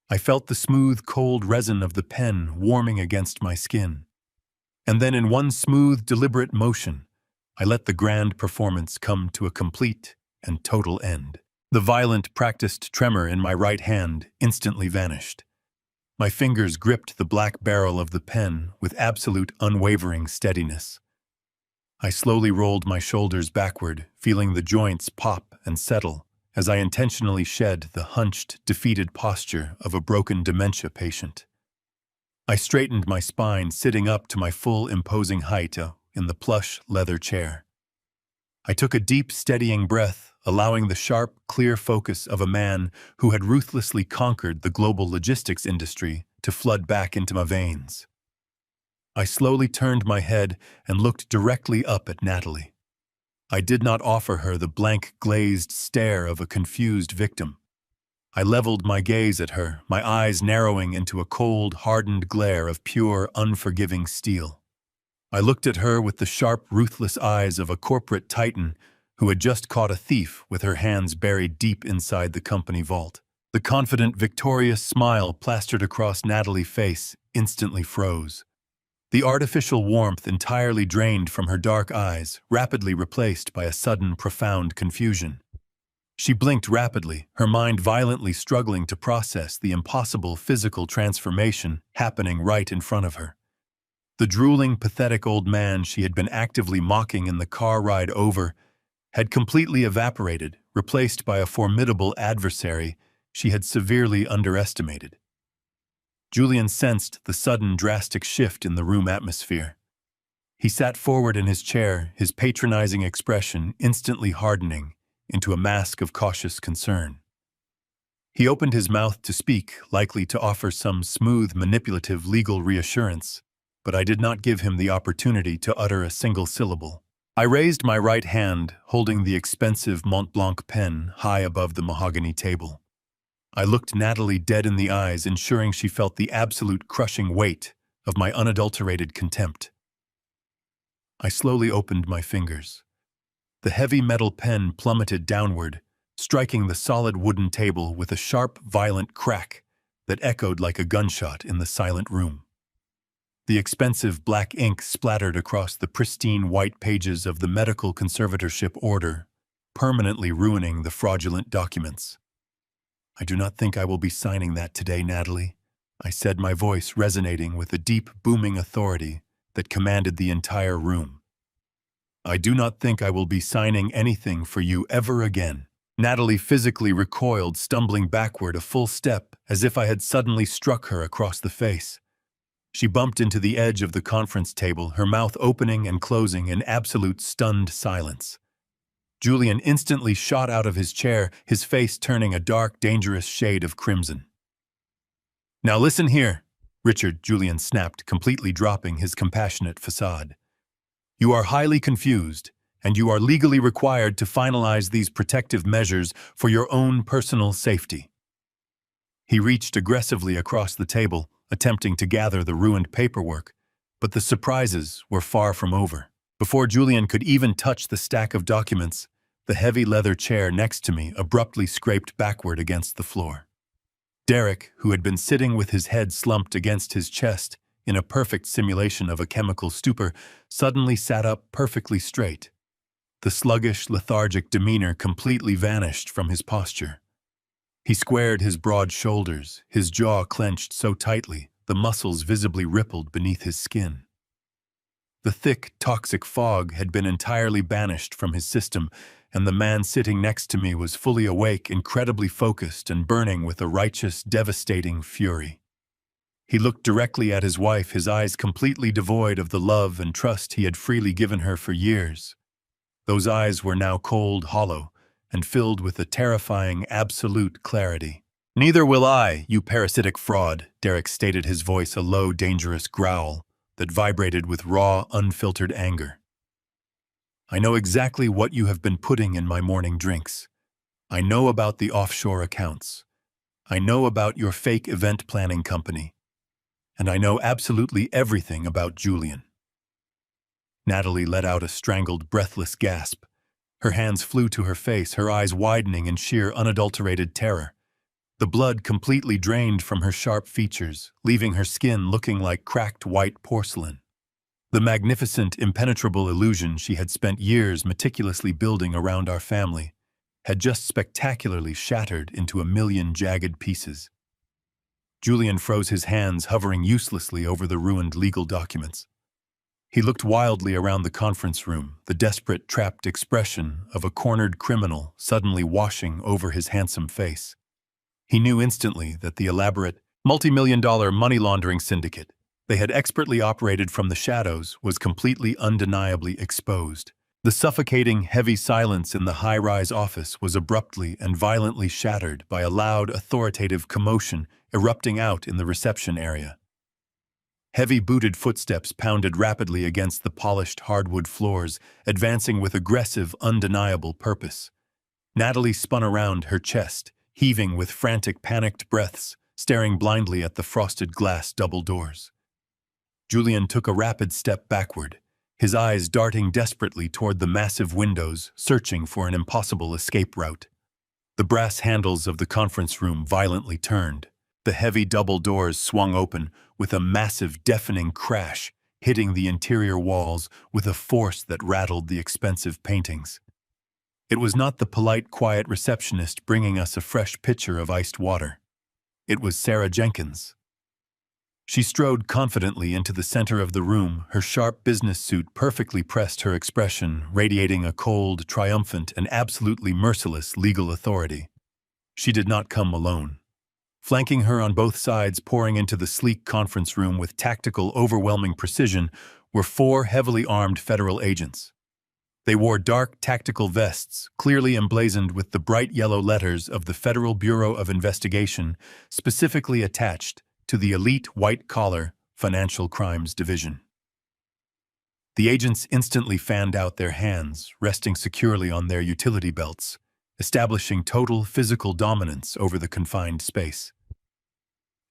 I felt the smooth, cold resin of the pen warming against my skin. And then in one smooth, deliberate motion, I let the grand performance come to a complete and total end. The violent, practiced tremor in my right hand instantly vanished. My fingers gripped the black barrel of the pen with absolute unwavering steadiness. I slowly rolled my shoulders backward, feeling the joints pop and settle as I intentionally shed the hunched, defeated posture of a broken dementia patient. I straightened my spine, sitting up to my full imposing height in the plush leather chair. I took a deep, steadying breath, allowing the sharp, clear focus of a man who had ruthlessly conquered the global logistics industry to flood back into my veins. I slowly turned my head and looked directly up at Natalie. I did not offer her the blank, glazed stare of a confused victim. I leveled my gaze at her, my eyes narrowing into a cold, hardened glare of pure, unforgiving steel. I looked at her with the sharp, ruthless eyes of a corporate titan who had just caught a thief with her hands buried deep inside the company vault. The confident, victorious smile plastered across Natalie's face instantly froze. The artificial warmth entirely drained from her dark eyes, rapidly replaced by a sudden, profound confusion. She blinked rapidly, her mind violently struggling to process the impossible physical transformation happening right in front of her. The drooling, pathetic old man she had been actively mocking in the car ride over had completely evaporated, replaced by a formidable adversary she had severely underestimated. Julian sensed the sudden, drastic shift in the room atmosphere. He sat forward in his chair, his patronizing expression instantly hardening into a mask of cautious concern. He opened his mouth to speak, likely to offer some smooth, manipulative legal reassurance, but I did not give him the opportunity to utter a single syllable. I raised my right hand, holding the expensive Mont Blanc pen high above the mahogany table. I looked Natalie dead in the eyes, ensuring she felt the absolute crushing weight of my unadulterated contempt. I slowly opened my fingers. The heavy metal pen plummeted downward, striking the solid wooden table with a sharp, violent crack that echoed like a gunshot in the silent room. The expensive black ink splattered across the pristine white pages of the medical conservatorship order, permanently ruining the fraudulent documents. "I do not think I will be signing that today, Natalie," I said, my voice resonating with a deep, booming authority that commanded the entire room. "I do not think I will be signing anything for you ever again." Natalie physically recoiled, stumbling backward a full step as if I had suddenly struck her across the face. She bumped into the edge of the conference table, her mouth opening and closing in absolute stunned silence. Julian instantly shot out of his chair, his face turning a dark, dangerous shade of crimson. "Now listen here," Julian snapped, completely dropping his compassionate facade. "You are highly confused, and you are legally required to finalize these protective measures for your own personal safety." He reached aggressively across the table, attempting to gather the ruined paperwork, but the surprises were far from over. Before Julian could even touch the stack of documents, the heavy leather chair next to me abruptly scraped backward against the floor. Derek, who had been sitting with his head slumped against his chest in a perfect simulation of a chemical stupor, suddenly sat up perfectly straight. The sluggish, lethargic demeanor completely vanished from his posture. He squared his broad shoulders, his jaw clenched so tightly the muscles visibly rippled beneath his skin. The thick, toxic fog had been entirely banished from his system, and the man sitting next to me was fully awake, incredibly focused, and burning with a righteous, devastating fury. He looked directly at his wife, his eyes completely devoid of the love and trust he had freely given her for years. Those eyes were now cold, hollow, and filled with a terrifying, absolute clarity. "Neither will I, you parasitic fraud," Derek stated, his voice a low, dangerous growl that vibrated with raw, unfiltered anger. "I know exactly what you have been putting in my morning drinks. I know about the offshore accounts. I know about your fake event planning company. And I know absolutely everything about Julian." Natalie let out a strangled, breathless gasp. Her hands flew to her face, her eyes widening in sheer, unadulterated terror. The blood completely drained from her sharp features, leaving her skin looking like cracked white porcelain. The magnificent, impenetrable illusion she had spent years meticulously building around our family had just spectacularly shattered into a million jagged pieces. Julian froze his hands, hovering uselessly over the ruined legal documents. He looked wildly around the conference room, the desperate, trapped expression of a cornered criminal suddenly washing over his handsome face. He knew instantly that the elaborate, multi-million-dollar money laundering syndicate they had expertly operated from the shadows was completely undeniably exposed. The suffocating, heavy silence in the high-rise office was abruptly and violently shattered by a loud, authoritative commotion erupting out in the reception area. Heavy booted footsteps pounded rapidly against the polished hardwood floors, advancing with aggressive, undeniable purpose. Natalie spun around, her chest heaving with frantic, panicked breaths, staring blindly at the frosted glass double doors. Julian took a rapid step backward, his eyes darting desperately toward the massive windows, searching for an impossible escape route. The brass handles of the conference room violently turned. The heavy double doors swung open with a massive, deafening crash, hitting the interior walls with a force that rattled the expensive paintings. It was not the polite, quiet receptionist bringing us a fresh pitcher of iced water. It was Sarah Jenkins. She strode confidently into the center of the room, her sharp business suit perfectly pressed, her expression radiating a cold, triumphant, and absolutely merciless legal authority. She did not come alone. Flanking her on both sides, pouring into the sleek conference room with tactical, overwhelming precision, were 4 heavily armed federal agents. They wore dark tactical vests, clearly emblazoned with the bright yellow letters of the Federal Bureau of Investigation, specifically attached to the elite white-collar Financial Crimes Division. The agents instantly fanned out their hands, resting securely on their utility belts, establishing total physical dominance over the confined space.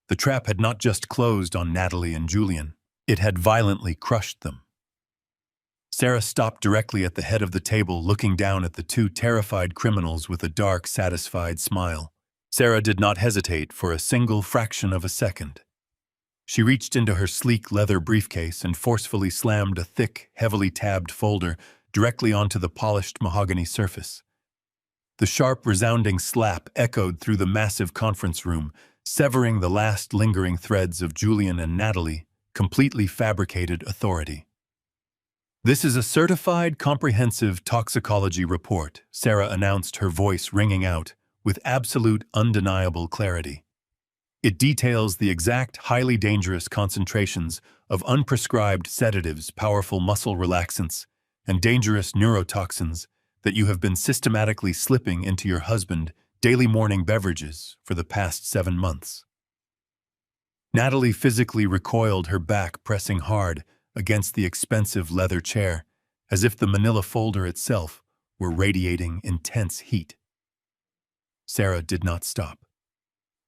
The trap had not just closed on Natalie and Julian, it had violently crushed them. Sarah stopped directly at the head of the table, looking down at the two terrified criminals with a dark, satisfied smile. Sarah did not hesitate for a single fraction of a second. She reached into her sleek leather briefcase and forcefully slammed a thick, heavily tabbed folder directly onto the polished mahogany surface. The sharp, resounding slap echoed through the massive conference room, severing the last lingering threads of Julian and Natalie, completely fabricated authority. "This is a certified, comprehensive toxicology report," Sarah announced, her voice ringing out with absolute, undeniable clarity. "It details the exact, highly dangerous concentrations of unprescribed sedatives, powerful muscle relaxants, and dangerous neurotoxins that you have been systematically slipping into your husband's daily morning beverages for the past 7 months." Natalie physically recoiled, her back pressing hard against the expensive leather chair, as if the manila folder itself were radiating intense heat. Sarah did not stop.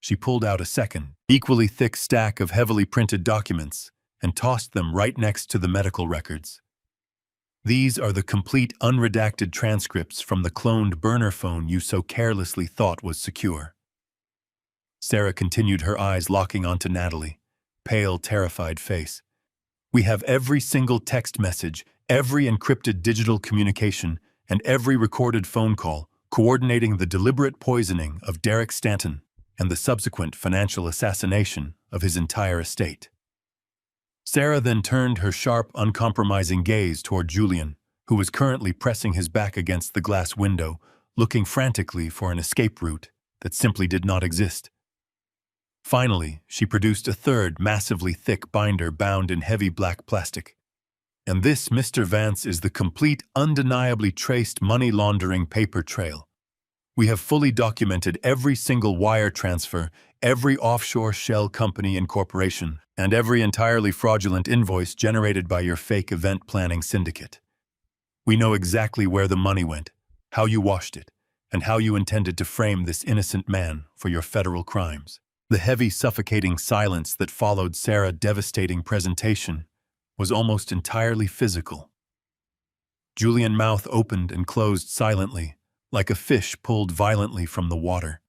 She pulled out a second, equally thick stack of heavily printed documents and tossed them right next to the medical records. "These are the complete unredacted transcripts from the cloned burner phone you so carelessly thought was secure." Sarah continued, her eyes locking onto Natalie, pale, terrified face. "We have every single text message, every encrypted digital communication, and every recorded phone call, coordinating the deliberate poisoning of Derek Stanton and the subsequent financial assassination of his entire estate." Sarah then turned her sharp, uncompromising gaze toward Julian, who was currently pressing his back against the glass window, looking frantically for an escape route that simply did not exist. Finally, she produced a third, massively thick binder bound in heavy black plastic. "And this, Mr. Vance, is the complete, undeniably traced money laundering paper trail. We have fully documented every single wire transfer, every offshore shell company and corporation, and every entirely fraudulent invoice generated by your fake event planning syndicate. We know exactly where the money went, how you washed it, and how you intended to frame this innocent man for your federal crimes." The heavy, suffocating silence that followed Sarah's devastating presentation was almost entirely physical. Julian's mouth opened and closed silently, like a fish pulled violently from the water.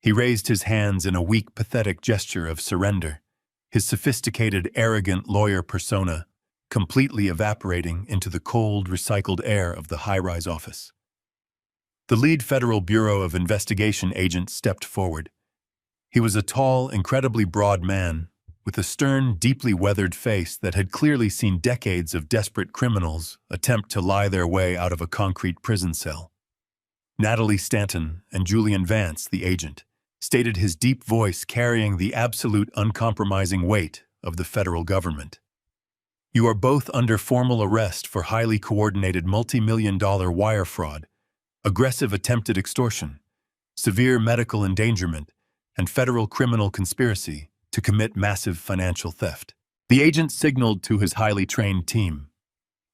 He raised his hands in a weak, pathetic gesture of surrender, his sophisticated, arrogant lawyer persona completely evaporating into the cold, recycled air of the high-rise office. The lead Federal Bureau of Investigation agent stepped forward. He was a tall, incredibly broad man, with a stern, deeply weathered face that had clearly seen decades of desperate criminals attempt to lie their way out of a concrete prison cell. Natalie Stanton and Julian Vance, the agent, stated, his deep voice carrying the absolute, uncompromising weight of the federal government. "You are both under formal arrest for highly coordinated multi-million-dollar wire fraud, aggressive attempted extortion, severe medical endangerment, and federal criminal conspiracy to commit massive financial theft." The agent signaled to his highly trained team.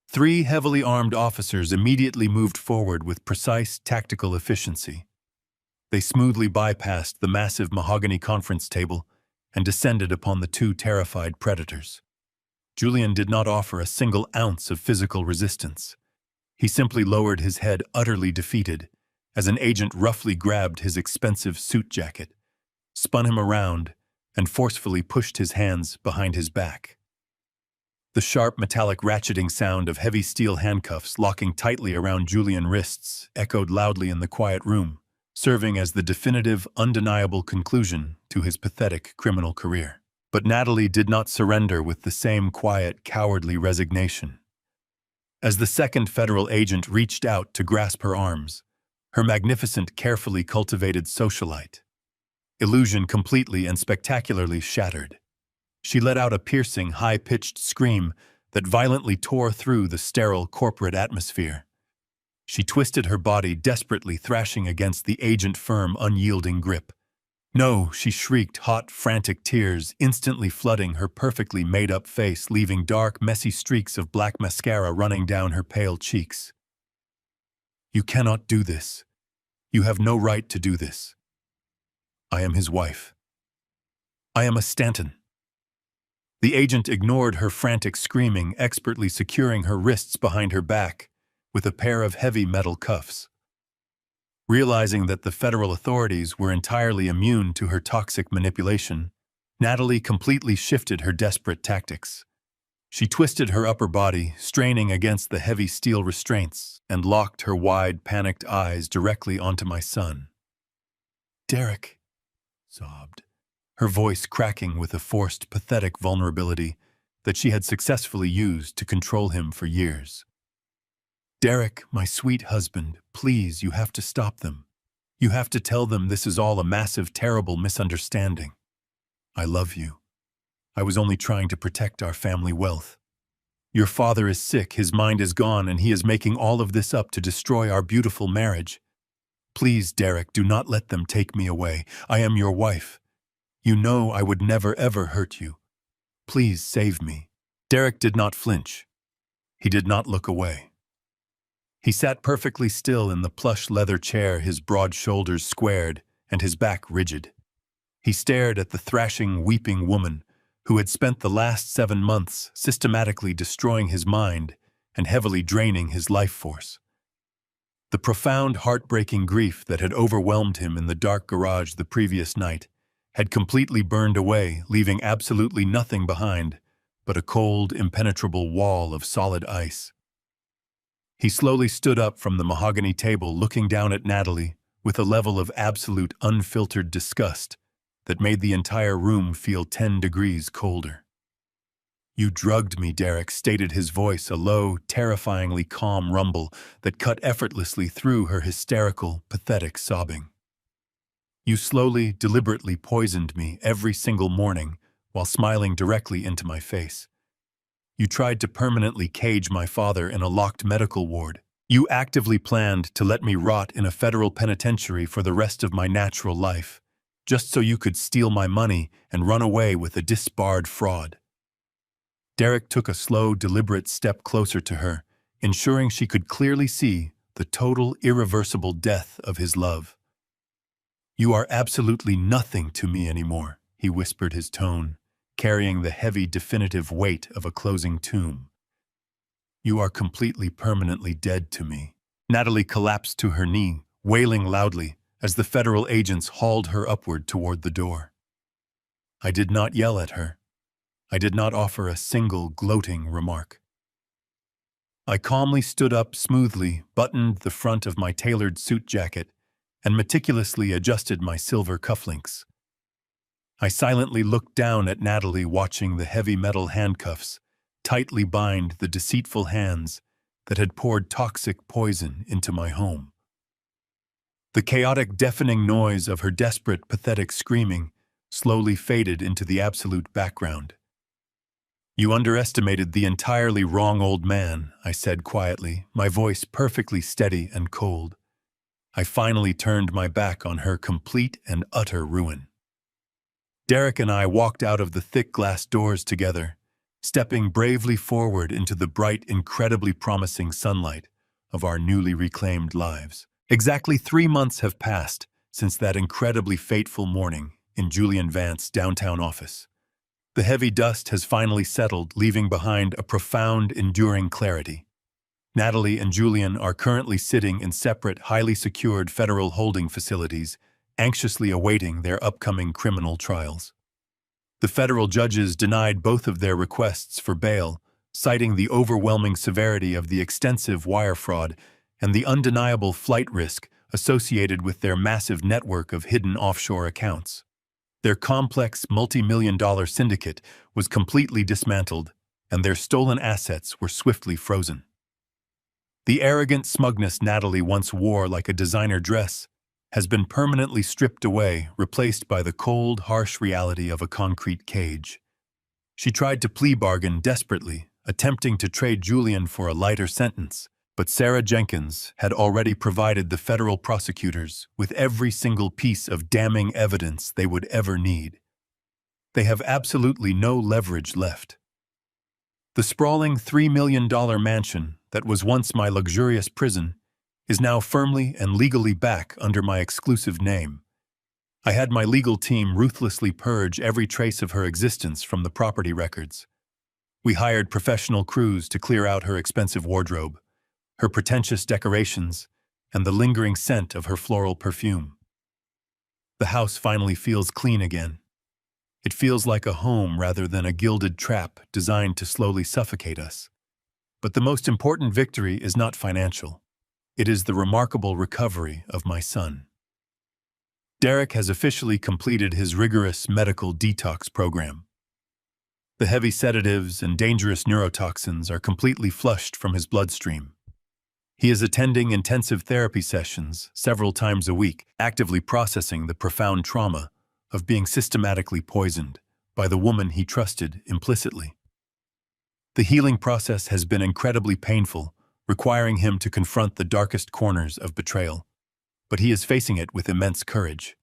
3 heavily armed officers immediately moved forward with precise tactical efficiency. They smoothly bypassed the massive mahogany conference table and descended upon the 2 terrified predators. Julian did not offer a single ounce of physical resistance. He simply lowered his head, utterly defeated, as an agent roughly grabbed his expensive suit jacket, spun him around, and forcefully pushed his hands behind his back. The sharp, metallic ratcheting sound of heavy steel handcuffs locking tightly around Julian's wrists echoed loudly in the quiet room, serving as the definitive, undeniable conclusion to his pathetic criminal career. But Natalie did not surrender with the same quiet, cowardly resignation. As the second federal agent reached out to grasp her arms, her magnificent, carefully cultivated socialite, illusion completely and spectacularly shattered. She let out a piercing, high-pitched scream that violently tore through the sterile corporate atmosphere, She twisted her body, desperately thrashing against the agent-firm, unyielding grip. "No," she shrieked, hot, frantic tears instantly flooding her perfectly made-up face, leaving dark, messy streaks of black mascara running down her pale cheeks. "You cannot do this. You have no right to do this. I am his wife. I am a Stanton." The agent ignored her frantic screaming, expertly securing her wrists behind her back with a pair of heavy metal cuffs. Realizing that the federal authorities were entirely immune to her toxic manipulation, Natalie completely shifted her desperate tactics. She twisted her upper body, straining against the heavy steel restraints, and locked her wide, panicked eyes directly onto my son. "Derek," sobbed, her voice cracking with a forced, pathetic vulnerability that she had successfully used to control him for years. "Derek, my sweet husband, please, you have to stop them. You have to tell them this is all a massive, terrible misunderstanding. I love you. I was only trying to protect our family wealth. Your father is sick, his mind is gone, and he is making all of this up to destroy our beautiful marriage. Please, Derek, do not let them take me away. I am your wife. You know I would never ever hurt you. Please save me." Derek did not flinch. He did not look away. He sat perfectly still in the plush leather chair, his broad shoulders squared and his back rigid. He stared at the thrashing, weeping woman who had spent the last 7 months systematically destroying his mind and heavily draining his life force. The profound, heartbreaking grief that had overwhelmed him in the dark garage the previous night had completely burned away, leaving absolutely nothing behind but a cold, impenetrable wall of solid ice. He slowly stood up from the mahogany table, looking down at Natalie with a level of absolute, unfiltered disgust that made the entire room feel 10 degrees colder. "You drugged me," Derek stated, his voice a low, terrifyingly calm rumble that cut effortlessly through her hysterical, pathetic sobbing. "You slowly, deliberately poisoned me every single morning while smiling directly into my face. You tried to permanently cage my father in a locked medical ward. You actively planned to let me rot in a federal penitentiary for the rest of my natural life, just so you could steal my money and run away with a disbarred fraud." Derek took a slow, deliberate step closer to her, ensuring she could clearly see the total, irreversible death of his love. "You are absolutely nothing to me anymore," he whispered, his tone carrying the heavy, definitive weight of a closing tomb. "You are completely, permanently dead to me." Natalie collapsed to her knee, wailing loudly as the federal agents hauled her upward toward the door. I did not yell at her. I did not offer a single gloating remark. I calmly stood up smoothly, buttoned the front of my tailored suit jacket, and meticulously adjusted my silver cufflinks. I silently looked down at Natalie, watching the heavy metal handcuffs tightly bind the deceitful hands that had poured toxic poison into my home. The chaotic, deafening noise of her desperate, pathetic screaming slowly faded into the absolute background. "You underestimated the entirely wrong old man," I said quietly, my voice perfectly steady and cold. I finally turned my back on her complete and utter ruin. Derek and I walked out of the thick glass doors together, stepping bravely forward into the bright, incredibly promising sunlight of our newly reclaimed lives. Exactly 3 months have passed since that incredibly fateful morning in Julian Vance's downtown office. The heavy dust has finally settled, leaving behind a profound, enduring clarity. Natalie and Julian are currently sitting in separate, highly secured federal holding facilities, anxiously awaiting their upcoming criminal trials. The federal judges denied both of their requests for bail, citing the overwhelming severity of the extensive wire fraud and the undeniable flight risk associated with their massive network of hidden offshore accounts. Their complex, multi-million-dollar syndicate was completely dismantled, and their stolen assets were swiftly frozen. The arrogant smugness Natalie once wore like a designer dress has been permanently stripped away, replaced by the cold, harsh reality of a concrete cage. She tried to plea bargain desperately, attempting to trade Julian for a lighter sentence, But Sarah Jenkins had already provided the federal prosecutors with every single piece of damning evidence they would ever need. They have absolutely no leverage left. The sprawling $3 million mansion that was once my luxurious prison is now firmly and legally back under my exclusive name. I had my legal team ruthlessly purge every trace of her existence from the property records. We hired professional crews to clear out her expensive wardrobe, her pretentious decorations, and the lingering scent of her floral perfume. The house finally feels clean again. It feels like a home rather than a gilded trap designed to slowly suffocate us. But the most important victory is not financial. It is the remarkable recovery of my son. Derek has officially completed his rigorous medical detox program. The heavy sedatives and dangerous neurotoxins are completely flushed from his bloodstream. He is attending intensive therapy sessions several times a week, actively processing the profound trauma of being systematically poisoned by the woman he trusted implicitly. The healing process has been incredibly painful, requiring him to confront the darkest corners of betrayal. But he is facing it with immense courage.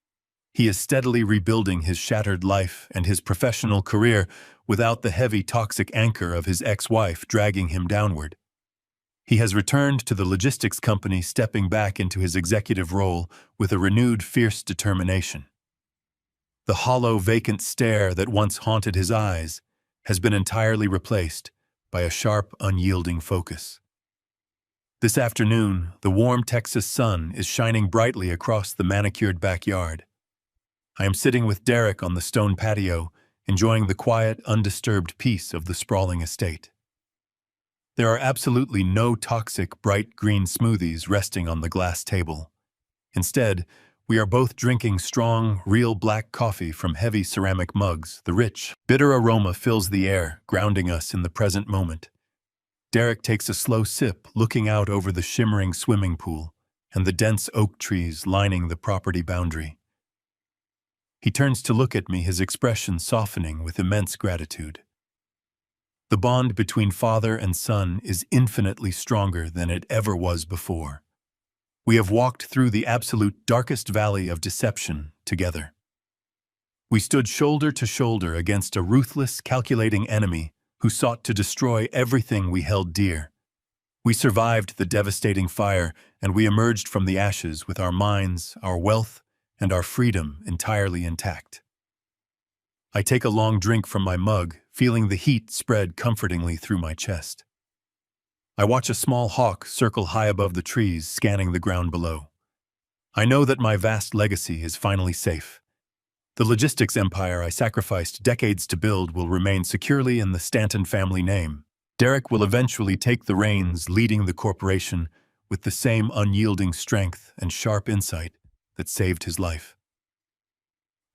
He is steadily rebuilding his shattered life and his professional career without the heavy toxic anchor of his ex-wife dragging him downward. He has returned to the logistics company, stepping back into his executive role with a renewed fierce determination. The hollow, vacant stare that once haunted his eyes has been entirely replaced by a sharp, unyielding focus. This afternoon, the warm Texas sun is shining brightly across the manicured backyard. I am sitting with Derek on the stone patio, enjoying the quiet, undisturbed peace of the sprawling estate. There are absolutely no toxic, bright green smoothies resting on the glass table. Instead, we are both drinking strong, real black coffee from heavy ceramic mugs. The rich, bitter aroma fills the air, grounding us in the present moment. Derek takes a slow sip, looking out over the shimmering swimming pool and the dense oak trees lining the property boundary. He turns to look at me, his expression softening with immense gratitude. The bond between father and son is infinitely stronger than it ever was before. We have walked through the absolute darkest valley of deception together. We stood shoulder to shoulder against a ruthless, calculating enemy who sought to destroy everything we held dear. We survived the devastating fire, and we emerged from the ashes with our minds, our wealth, and our freedom entirely intact. I take a long drink from my mug, feeling the heat spread comfortingly through my chest. I watch a small hawk circle high above the trees, scanning the ground below. I know that my vast legacy is finally safe. The logistics empire I sacrificed decades to build will remain securely in the Stanton family name. Derek will eventually take the reins, leading the corporation with the same unyielding strength and sharp insight that saved his life.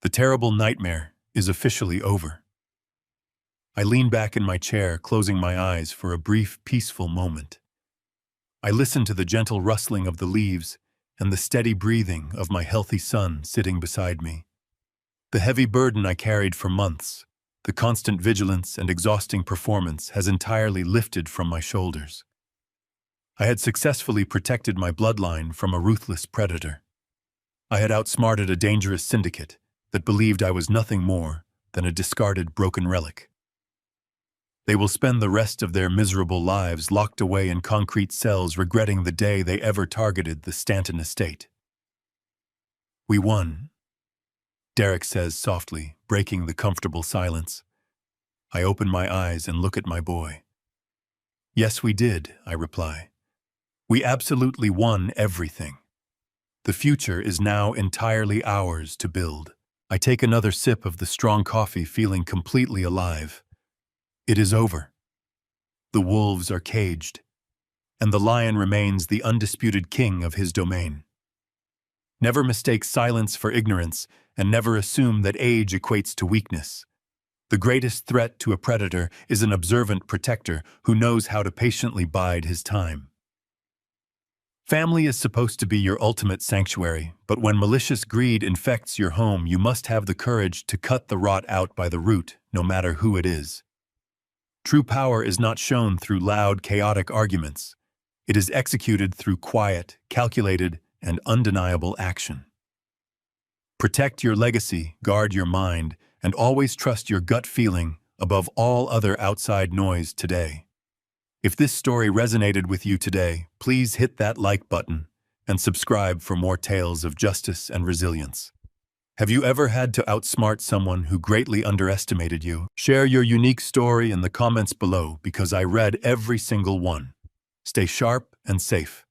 The terrible nightmare is officially over. I lean back in my chair, closing my eyes for a brief, peaceful moment. I listen to the gentle rustling of the leaves and the steady breathing of my healthy son sitting beside me. The heavy burden I carried for months, the constant vigilance and exhausting performance has entirely lifted from my shoulders. I had successfully protected my bloodline from a ruthless predator. I had outsmarted a dangerous syndicate that believed I was nothing more than a discarded broken relic. They will spend the rest of their miserable lives locked away in concrete cells, regretting the day they ever targeted the Stanton estate. We won, Derek says softly, breaking the comfortable silence. I open my eyes and look at my boy. Yes, we did, I reply. We absolutely won everything. The future is now entirely ours to build. I take another sip of the strong coffee, feeling completely alive. It is over. The wolves are caged, and the lion remains the undisputed king of his domain. Never mistake silence for ignorance, and never assume that age equates to weakness. The greatest threat to a predator is an observant protector who knows how to patiently bide his time. Family is supposed to be your ultimate sanctuary, but when malicious greed infects your home, you must have the courage to cut the rot out by the root, no matter who it is. True power is not shown through loud, chaotic arguments. It is executed through quiet, calculated, and undeniable action. Protect your legacy, guard your mind, and always trust your gut feeling above all other outside noise today. If this story resonated with you today, please hit that like button and subscribe for more tales of justice and resilience. Have you ever had to outsmart someone who greatly underestimated you? Share your unique story in the comments below because I read every single one. Stay sharp and safe.